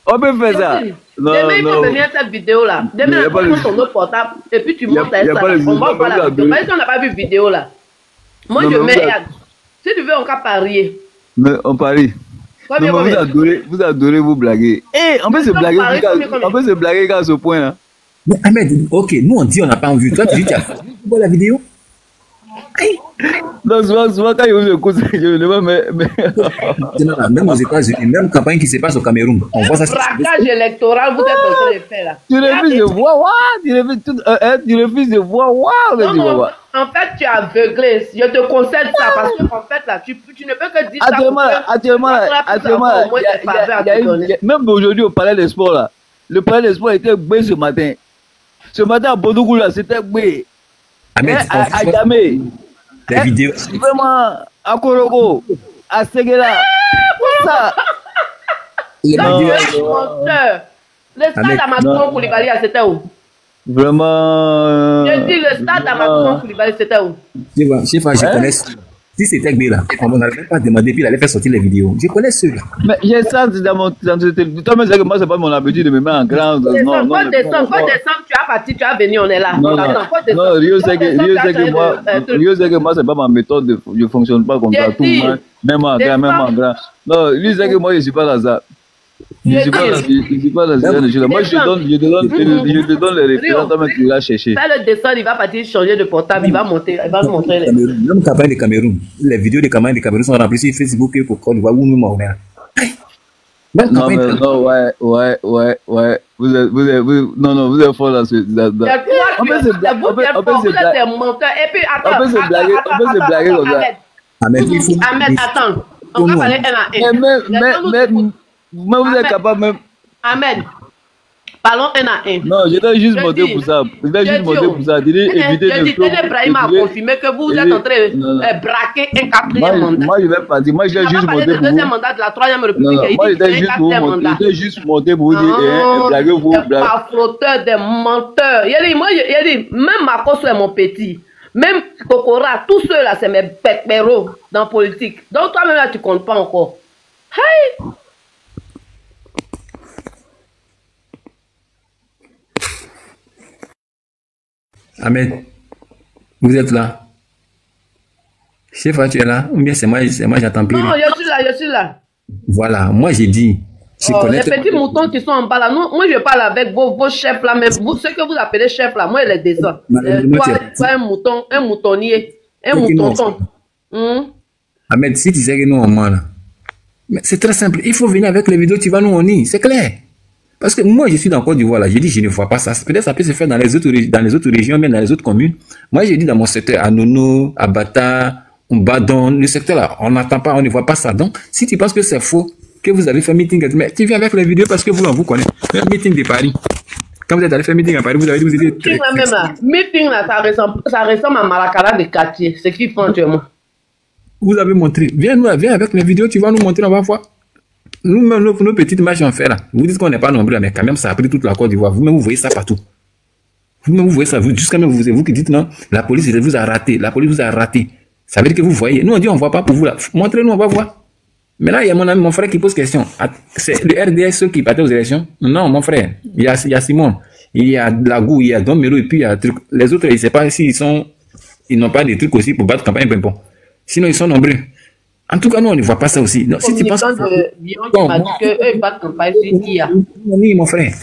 S11: On peut faire ça.
S8: Demain, il faut venir cette vidéo là. Demain, on prend ton autre portable et puis tu montes ça. On va voir la vidéo. Même si on n'a pas vu vidéo là. Moi, je mets. Si tu veux, on va parier.
S11: Mais on parie. Vous adorez vous blaguer. Eh, on peut se blaguer. On peut se blaguer à ce point là.
S3: Mais Ahmed, ok, nous on dit on n'a pas vu. Toi tu dis tu as vu la vidéo?
S11: Non, souvent quand je vous écoute, je me demande, mais...
S3: Même aux États-Unis, même campagne qui se passe au Cameroun, on voit ça.
S8: Braquage électoral, vous êtes en train de faire là.
S11: Tu refuses de voir, tu refuses de voir,
S8: en fait, tu es aveuglé. Je te conseille ça parce qu'en fait, là, tu ne peux que dire
S11: actuellement, même aujourd'hui au Palais des Sports, là, le Palais des Sports était boué ce matin. Ce matin à Bodougou, là, c'était boué. À Gamé.
S3: La vidéo.
S11: Vraiment, à Korogo, à Seguela. Pour ça.
S8: Le stade à Macron Koulibaly, c'était où?
S11: Vraiment.
S8: Je dis le stade à Macron Koulibaly, c'était où?
S3: Je connais. Si c'était Gbé là, on n'allait même pas demander, puis il allait faire sortir les vidéos. Je connais ceux-là.
S11: Mais j'ai ça dans mon. Toi-même, c'est que moi, c'est pas mon habitude de me mettre en grand.
S8: Faut descendre, tu as parti, tu as venu, on est là.
S11: Non, Rio, c'est que moi, c'est pas ma méthode, je fonctionne pas comme ça. Tout le monde, même en grand. Non, lui, c'est que moi, je suis pas dans ça. Je suis pas dans ce genre. Moi, je te donne les références, toi, tu vas chercher.
S8: Fais le dessin, il va partir changer de portable, il va monter, il va nous montrer les.
S3: Même campagne de Cameroun, les vidéos de campagne de Cameroun sont remplies sur Facebook pour qu'on voit où nous m'en est.
S11: Non, mais non, ouais. Vous êtes fort dans ce. On peut se blaguer comme ça.
S8: Ahmed, attends. On va parler un à un.
S11: Mais vous êtes capable même.
S8: Ahmed, parlons un à un.
S11: Non, je t'ai juste monté pour ça. Je t'ai juste monté pour ça.
S8: Je dis, Brahim a confirmé que vous êtes en train de braquer un quatrième mandat.
S11: Moi, je vais partir. Moi, je l'ai juste monté pour vous.
S8: Deuxième mandat de la troisième république.
S11: Moi, je t'ai juste monté pour vous dire, blaguez-vous.
S8: Pas frotteur, des menteurs. Il a dit, même Marcos est mon petit. Même Kokora, tous ceux-là, c'est mes pépéros dans la politique. Donc, toi-même, là, tu comptes pas encore. Hey!
S3: Ahmed, vous êtes là. Chef, tu es là? Ou bien c'est moi j'attends plus.
S8: Non, je suis là.
S3: Voilà, moi j'ai dit.
S8: Les petits moutons qui sont en bas là, moi je parle avec vos chefs là, mais vous, ceux que vous appelez chefs là, moi je les descends. Toi, un moutonnier, un moutonton.
S3: Ahmed, si tu sais que nous on ment là, c'est très simple, il faut venir avec les vidéos, tu vas nous on y, c'est clair. Parce que moi, je suis dans Côte d'Ivoire, là, j'ai dit, je ne vois pas ça. Peut-être ça peut se faire dans les autres régions, mais dans les autres communes. Moi, j'ai dit dans mon secteur, à Nono, à Bata, Badon, le secteur là, on n'attend pas, on ne voit pas ça. Donc, si tu penses que c'est faux, que vous avez fait meeting, mais tu viens avec les vidéos parce que vous connaissez. Le meeting de Paris. Quand vous êtes allé faire meeting à Paris, vous avez dit, vous étiez...
S8: Meeting là, ça ressemble à Malakala de quartier, ce qu'ils font actuellement.
S3: Vous avez montré. Viens avec les vidéos, tu vas nous montrer, on va voir. Nous-mêmes, nos petites marches en fait là. Vous dites qu'on n'est pas nombreux, mais quand même, ça a pris toute la Côte d'Ivoire. Vous-même, vous voyez ça partout. Vous-même, vous voyez ça. Jusqu'à même, vous qui dites non, la police vous a raté. La police vous a raté. Ça veut dire que vous voyez. Nous, on dit, on ne voit pas pour vous là. Montrez-nous, on va voir. Mais là, il y a mon frère qui pose question. C'est le RDS qui partait aux élections? Non, mon frère. Il y a Simon. Il y a Lagou, il y a Domero, et puis il y a les autres, je ne sais pas s'ils n'ont pas des trucs aussi pour battre campagne, peu importe. Sinon, ils sont nombreux. En tout cas, nous, on ne voit pas ça aussi. Non, si tu penses oui, mon frère.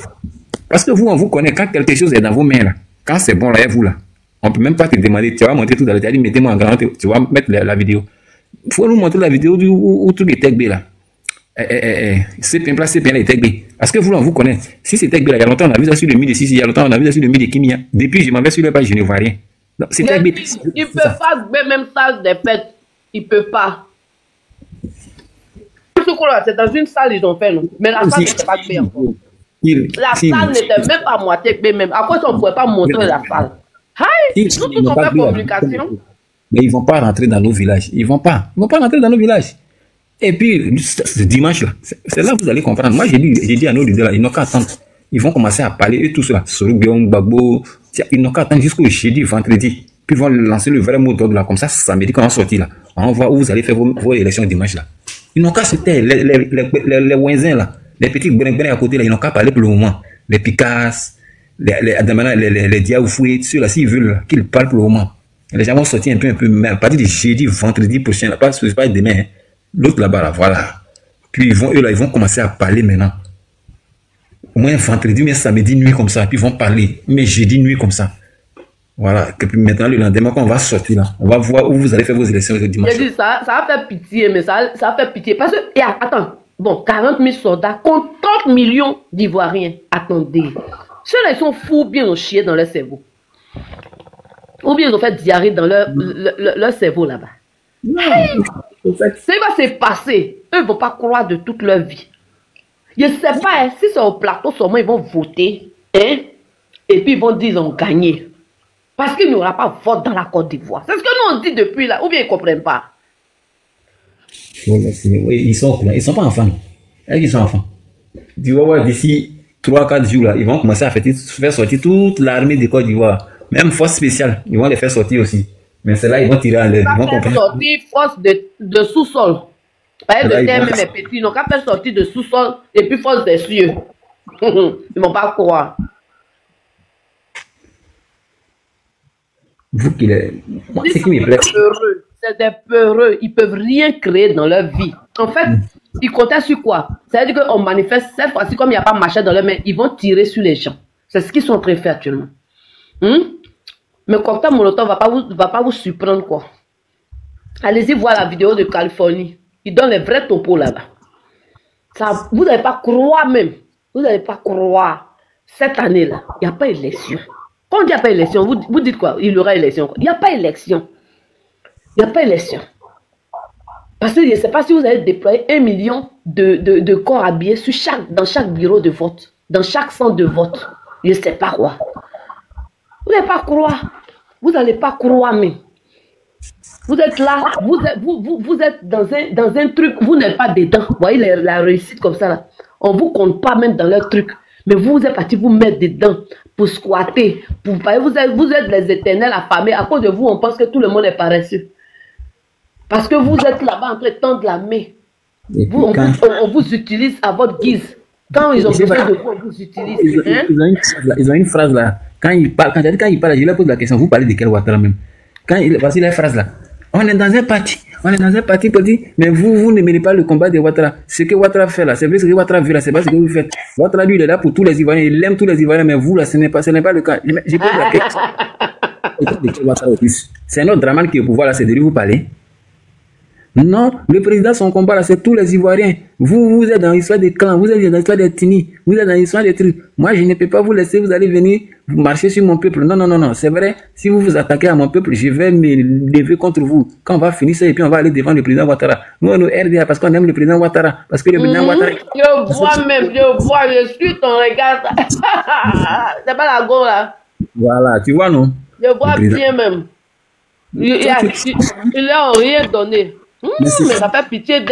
S3: Parce que vous, on vous connaît. Quand quelque chose est dans vos mains, là, quand c'est bon, là, vous, là, on ne peut même pas te demander, tu vas monter tout à l'heure, tu vas dire, mettez-moi en grand, tu vas mettre la vidéo. Il faut nous montrer la vidéo où tout est Tegbe, là. C'est bien placé, bien les Tegbe. Parce que vous, on vous connaît. Si c'est Tegbe, là, il y a longtemps, on a vu ça sur le midi de Sisi, il y a longtemps, on a vu ça sur le midi de Kimia. Depuis, je m'en vais sur le page, je ne vois rien. C'est pas bête.
S8: Il peut pas gagner même salle des fêtes. Il peut pas. C'est dans une salle, ils ont fait, non? Mais la salle n'était pas bien. La salle n'était même pas moitié bien, même. À quoi on ne pouvait pas montrer la salle? Nous tous on fait communication.
S3: Mais ils ne vont pas rentrer dans nos villages. Ils ne vont pas rentrer dans nos villages. Et puis, ce dimanche-là, c'est là que vous allez comprendre. Moi, j'ai dit à nos leaders, là, ils n'ont qu'à attendre. Ils vont commencer à parler, eux tous là. Sorubion, Gbagbo, ils n'ont qu'à attendre jusqu'au jeudi, vendredi. Puis ils vont lancer le vrai mot d'ordre là. Comme ça, samedi, quand on sortit là, on voit où vous allez faire vos élections dimanche là. Ils n'ont qu'à se taire. Les voisins là, les petits brin à côté là, ils n'ont qu'à parler pour le moment. Les Picasse, les Diaoufoué, ceux là, s'ils veulent qu'ils parlent pour le moment. Les gens vont sortir un peu, mais à partir du jeudi, vendredi prochain, là, pas demain, hein. L'autre là-bas, là, voilà. Puis eux là, ils vont commencer à parler maintenant. Au moins vendredi, mais samedi nuit comme ça, puis ils vont parler. Mais jeudi nuit comme ça. Voilà. Et puis maintenant, le lendemain, quand on va sortir là, on va voir où vous allez faire vos élections le dimanche.
S8: J'ai dit ça va faire pitié, mais ça va faire pitié. Parce que, attends, bon, 40 000 soldats contre 30 millions d'Ivoiriens. Attendez. Ceux-là, ils sont fous, bien ont chié dans leur cerveau. Ou bien ils ont fait diarrhée dans leur cerveau là-bas. Ça va se passer. Eux ne vont pas croire de toute leur vie. Je ne sais pas si c'est au plateau seulement ils vont voter. Hein? Et puis ils vont dire qu'ils ont gagné. Parce qu'il n'y aura pas de vote dans la Côte d'Ivoire. C'est ce que nous on dit depuis là. Ou bien ils ne comprennent pas.
S3: Oui, ils sont pas enfants. Ils sont enfants. Tu vas voir d'ici 3-4 jours là, ils vont commencer à faire sortir toute l'armée de Côte d'Ivoire. Même force spéciale, ils vont les faire sortir aussi. Mais c'est là ils vont tirer en l'air.
S8: Ils vont faire sortir force de sous-sol. Pas de terre, même les petits. Ils n'ont qu'à faire sortir de sous-sol et puis force des cieux. Ils ne vont pas croire.
S3: Vous qui les... Moi, c'est qui me plaît.
S8: C'est des peureux. Ils ne peuvent rien créer dans leur vie. En fait, ils comptaient sur quoi? C'est-à-dire qu'on manifeste cette fois-ci, comme il n'y a pas marché dans leur main, ils vont tirer sur les gens. C'est ce qu'ils sont en train de faire actuellement. Mais cocktail Molotov va pas vous surprendre, quoi. Allez-y voir la vidéo de Californie. Ils donnent les vrais topos là-bas. Vous n'allez pas croire même. Vous n'allez pas croire. Cette année-là, il n'y a pas élection. Quand il n'y a pas élection, vous dites quoi? Il y aura élection. Il n'y a pas élection. Il n'y a pas élection. Parce que je ne sais pas si vous allez déployer 1 million de corps habillés dans chaque bureau de vote. Dans chaque centre de vote. Je ne sais pas quoi. Vous n'allez pas croire. Vous n'allez pas croire, mais vous êtes là, vous êtes dans un truc, vous n'êtes pas dedans. Vous voyez la réussite comme ça là. On ne vous compte pas même dans leur truc. Mais vous êtes parti vous mettre dedans pour squatter. Vous êtes les éternels affamés. À cause de vous, on pense que tout le monde est paresseux. Parce que vous êtes là-bas en train de tendre la main. On vous utilise à votre guise. Quand ils ont besoin de vous, on vous utilise.
S3: Ils ont une phrase là. Quand il parle, je leur pose la question, vous parlez de quel Ouattara même? Voici la phrase là. On est dans un parti politique, mais vous ne menez pas le combat de Ouattara. Ce que Ouattara fait là, c'est vrai ce que Ouattara veut là, c'est pas ce que vous faites. Ouattara lui, il est là pour tous les Ivoiriens, il aime tous les Ivoiriens, mais vous là, ce n'est pas le cas. J'ai posé la question. C'est notre Draman qui est au pouvoir là, c'est de lui vous parler. Non, le président, son combat là, c'est tous les Ivoiriens. Vous êtes dans l'histoire des clans, vous êtes dans l'histoire des Tini, vous êtes dans l'histoire des trucs. Moi, je ne peux pas vous laisser, vous allez venir marcher sur mon peuple. Non, c'est vrai. Si vous vous attaquez à mon peuple, je vais me lever contre vous. Quand on va finir ça, et puis on va aller devant le président Ouattara. Nous, on est RDA parce qu'on aime le président Ouattara. Parce que le président Ouattara...
S8: Je suis ton regard. C'est pas la go là.
S3: Voilà, tu vois, non?
S8: Je vois bien même. Il n'a rien donné. Mais ça fait pitié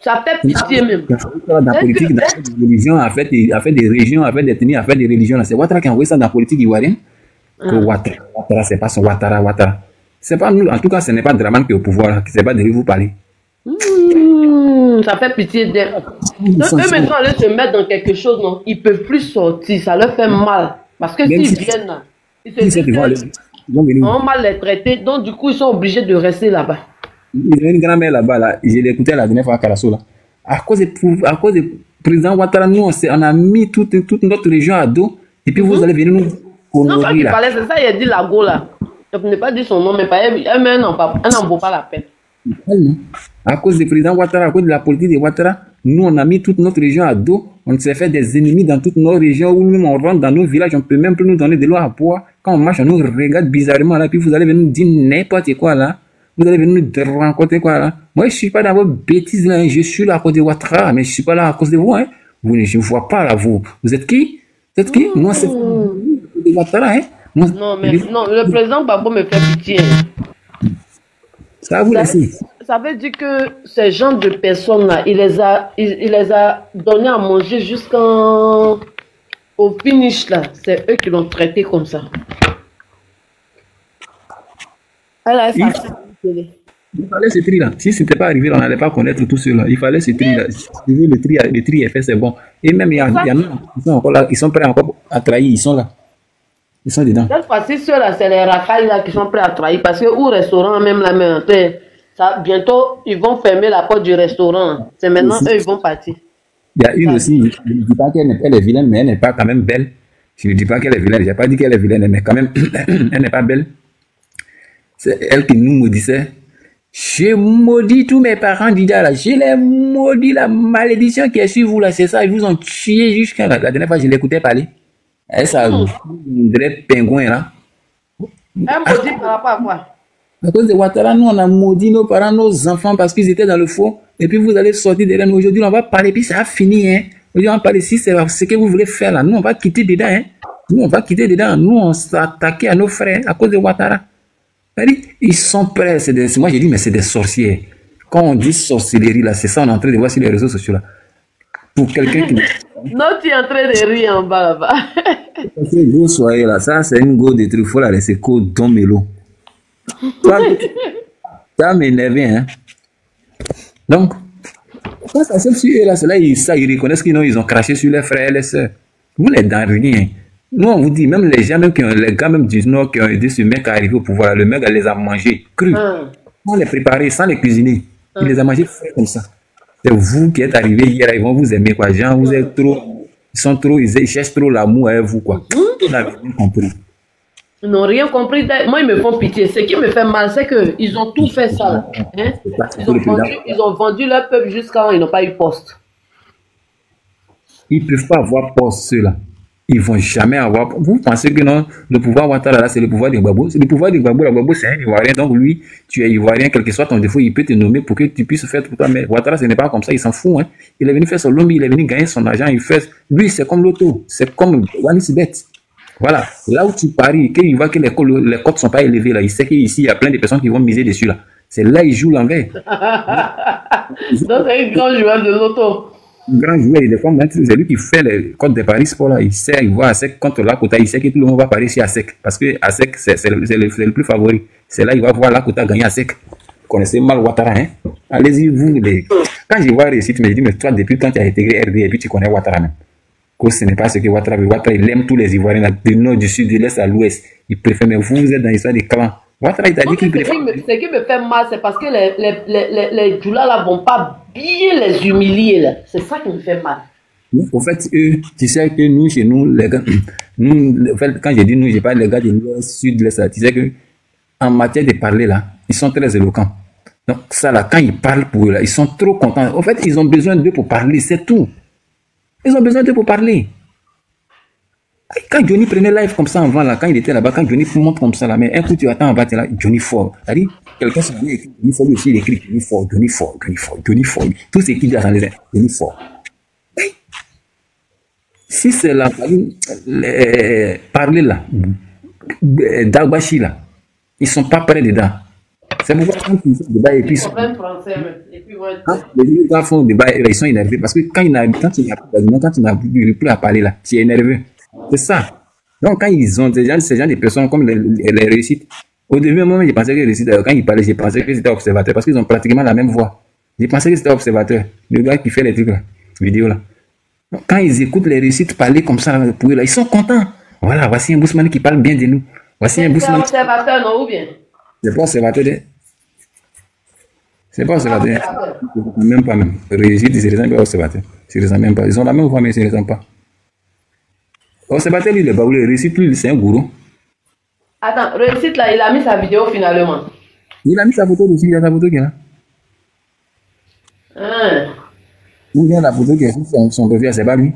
S8: ça fait pitié même.
S3: Dans la politique, dans la religion, a fait des régions, a fait des ethnies, a fait des religions. C'est Ouattara qui a envoyé ça dans la politique ivoirienne. Ouattara, c'est pas son Ouattara. C'est pas nous, en tout cas, ce n'est pas Draman qui est au pouvoir, c'est pas de lui vous parler.
S8: Ça fait pitié d'eux. Eux maintenant, aller se mettre dans quelque chose, non, ils peuvent plus sortir, ça leur fait mal. Parce que s'ils viennent là, ils ont mal les traiter, donc du coup, ils sont obligés de rester là-bas.
S3: Il y a une grand-mère là-bas, là. Je l'ai écouté la dernière fois à Carasso, là. À cause du président Ouattara, nous, on a mis toute notre région à dos. Et puis vous allez venir nous honorer.
S8: Non, quand il parlait, c'est ça, il a dit Lago, là. Je n'ai pas dit son nom, mais elle n'en vaut pas la peine.
S3: À cause du président Ouattara, à cause de la politique de Ouattara, Nous, on a mis toute notre région à dos. On s'est fait des ennemis dans toutes nos régions où nous, on rentre dans nos villages, on peut même plus nous donner de l'eau à boire. Quand on marche, on nous regarde bizarrement là, puis vous allez venir nous dire n'importe quoi là. Vous allez venir nous rencontrer quoi là. Moi, je suis pas dans vos bêtises là, je suis là à cause de Ouattara, mais je suis pas là à cause de vous, hein. Je ne vois pas là, vous. Vous êtes qui? Vous êtes qui? Moi, c'est de Ouattara, hein. Moi,
S8: non, mais non, le président Gbagbo me fait pitié.
S3: Ça va vous laisser.
S8: Ça veut dire que ces gens de personnes-là, il les a donné à manger jusqu'au finish là. C'est eux qui l'ont traité comme ça.
S3: Il fallait ce tri là. Si ce n'était pas arrivé, on n'allait pas connaître tout cela. Il fallait ce tri là. Le tri est fait, c'est bon. Et même il y en a, ils sont encore là, ils sont prêts encore à trahir, ils sont là. Ils sont dedans.
S8: Cette fois-ci, ceux-là, c'est les racailles là qui sont prêts à trahir. Parce que au restaurant, même la main, bientôt, ils vont fermer la porte du restaurant. C'est maintenant, eux, ils vont partir.
S3: Il y a une aussi, je ne dis pas qu'elle est vilaine, mais elle n'est pas quand même belle. Je ne dis pas qu'elle est vilaine, je n'ai pas dit qu'elle est vilaine, mais quand même, elle n'est pas belle. C'est elle qui nous maudissait. J'ai maudit tous mes parents d'Ida là. Je les maudit, la malédiction qui est sur vous là, c'est ça. Ils vous ont tué jusqu'à la dernière fois, je l'écoutais parler. Elle, ça, vrai pingouin là.
S8: Elle maudit par rapport à quoi?
S3: À cause de Ouattara, nous on a maudit nos parents, nos enfants parce qu'ils étaient dans le faux. Et puis vous allez sortir derrière nous. Aujourd'hui, on va parler, puis ça a fini, hein. Aujourd'hui, on va parler si c'est ce que vous voulez faire là. Nous, on va quitter dedans, hein. Nous, on va quitter dedans. Nous, on s'est attaqué à nos frères à cause de Ouattara. Ils sont prêts. Moi, j'ai dit, mais c'est des sorciers. Quand on dit sorcellerie, là, c'est ça, on est en train de voir sur les réseaux sociaux, là. Pour quelqu'un qui...
S8: Non, tu es en train de rire en bas, là-bas.
S3: C'est go soirée, là. Ça, c'est une go de trucs. Faut la laisser co Don Melo. Ça m'énerve, hein. Donc, quand ça s'est sur eux, là, c'est là, ils reconnaissent qu'ils ont craché sur les frères et les sœurs. Vous n'êtes dans rien. Nous, on vous dit, même les gens, même les gars même du Nord qui ont aidé ce mec à arriver au pouvoir, le mec, elle les a mangés crus. Sans les préparer, sans les cuisiner. Il les a mangés frais comme ça. C'est vous qui êtes arrivés hier, ils vont vous aimer, quoi. Gens, vous êtes trop, ils cherchent trop l'amour avec vous, quoi. Vous n'avez rien compris.
S8: Ils n'ont rien compris. Moi, ils me font pitié. Ce qui me fait mal, c'est qu'ils ont tout fait ça. Hein? Ils ont vendu leur peuple jusqu'à quand ils n'ont pas eu poste.
S3: Ils ne peuvent pas avoir poste, ceux-là. Ils ne vont jamais avoir. Vous pensez que non, le pouvoir Ouattara, là, c'est le pouvoir de Gbagbo. C'est le pouvoir de Gbagbo. La Gbagbo, c'est un Ivoirien. Donc, lui, tu es Ivoirien, quel que soit ton défaut, il peut te nommer pour que tu puisses faire pour toi. Mais Ouattara, ce n'est pas comme ça. Il s'en fout. Hein. Il est venu faire son lobby, il est venu gagner son argent. Lui, c'est comme l'auto. C'est comme Wanisibet. Voilà. Là où tu paries, qu'il voit que les cotes ne sont pas élevées, là, il sait qu'ici, il y a plein de personnes qui vont miser dessus. Là. C'est là il joue l'envers.
S8: Donc, c'est un grand joueur de l'auto.
S3: Grand joueur, il est comme c'est lui qui fait les codes de Paris Sport là. Il sait, il voit ASEC contre Lakota, il sait que tout le monde va parier sur ASEC parce que ASEC c'est le plus favori. C'est là il va voir Lakota gagner ASEC. Vous connaissez mal Ouattara, hein? Allez-y, vous les. Quand je vois réussite, je me dis, mais toi, depuis quand tu as intégré RD et puis tu connais Ouattara même. Que ce n'est pas ce que Ouattara veut. Ouattara, il aime tous les Ivoiriens là, du nord, du sud, de l'est à l'ouest. Il préfère, mais vous êtes dans l'histoire des clans. Ouattara, il t'a dit qu'il préfère.
S8: Ce qui me fait mal, c'est parce que les Djoula là vont pas bien les humilier là. C'est ça qui me fait mal.
S3: En fait, eux, tu sais que nous, chez nous, les gars, nous, en fait, quand je dis nous, je parle les gars du nord, sud, l'est, tu sais que, en matière de parler là, ils sont très éloquents. Donc, ça là, quand ils parlent pour eux là, ils sont trop contents. En fait, ils ont besoin d'eux pour parler, c'est tout. Ils ont besoin d'eux pour parler. Quand Johnny prenait live comme ça avant là, quand il était là-bas, quand Johnny montre comme ça là, mais un coup tu attends en bas, tu es là, Johnny Ford. C'est-à-dire, quelqu'un s'est dit, Johnny Ford aussi, il écrit Johnny Ford, Johnny Ford, Johnny Ford, Johnny Ford. Tout ce qu'il dit dans les airs, Johnny Ford. Si c'est là, parler là, Dagbashi là, ils sont pas prêts dedans. C'est pourquoi quand ils font débat et puis les gars font débat, ils sont énervés parce que quand tu n'as plus à parler là, tu es énervé. C'est ça. Donc quand ils ont ces gens de personnes comme les réussites, au début moi je pensais que les réussites, quand ils parlaient, je pensais que c'était observateur parce qu'ils ont pratiquement la même voix. Je pensais que c'était observateur, le gars qui fait les trucs là, vidéo là. Donc, quand ils écoutent les réussites parler comme ça pour eux là, ils sont contents. Voilà, voici un Bousman qui parle bien de nous. Voici un Bousman.
S8: C'est observateur non ou bien?
S3: C'est pas observateur. C'est pas observateur. Même pas même. Réussite, c'est les pas observateur. C'est les même pas. Ils ont la même voix, mais c'est les pas. Observateur, lui, le baoulé. Réussite, lui, c'est un gourou.
S8: Attends, réussite là, il a mis sa vidéo finalement.
S3: Il a mis sa photo dessus, il a sa photo qui est là. Ou bien la photo qui est sur son profil, c'est pas lui.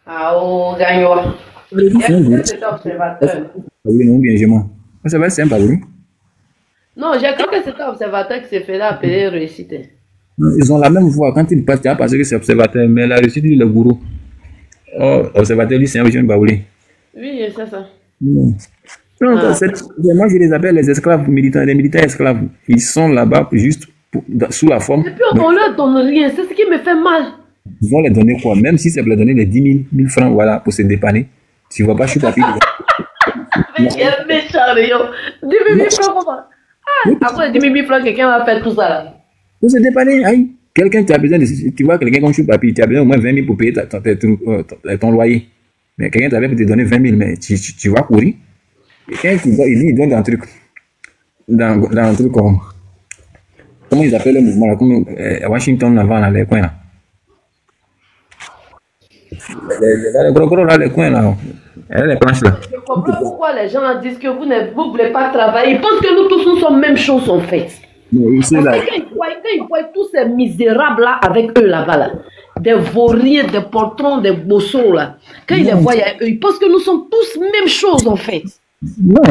S8: Ah, oh, Gagnoa. C'était observateur.
S3: Oui, non, bien, je m'en. Ça va, c'est un pas lui.
S8: Non, j'ai cru que c'était observateur qui s'est fait appeler réussite.
S3: Ils ont la même voix. Quand ils passent, parce que c'est observateur, mais la réussite, il est le gourou. Oh, observateur, lui, c'est un jeune baoulé.
S8: Oui, c'est ça.
S3: Non, moi, je les appelle les esclaves militants, les militaires esclaves. Ils sont là-bas juste sous la forme.
S8: Et puis, on leur donne rien. C'est ce qui me fait mal.
S3: Ils vont les donner quoi? Même si c'est pour les donner les 10 000 francs, voilà, pour se dépanner. Tu ne vois pas, je suis pas pire.
S8: Quel méchant, yo. 10 000 francs, comment? Après 10 000 francs, quelqu'un va faire tout ça là.
S3: Pour se dépanner, aïe. Quelqu'un, tu as besoin de. Tu vois, quelqu'un comme Choupapi, tu as besoin au moins 20 000 pour payer ton loyer. Mais quelqu'un t'avait pour te donner 20 000, mais tu vas courir. Quelqu'un qui doit, il donne dans un truc. Dans un truc comme. Comment ils appellent le mouvement là? Comme à Washington, avant, dans les coins là. Les gros là, les coins là. Les planches là.
S8: Je comprends pourquoi les gens disent que vous ne voulez pas travailler. Ils pensent que nous tous, nous sommes même chose en fait. Parce que quand ils voient tous ces misérables là avec eux là-bas là, des vauriens, des portrons, des bossons là, quand ils les voient, ils pensent que nous sommes tous même chose en fait.
S3: Non.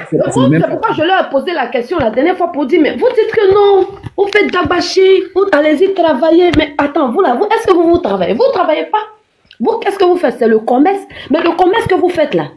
S8: C'est pourquoi je leur ai posé la question la dernière fois pour dire, mais vous dites que non, vous faites d'abacher, vous allez-y travailler, mais attends, vous là, est-ce que vous travaillez? Vous ne travaillez pas? Vous, qu'est-ce que vous faites? C'est le commerce. Mais le commerce que vous faites là,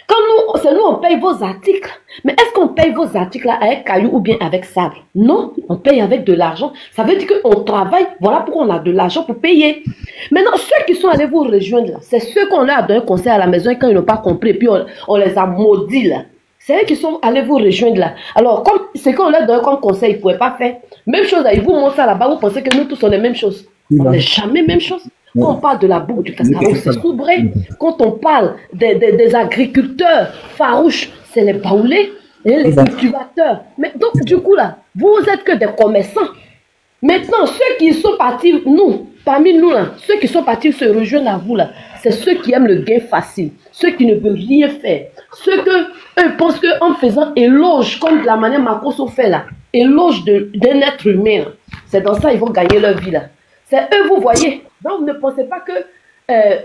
S8: quand nous, c'est nous, on paye vos articles. Mais est-ce qu'on paye vos articles là avec cailloux ou bien avec sable? Non, on paye avec de l'argent. Ça veut dire qu'on travaille. Voilà pourquoi on a de l'argent pour payer. Maintenant, ceux qui sont allés vous rejoindre là, c'est ceux qu'on leur a donné un conseil à la maison et quand ils n'ont pas compris, puis on les a maudits là. C'est eux qui sont allés vous rejoindre là. Alors, comme c'est qu'on leur donne comme conseil, ils ne pouvaient pas faire. Même chose, ils vous montrent ça là-bas, vous pensez que nous tous on est même chose. On n'est jamais même chose. Quand on parle de la boucle du cascarou, c'est Soubré. Quand on parle des agriculteurs farouches, c'est les baoulés et les cultivateurs. Mais donc, du coup, là, vous êtes que des commerçants. Maintenant, ceux qui sont partis, parmi nous, là, ceux qui sont partis se rejoindre à vous, là, c'est ceux qui aiment le gain facile, ceux qui ne veulent rien faire, ceux eux pensent qu'en faisant éloge, comme de la manière Marcos fait là, éloge d'un être humain, c'est dans ça qu'ils vont gagner leur vie, là. C'est eux, vous voyez. Donc, ne pensez pas que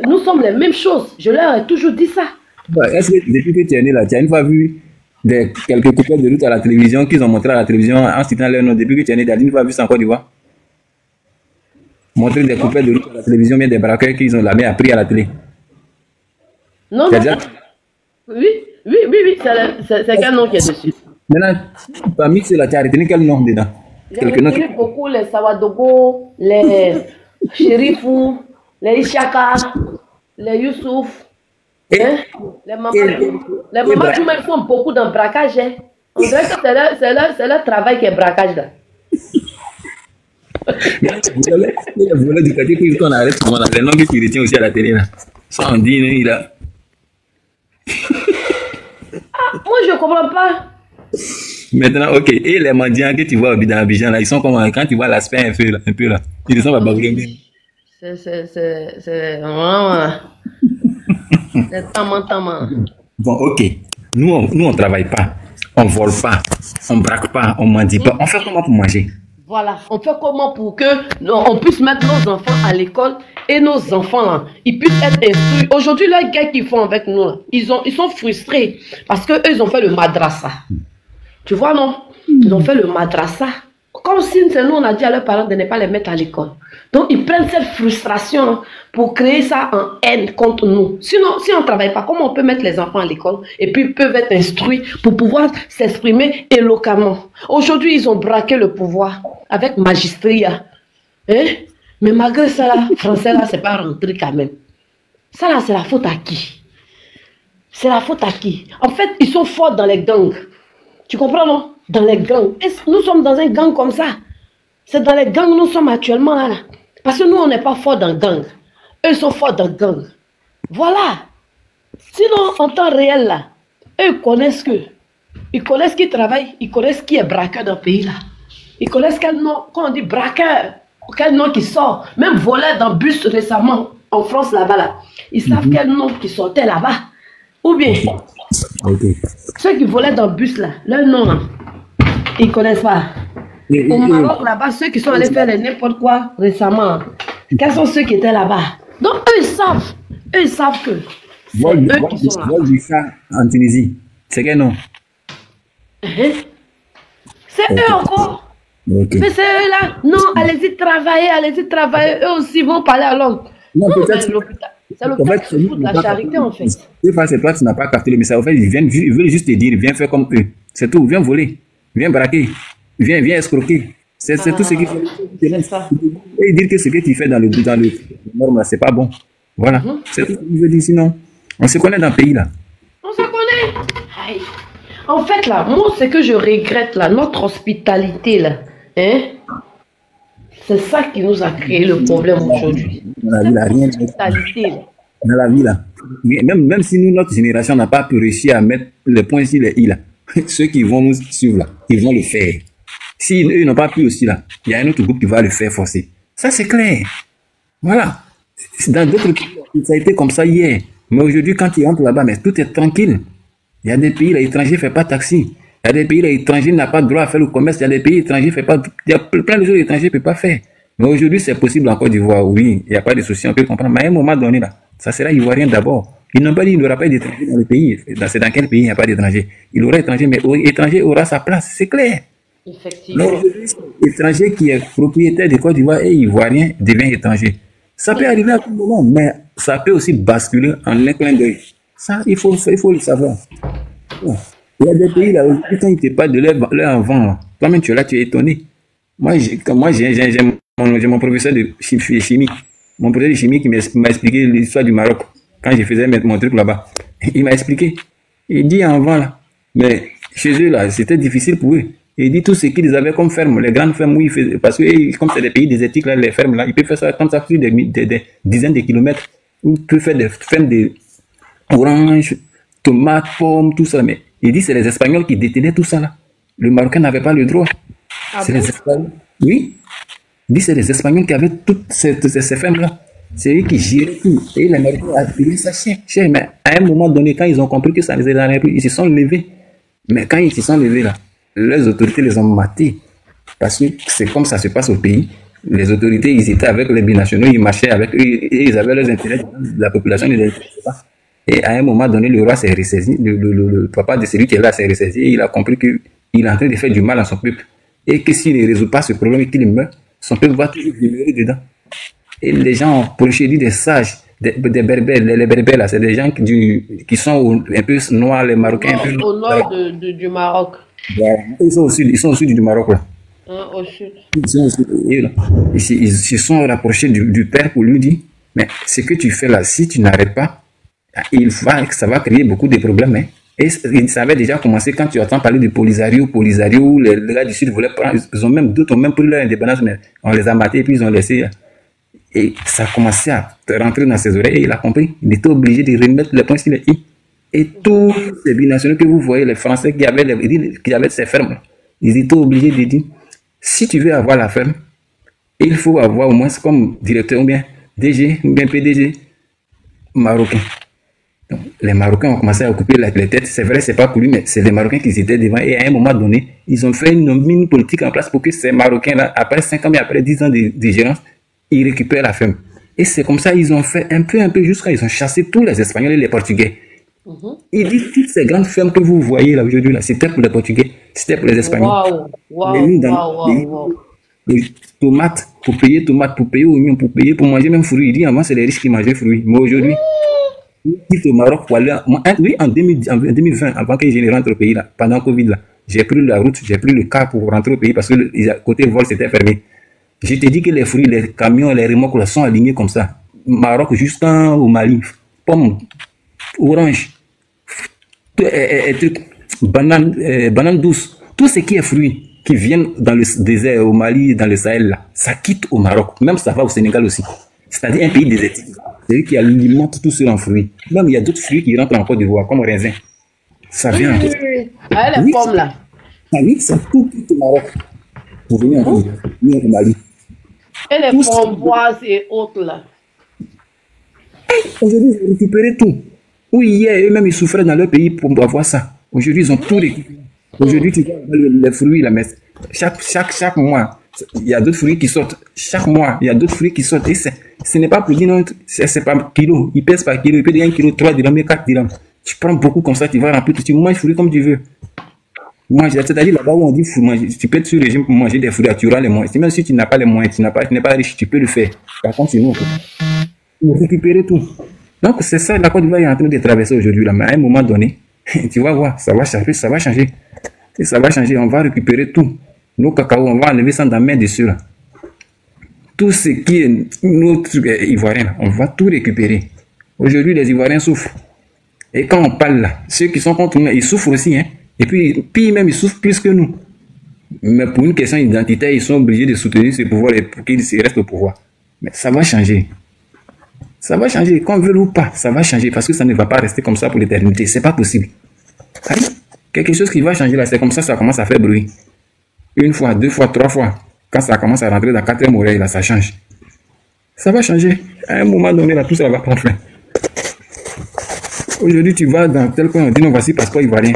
S8: nous sommes les mêmes choses. Je leur ai toujours dit ça.
S3: Est-ce que depuis que tu es né là, tu as une fois vu quelques coupeurs de route à la télévision qu'ils ont montré à la télévision en citant leur nom depuis que tu es né? Tu as une fois vu ça encore, tu vois? Montrer des coupeurs de route à la télévision, bien des braqueurs qu'ils ont jamais appris à la télé.
S8: Non. Oui, c'est quel nom qui est dessus?
S3: Maintenant, parmi ceux-là, tu as retenu quel nom dedans?
S8: J'ai retenu beaucoup les Sawadogo, les Chérifou, les Ishaka, les Youssouf, les mamans. Les mamans du même font beaucoup dans le braquage. On dirait que c'est leur travail qui est braquage là.
S3: Les voleurs du quartier qu'on arrête, les noms que tu retiens aussi à la télé là. Ça on dit, il a.
S8: Moi je comprends pas.
S3: Maintenant, ok. Et les mendiants que tu vois dans Abidjan, là, ils sont comme quand tu vois l'aspect un peu là. Ils sont pas bagouillés.
S8: C'est vraiment. C'est tamant.
S3: Bon, ok. Nous, on travaille pas. On vole pas. On braque pas. On mendie pas. On fait comment pour manger?
S8: Voilà. On fait comment pour que on puisse mettre nos enfants à l'école et nos enfants là, ils puissent être instruits. Aujourd'hui, les gars qui font avec nous là, ils sont frustrés parce que eux, ils ont fait le madrasa. Tu vois, non? Ils ont fait le madrasa. Comme si c'est nous, on a dit à leurs parents de ne pas les mettre à l'école. Donc, ils prennent cette frustration pour créer ça en haine contre nous. Sinon, si on ne travaille pas, comment on peut mettre les enfants à l'école et puis ils peuvent être instruits pour pouvoir s'exprimer éloquemment? Aujourd'hui, ils ont braqué le pouvoir avec magistria. Hein? Mais malgré ça, là, français, là, c'est pas rentré quand même. Ça, là, c'est la faute à qui? C'est la faute à qui? En fait, ils sont forts dans les gangs. Tu comprends, non? Dans les gangs. Nous sommes dans un gang comme ça. C'est dans les gangs nous sommes actuellement là. Parce que nous, on n'est pas forts dans le gang. Eux sont forts dans le gang. Voilà. Sinon, en temps réel, là, eux connaissent que. Ils connaissent qui travaille. Ils connaissent qui est braqueur dans le pays, là. Ils connaissent quel nom. Quand on dit braqueur, quel nom qui sort. Même voleur dans le bus récemment, en France, là-bas, là. Ils savent quel nom qui sortait là-bas. Ou bien, ceux qui volaient dans le bus, là, leur nom, là, ils ne connaissent pas. Au Maroc, là-bas, ceux qui sont allés faire n'importe quoi récemment, quels sont ceux qui étaient là-bas? Donc, eux, ils savent que
S3: Vol du chat en Tunisie. C'est quel nom?
S8: C'est eux encore.
S3: Okay.
S8: Mais c'est eux là. Non, allez-y travailler. Eux aussi vont parler à l'autre.
S3: Non, peut-être.
S8: C'est l'hôpital qui se fout de la charité, en fait.
S3: C'est toi, tu n'as pas capté le message. En fait, ils veulent juste te dire, viens faire comme eux. C'est tout. Viens voler. Viens braquer. Viens escroquer. C'est tout ce qu'il faut.
S8: C'est ça.
S3: Et dire que ce que tu fais dans le norme, c'est pas bon. Voilà. C'est tout ce que je veux dire. Sinon, on se connaît dans le pays là.
S8: On se connaît. Aïe. En fait, là, moi, ce que je regrette, là, notre hospitalité, là, hein, c'est ça qui nous a créé le problème aujourd'hui.
S3: Dans la vie, là, rien.
S8: Hospitalité, là.
S3: Dans la vie, là. Même si nous, notre génération n'a pas pu réussir à mettre le point sur les i, là, ceux qui vont nous suivre, là, ils vont le faire. Si eux n'ont pas pu aussi, là, il y a un autre groupe qui va le faire forcer. Ça, c'est clair. Voilà. Dans d'autres pays, ça a été comme ça hier. Mais aujourd'hui, quand ils rentrent là-bas, mais tout est tranquille. Il y a des pays, l'étranger ne fait pas taxi. Il y a des pays, l'étranger n'a pas de droit à faire le commerce. Il y a des pays, l'étranger ne fait pas. Il y a plein de choses l'étranger ne peut pas faire. Mais aujourd'hui, c'est possible en Côte d'Ivoire. Oui, il n'y a pas de souci, on peut comprendre. Mais à un moment donné, là, ça sera ivoirien d'abord. Ils n'ont pas dit qu'il n'y aura pas d'étranger dans le pays. C'est dans quel pays il n'y a pas d'étranger? Il aura étranger, mais l'étranger aura sa place. C'est clair.
S8: Effectivement.
S3: L'étranger qui est propriétaire de Côte d'Ivoire et ivoirien devient étranger. Ça peut arriver à tout moment, mais ça peut aussi basculer en un clin d'œil. Ça, il faut le savoir. Il y a des pays là où quand ils te parlent de leur enfant, toi-même tu es là, tu es étonné. Moi, j'ai mon professeur de chimie. Mon professeur de chimie qui m'a expliqué l'histoire du Maroc. Quand je faisais mon truc là-bas, il m'a expliqué. Il dit avant là, mais chez eux là, c'était difficile pour eux. Il dit tout ce qu'ils avaient comme ferme, les grandes fermes où ils faisaient, parce que comme c'est des pays désertiques là, les fermes là, ils peuvent faire ça comme ça sur des dizaines de kilomètres. Ils peuvent faire des fermes de oranges, tomates, pommes, tout ça. Mais il dit c'est les Espagnols qui détenaient tout ça là. Le Marocain n'avait pas le droit. C'est les Espagnols. Oui. Il dit c'est les Espagnols qui avaient toutes ces fermes là. C'est eux qui géraient tout. Et les Américains a payé ça cher. Mais à un moment donné, quand ils ont compris que ça les allait plus, ils se sont levés. Mais quand ils se sont levés là, les autorités les ont matés. Parce que c'est comme ça se passe au pays. Les autorités, ils étaient avec les binationaux, ils marchaient avec eux, et ils avaient leurs intérêts de la population, ils ne les intéressaient pas. Et à un moment donné, le roi s'est ressaisi, le papa de celui qui est là s'est ressaisi, et il a compris qu'il est en train de faire du mal à son peuple. Et que s'il ne résout pas ce problème et qu'il meurt, son peuple va toujours demeurer dedans. Et les gens ont procédé des sages, des berbères, les berbères là, c'est des gens qui sont un peu noirs, les Marocains. Un peu
S8: au nord du Maroc.
S3: Ouais. Ils sont au sud du Maroc là.
S8: Au sud.
S3: Ils se sont rapprochés du père pour lui dire, mais ce que tu fais là, si tu n'arrêtes pas, ça va créer beaucoup de problèmes. Hein. Et ça avait déjà commencé quand tu entends parler de Polisario, les gars du sud voulaient prendre, d'autres ont même pris leur indépendance, mais on les a matés et puis ils ont laissé. Et ça a commencé à rentrer dans ses oreilles et il a compris. Il était obligé de remettre les points sur les i. Et tous les binationaux que vous voyez, les Français qui avaient ces fermes, ils étaient obligés de dire, si tu veux avoir la ferme, il faut avoir au moins comme directeur ou bien DG ou bien PDG marocain. Donc, les Marocains ont commencé à occuper les têtes. C'est vrai, c'est pas pour lui, mais c'est les Marocains qui étaient devant. Et à un moment donné, ils ont fait une politique en place pour que ces Marocains-là, après 5 ans, mais après 10 ans de gérance, ils récupèrent la ferme. Et c'est comme ça, ils ont fait un peu jusqu'à ils ont chassé tous les Espagnols et les Portugais. Il dit toutes ces grandes fermes que vous voyez là aujourd'hui, c'était pour les Portugais, c'était pour les Espagnols. Les tomates, pour payer oignons, pour manger même fruits. Il dit avant c'est les riches qui mangeaient fruits. Mais aujourd'hui, il quitte au Maroc pour aller. Oui, en 2020, avant que je ne rentre au pays là, pendant Covid là, j'ai pris la route, j'ai pris le car pour rentrer au pays parce que le côté vol c'était fermé. Je te dis que les fruits, les camions, les remorques là sont alignés comme ça. Maroc jusqu'au Mali, pommes, orange, banane douce, tout ce qui est fruits qui viennent dans le désert au Mali, dans le Sahel là, ça quitte au Maroc. Même ça va au Sénégal aussi. C'est-à-dire un pays désertique. C'est lui qui alimente tout ça en fruits. Même il y a d'autres fruits qui rentrent en Côte d'Ivoire, comme raisin. Ça vient.
S8: Ah, les pommes là.
S3: Ah oui, ça tout au Maroc. Pour venir au Mali.
S8: Et les framboises et autres là.
S3: Aujourd'hui, ils ont récupéré tout. Oui, hier, eux-mêmes, ils souffraient dans leur pays pour avoir ça. Aujourd'hui, ils ont tout récupéré. Aujourd'hui, tu vois les fruits, là, mais Chaque mois, il y a d'autres fruits qui sortent. Chaque mois, il y a d'autres fruits qui sortent. Et ce n'est pas pour dire non, c'est pas kilo. Il pèse par kilo. Il peut dire 1 kilo, 3 dirhams, 4 dirhams. Tu prends beaucoup comme ça, tu vas remplir. Tu manges fruits comme tu veux. C'est-à-dire là-bas où on dit tu peux être sur le régime pour manger des fruits, tu auras les moyens. Même si tu n'as pas les moyens, tu n'es pas riche, tu peux le faire. Par contre, c'est nous. Il faut récupérer tout. Donc, c'est ça, la Côte d'Ivoire est en train de traverser aujourd'hui. Mais à un moment donné, tu vas voir, ça va changer, ça va changer. Et ça va changer, on va récupérer tout. Nos cacao, on va enlever ça dans la main dessus. Là. Tout ce qui est notre Ivoirien, on va tout récupérer. Aujourd'hui, les Ivoiriens souffrent. Et quand on parle là, ceux qui sont contre nous, ils souffrent aussi. Hein. Et puis même, ils souffrent plus que nous. Mais pour une question identitaire, ils sont obligés de soutenir ce pouvoir pour qu'ils restent au pouvoir. Mais ça va changer. Ça va changer, qu'on veut ou pas, ça va changer parce que ça ne va pas rester comme ça pour l'éternité. C'est pas possible. Quelque chose qui va changer là, c'est comme ça commence à faire bruit. 1 fois, 2 fois, 3 fois. Quand ça commence à rentrer dans la 4e oreille, là, ça change. Ça va changer. À un moment donné, là, tout ça va prendre fin. Aujourd'hui, tu vas dans tel coin, on dit non, voici passeport ivoirien.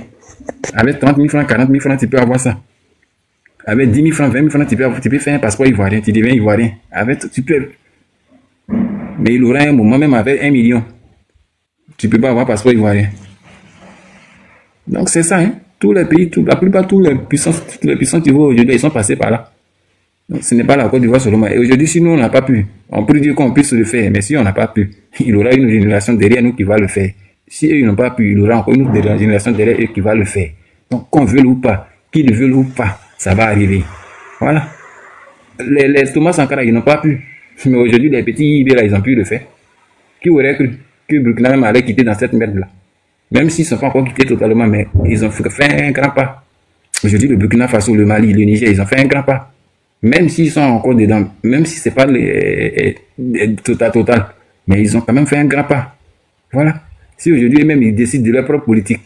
S3: Avec 30 000 francs, 40 000 francs, tu peux avoir ça. Avec 10 000 francs, 20 000 francs, tu peux faire un passeport ivoirien. Tu deviens ivoirien. Tu peux. Mais il aura un moment, même avec 1 million. Tu ne peux pas avoir passeport ivoirien. Donc c'est ça, hein. Tous les pays, la plupart, tous les puissances du monde aujourd'hui, ils sont passés par là. Donc ce n'est pas la Côte d'Ivoire seulement. Et aujourd'hui, si nous, on n'a pas pu, on peut dire qu'on puisse le faire, mais si on n'a pas pu, il y aura une génération derrière nous qui va le faire. Si eux, ils n'ont pas pu, il y aura encore une autre génération derrière eux qui va le faire. Donc qu'on veut ou pas, qu'ils veulent ou pas, ça va arriver. Voilà. Les Thomas Sankara, ils n'ont pas pu. Mais aujourd'hui, les petits IB, là, ils ont pu le faire. Qui aurait cru que Burkina même allait quitter dans cette merde-là? Même s'ils ne sont pas encore quittés totalement, mais ils ont fait un grand pas. Aujourd'hui, le Burkina Faso, le Mali, le Niger, ils ont fait un grand pas. Même s'ils sont encore dedans, même si ce n'est pas total, mais ils ont quand même fait un grand pas. Voilà. Si aujourd'hui même ils décident de leur propre politique,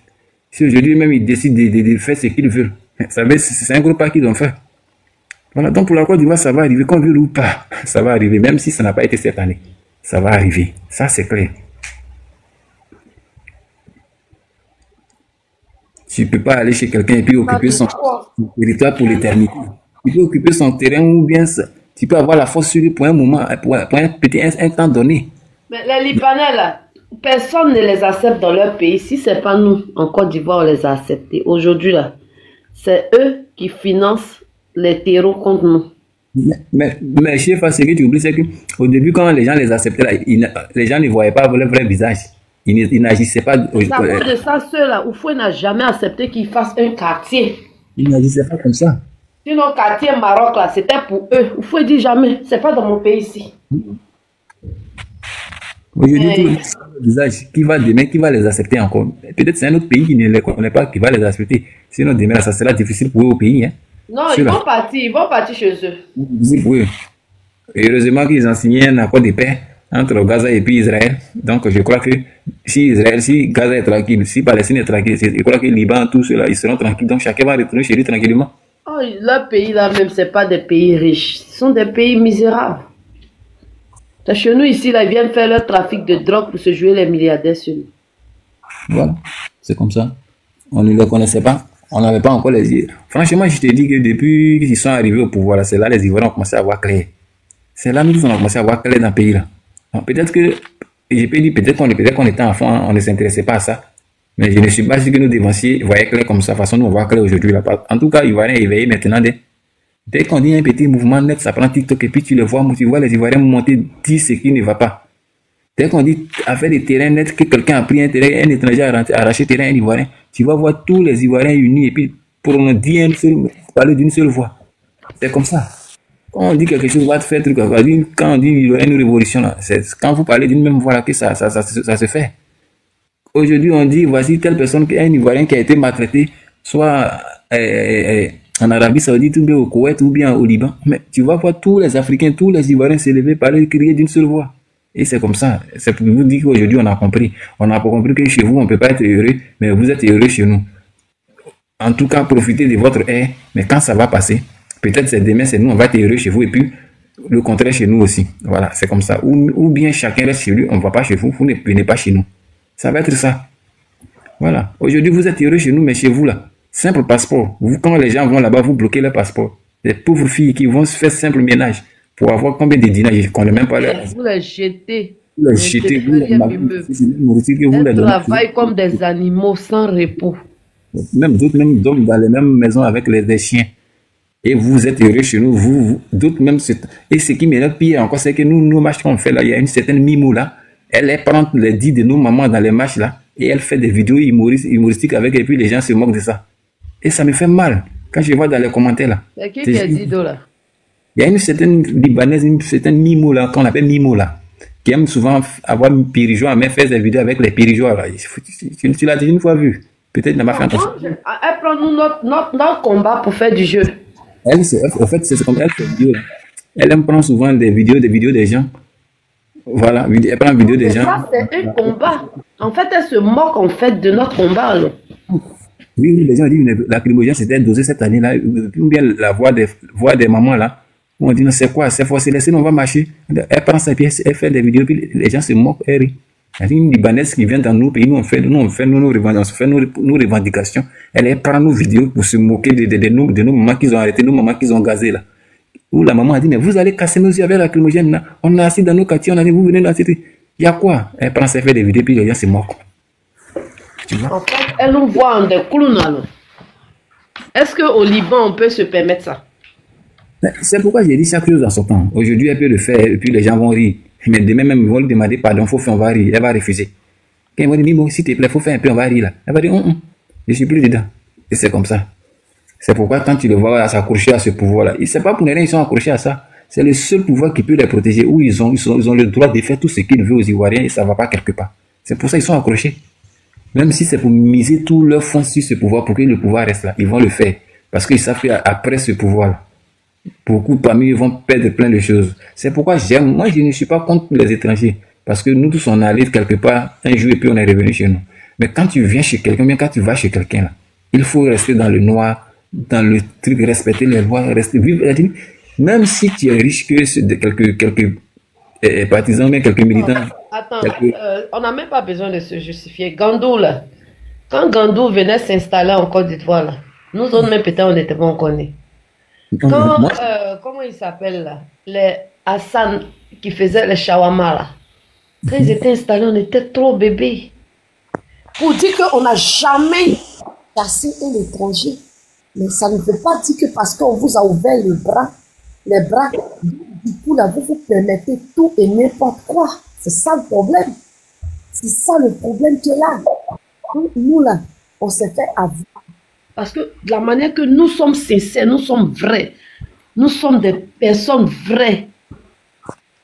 S3: si aujourd'hui même ils décident de faire ce qu'ils veulent, c'est un gros pas qu'ils ont fait. Voilà, donc pour la Côte d'Ivoire, ça va arriver, qu'on veut ou pas, ça va arriver, même si ça n'a pas été cette année. Ça va arriver, ça c'est clair. Tu ne peux pas aller chez quelqu'un et puis occuper son territoire pour l'éternité. Tu peux occuper son terrain ou bien ça. Tu peux avoir la force sur lui pour un moment, pour un petit un temps donné.
S8: Mais les Libanais là, personne ne les accepte dans leur pays. Si ce n'est pas nous, en Côte d'Ivoire, on les a acceptés. Aujourd'hui là, c'est eux qui financent les terreaux contre nous.
S3: Mais chef, ce que tu oublies, c'est qu'au début, quand les gens les acceptaient, là, les gens ne voyaient pas leur vrai visage. Ils n'agissaient pas.
S8: C'est à cause de ça, ceux-là, Oufoué n'a jamais accepté qu'ils fassent un quartier.
S3: Ils n'agissaient pas comme ça.
S8: Sinon, quartier Maroc, là, c'était pour eux. Oufoué dit jamais, c'est pas dans mon pays ici.
S3: Aujourd'hui, tout le visage, qui va demain, qui va les accepter encore? Peut-être c'est un autre pays qui ne les connaît pas, qui va les accepter. Sinon, demain, ça sera difficile pour eux au pays. Hein.
S8: Non, ils vont partir chez eux.
S3: Difficile pour eux. Et heureusement qu'ils ont signé un accord de paix entre Gaza et puis Israël. Donc, je crois que si Gaza est tranquille, si Palestine est tranquille, je crois que Liban, tout cela, ils seront tranquilles. Donc, chacun va retourner chez lui tranquillement.
S8: Oh, leur pays là même, c'est pas des pays riches. Ce sont des pays misérables. Chez nous ici, là, ils viennent faire leur trafic de drogue pour se jouer les milliardaires sur nous.
S3: Voilà, c'est comme ça. On ne le connaissait pas. On n'avait pas encore les yeux. Franchement, je te dis que depuis qu'ils sont arrivés au pouvoir, c'est là les Ivoiriens ont commencé à voir clair. C'est là nous on a commencé à voir clair dans le pays là. Peut-être que, je peux dire, peut-être qu'on était enfant, on ne s'intéressait pas à ça. Mais je ne suis pas sûr que nos dévanciers voyaient clair comme ça, façon nous on voit clair aujourd'hui là. En tout cas, Ivoiriens éveillés maintenant. Dès qu'on dit un petit mouvement net, ça prend TikTok et puis tu le vois, tu vois les Ivoiriens monter, dire ce qui ne va pas. Dès qu'on dit affaire des terrains nets, que quelqu'un a pris un terrain, un étranger a arraché terrain, un Ivoirien, tu vas voir tous les Ivoiriens unis et puis pour nous dire parler d'une seule voix. C'est comme ça. Quand on dit quelque chose, va te faire truc, quand on dit il y aura une révolution, c'est quand vous parlez d'une même voix là que ça se fait. Aujourd'hui, on dit voici telle personne, un Ivoirien qui a été maltraité, soit en Arabie Saoudite ou bien au Koweït ou bien au Liban. Mais tu vas voir tous les Africains, tous les Ivoiriens s'élever, parler, crier d'une seule voix. Et c'est comme ça. C'est pour vous dire qu'aujourd'hui, on a compris. On a compris que chez vous, on ne peut pas être heureux, mais vous êtes heureux chez nous. En tout cas, profitez de votre air, mais quand ça va passer, peut-être c'est demain, c'est nous, on va être heureux chez vous, et puis le contraire chez nous aussi. Voilà, c'est comme ça. Ou bien chacun reste chez lui, on ne va pas chez vous, vous ne venez pas chez nous. Ça va être ça. Voilà. Aujourd'hui, vous êtes heureux chez nous, mais chez vous, là, Simple passeport. Vous, quand les gens vont là-bas, vous bloquez leur passeport. Les pauvres filles qui vont se faire simple ménage pour avoir combien de dinars, je ne connais même pas leur.
S8: Vous les jetez.
S3: Vous les jetez, vous les
S8: Elles travaillent comme des animaux sans repos.
S3: Même d'autres même dorment dans les mêmes maisons avec des chiens. Et vous êtes heureux chez nous, d'autres même. Et ce qui m'énerve pire encore, c'est que nous, nos matchs qu'on fait là, il y a une certaine Mimou là, elle prend les dits de nos mamans dans les matchs là, et elle fait des vidéos humoristiques avec, et puis les gens se moquent de ça. Et ça me fait mal quand je vois dans les commentaires là.
S8: C'est qui a dit là?
S3: Il y a une certaine Libanaise, une certaine Mimou là, qu'on appelle Mimou là, qui aime souvent avoir un pirigeois, mais faire des vidéos avec les pirigeois là. Tu l'as déjà une fois vu? Peut-être n'a pas fait attention.
S8: Elle prend nous notre combat pour faire du jeu.
S3: Elle, en fait, c'est comme elle fait des vidéos. Elle aime prendre souvent des vidéos des gens. Voilà, elle prend une vidéo des gens.
S8: Ça, c'est un combat. En fait, elle se moque en fait de notre combat. Là.
S3: Oui, les gens disent que la lacrymogène c'était dosé cette année-là. Ou bien la voix des mamans là. On dit non, c'est quoi? C'est forcé, laissez, on va marcher. Elle prend sa pièce, elle fait des vidéos, puis les gens se moquent, elle rit. Il y a une Libanaise qui vient dans nos pays, nous on fait nos revendications. Elle prend nos vidéos pour se moquer de nos mamans qu'ils ont arrêté, nos mamans qu'ils ont gazé là. Où la maman a dit, mais vous allez casser nos yeux avec la lacrymogène là. On est assis dans nos quartiers, on a dit, vous venez dans la cité. Il y a quoi? Elle prend ses fait des vidéos, puis les gens se moquent. Tu vois?
S8: En fait, elle nous voit en des clowns alors. Est-ce qu'au Liban, on peut se permettre ça?
S3: C'est pourquoi j'ai dit chaque chose en son temps. Aujourd'hui, elle peut le faire, et puis les gens vont rire. Mais demain même, ils vont lui demander pardon, il faut faire, on va rire. Elle va refuser. Quand ils vont dire, s'il te plaît, il faut faire un peu, on va rire là. Elle va dire, je ne suis plus dedans. Et c'est comme ça. C'est pourquoi quand tu le vois s'accrocher à ce pouvoir-là, c'est pas pour rien, ils sont accrochés à ça. C'est le seul pouvoir qui peut les protéger, où ils ont le droit de faire tout ce qu'ils veulent aux Ivoiriens et ça ne va pas quelque part. C'est pour ça qu'ils sont accrochés. Même si c'est pour miser tout leur fonds sur ce pouvoir, pour que le pouvoir reste là, ils vont le faire. Parce qu'ils savent qu'après ce pouvoir-là, beaucoup parmi eux vont perdre plein de choses. C'est pourquoi moi je ne suis pas contre les étrangers. Parce que nous tous on arrive quelque part un jour et puis on est revenu chez nous. Mais quand tu viens chez quelqu'un, bien quand tu vas chez quelqu'un là, il faut rester dans le noir, dans le truc, respecter les lois, rester vivre. Même si tu es riche que de quelques partisans, mais quelques militants.
S8: Attends, on n'a même pas besoin de se justifier. Gandou là, quand Gandou venait s'installer en Côte d'Ivoire là, nous autres même peut-être on n'était pas encore nés. Quand, comment il s'appelle là, les Hassan qui faisaient les shawarma là, quand ils étaient installés, on était trop bébés.
S1: Pour dire qu'on n'a jamais cassé un étranger. Mais ça ne veut pas dire que parce qu'on vous a ouvert les bras, du coup là, vous vous permettez tout et n'importe quoi. C'est ça le problème. C'est ça le problème qui est là. Nous là, on s'est fait avoir.
S8: Parce que de la manière que nous sommes sincères, nous sommes vrais, nous sommes des personnes vraies,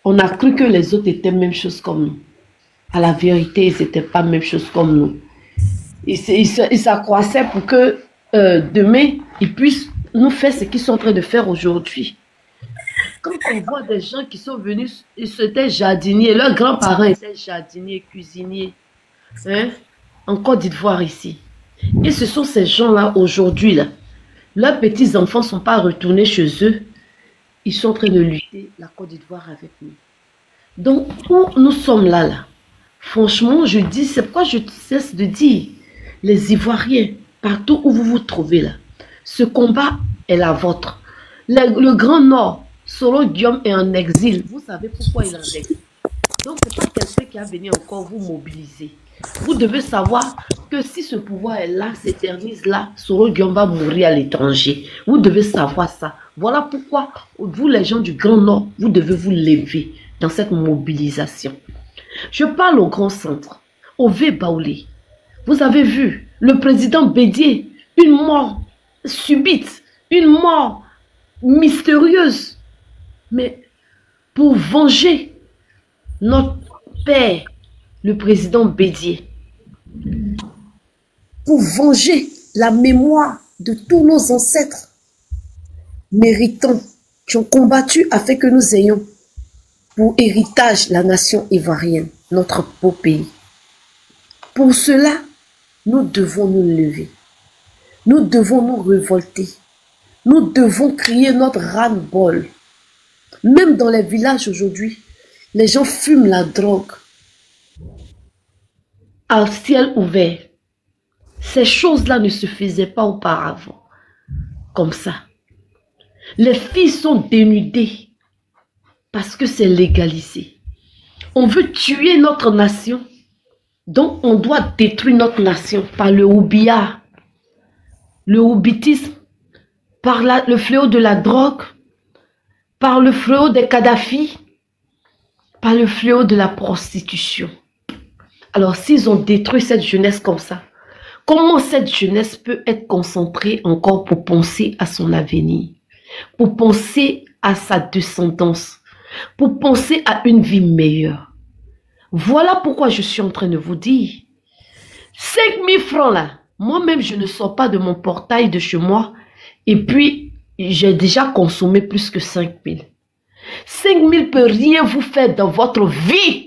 S8: on a cru que les autres étaient la même chose comme nous. À la vérité, ils n'étaient pas la même chose comme nous. Ils s'accroissaient pour que demain, ils puissent nous faire ce qu'ils sont en train de faire aujourd'hui. Quand on voit des gens qui sont venus, ils étaient jardiniers, leurs grands-parents étaient jardiniers, cuisiniers, hein, en Côte d'Ivoire ici. Et ce sont ces gens-là, aujourd'hui, là, leurs petits-enfants ne sont pas retournés chez eux. Ils sont en train de lutter la Côte d'Ivoire avec nous. Donc, où nous sommes là, franchement, je dis, c'est pourquoi je cesse de dire, les Ivoiriens, partout où vous vous trouvez là, ce combat est la vôtre. Le Grand Nord, Soro Guillaume est en exil. Vous savez pourquoi il est en exil. Donc, ce n'est pas quelqu'un qui a venu encore vous mobiliser. Vous devez savoir que si ce pouvoir est là, s'éternise là, Soro Guillaume va mourir à l'étranger. Vous devez savoir ça. Voilà pourquoi, vous les gens du Grand Nord, vous devez vous lever dans cette mobilisation. Je parle au Grand Centre, au V-Baoulé. Vous avez vu, le président Bédié, une mort subite, une mort mystérieuse. Mais pour venger notre père, le président Bédié,
S1: pour venger la mémoire de tous nos ancêtres méritants qui ont combattu afin que nous ayons pour héritage la nation ivoirienne, notre beau pays. Pour cela, nous devons nous lever. Nous devons nous révolter. Nous devons crier notre ras-le-bol. Même dans les villages aujourd'hui, les gens fument la drogue à ciel ouvert.
S8: Ces choses-là ne se faisaient pas auparavant. Comme ça. Les filles sont dénudées parce que c'est légalisé. On veut tuer notre nation. Donc on doit détruire notre nation par le oubia, le oubitisme, par le fléau de la drogue, par le fléau des Kadhafi, par le fléau de la prostitution. Alors s'ils ont détruit cette jeunesse comme ça, comment cette jeunesse peut être concentrée encore pour penser à son avenir, pour penser à sa descendance, pour penser à une vie meilleure? Voilà pourquoi je suis en train de vous dire, 5 000 francs là, moi-même je ne sors pas de mon portail de chez moi et puis j'ai déjà consommé plus que 5 000. 5 000 peut rien vous faire dans votre vie.